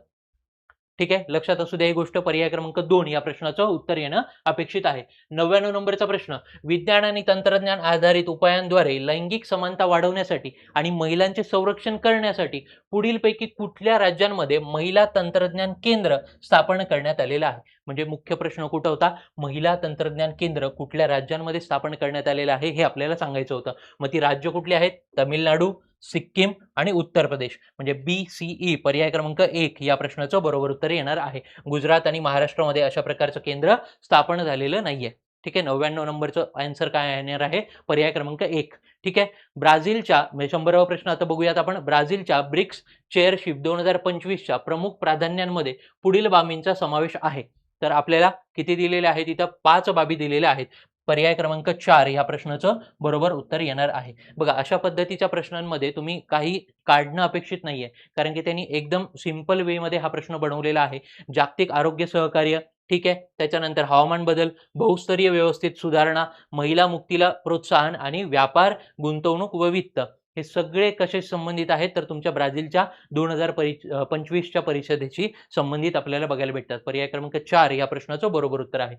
ठीक आहे, लक्षात असू द्या ही गोष्ट. पर्याय क्रमांक 2 या प्रश्नाचं उत्तर येणं अपेक्षित आहे. 99 नंबरचा प्रश्न, विज्ञान आणि तंत्रज्ञान आधारित उपायांद्वारे लैंगिक समानता वाढवण्यासाठी आणि महिलांचे संरक्षण करण्यासाठी पुढीलपैकी कुठल्या राज्यांमध्ये महिला तंत्रज्ञान केंद्र स्थापन करण्यात आलेलं आहे? म्हणजे मुख्य प्रश्न कुठं होता? महिला तंत्रज्ञान केंद्र कुठल्या राज्यांमध्ये स्थापन करण्यात आलेलं आहे हे आपल्याला सांगायचं होतं. मग ती राज्य कुठली आहेत? तामिळनाडू, सिक्कीम आणि उत्तर प्रदेश. म्हणजे BCE पर्याय क्रमांक 1 या प्रश्नाचं बरोबर उत्तर येणार आहे. गुजरात आणि महाराष्ट्रामध्ये अशा प्रकारचं केंद्र स्थापन झालेलं नाहीये. ठीक आहे, 99 नंबरचं आन्सर काय येणार आहे? पर्याय क्रमांक 1. ठीक आहे, ब्राझीलच्या म्हणजे 100वा प्रश्न आता बघूयात आपण. ब्राझीलच्या ब्रिक्स चेअरशिप 2025च्या प्रमुख प्राधान्यांमध्ये पुढील बाबींचा समावेश आहे. तर आपल्याला किती दिलेले आहेत? इथं 5 बाबी दिलेल्या आहेत. पर्याय क्रमांक 4 या प्रश्नाचं बरोबर उत्तर येणार आहे. बघा, अशा पद्धतीच्या प्रश्नांमध्ये तुम्ही काही काढणं अपेक्षित नाहीये, कारण की त्यांनी एकदम सिंपल वेमध्ये हा प्रश्न बनवलेला आहे. जागतिक आरोग्य सहकार्य, ठीक आहे, त्याच्यानंतर हवामान बदल, बहुस्तरीय व्यवस्थेत सुधारणा, महिला मुक्तीला प्रोत्साहन आणि व्यापार, गुंतवणूक व वित्त हे सगळे कसे संबंधित आहेत? तर तुमच्या ब्राझीलच्या 2025च्या परिषदेशी संबंधित आपल्याला बघायला भेटतात. पर्याय क्रमांक 4 या प्रश्नाचं बरोबर उत्तर आहे.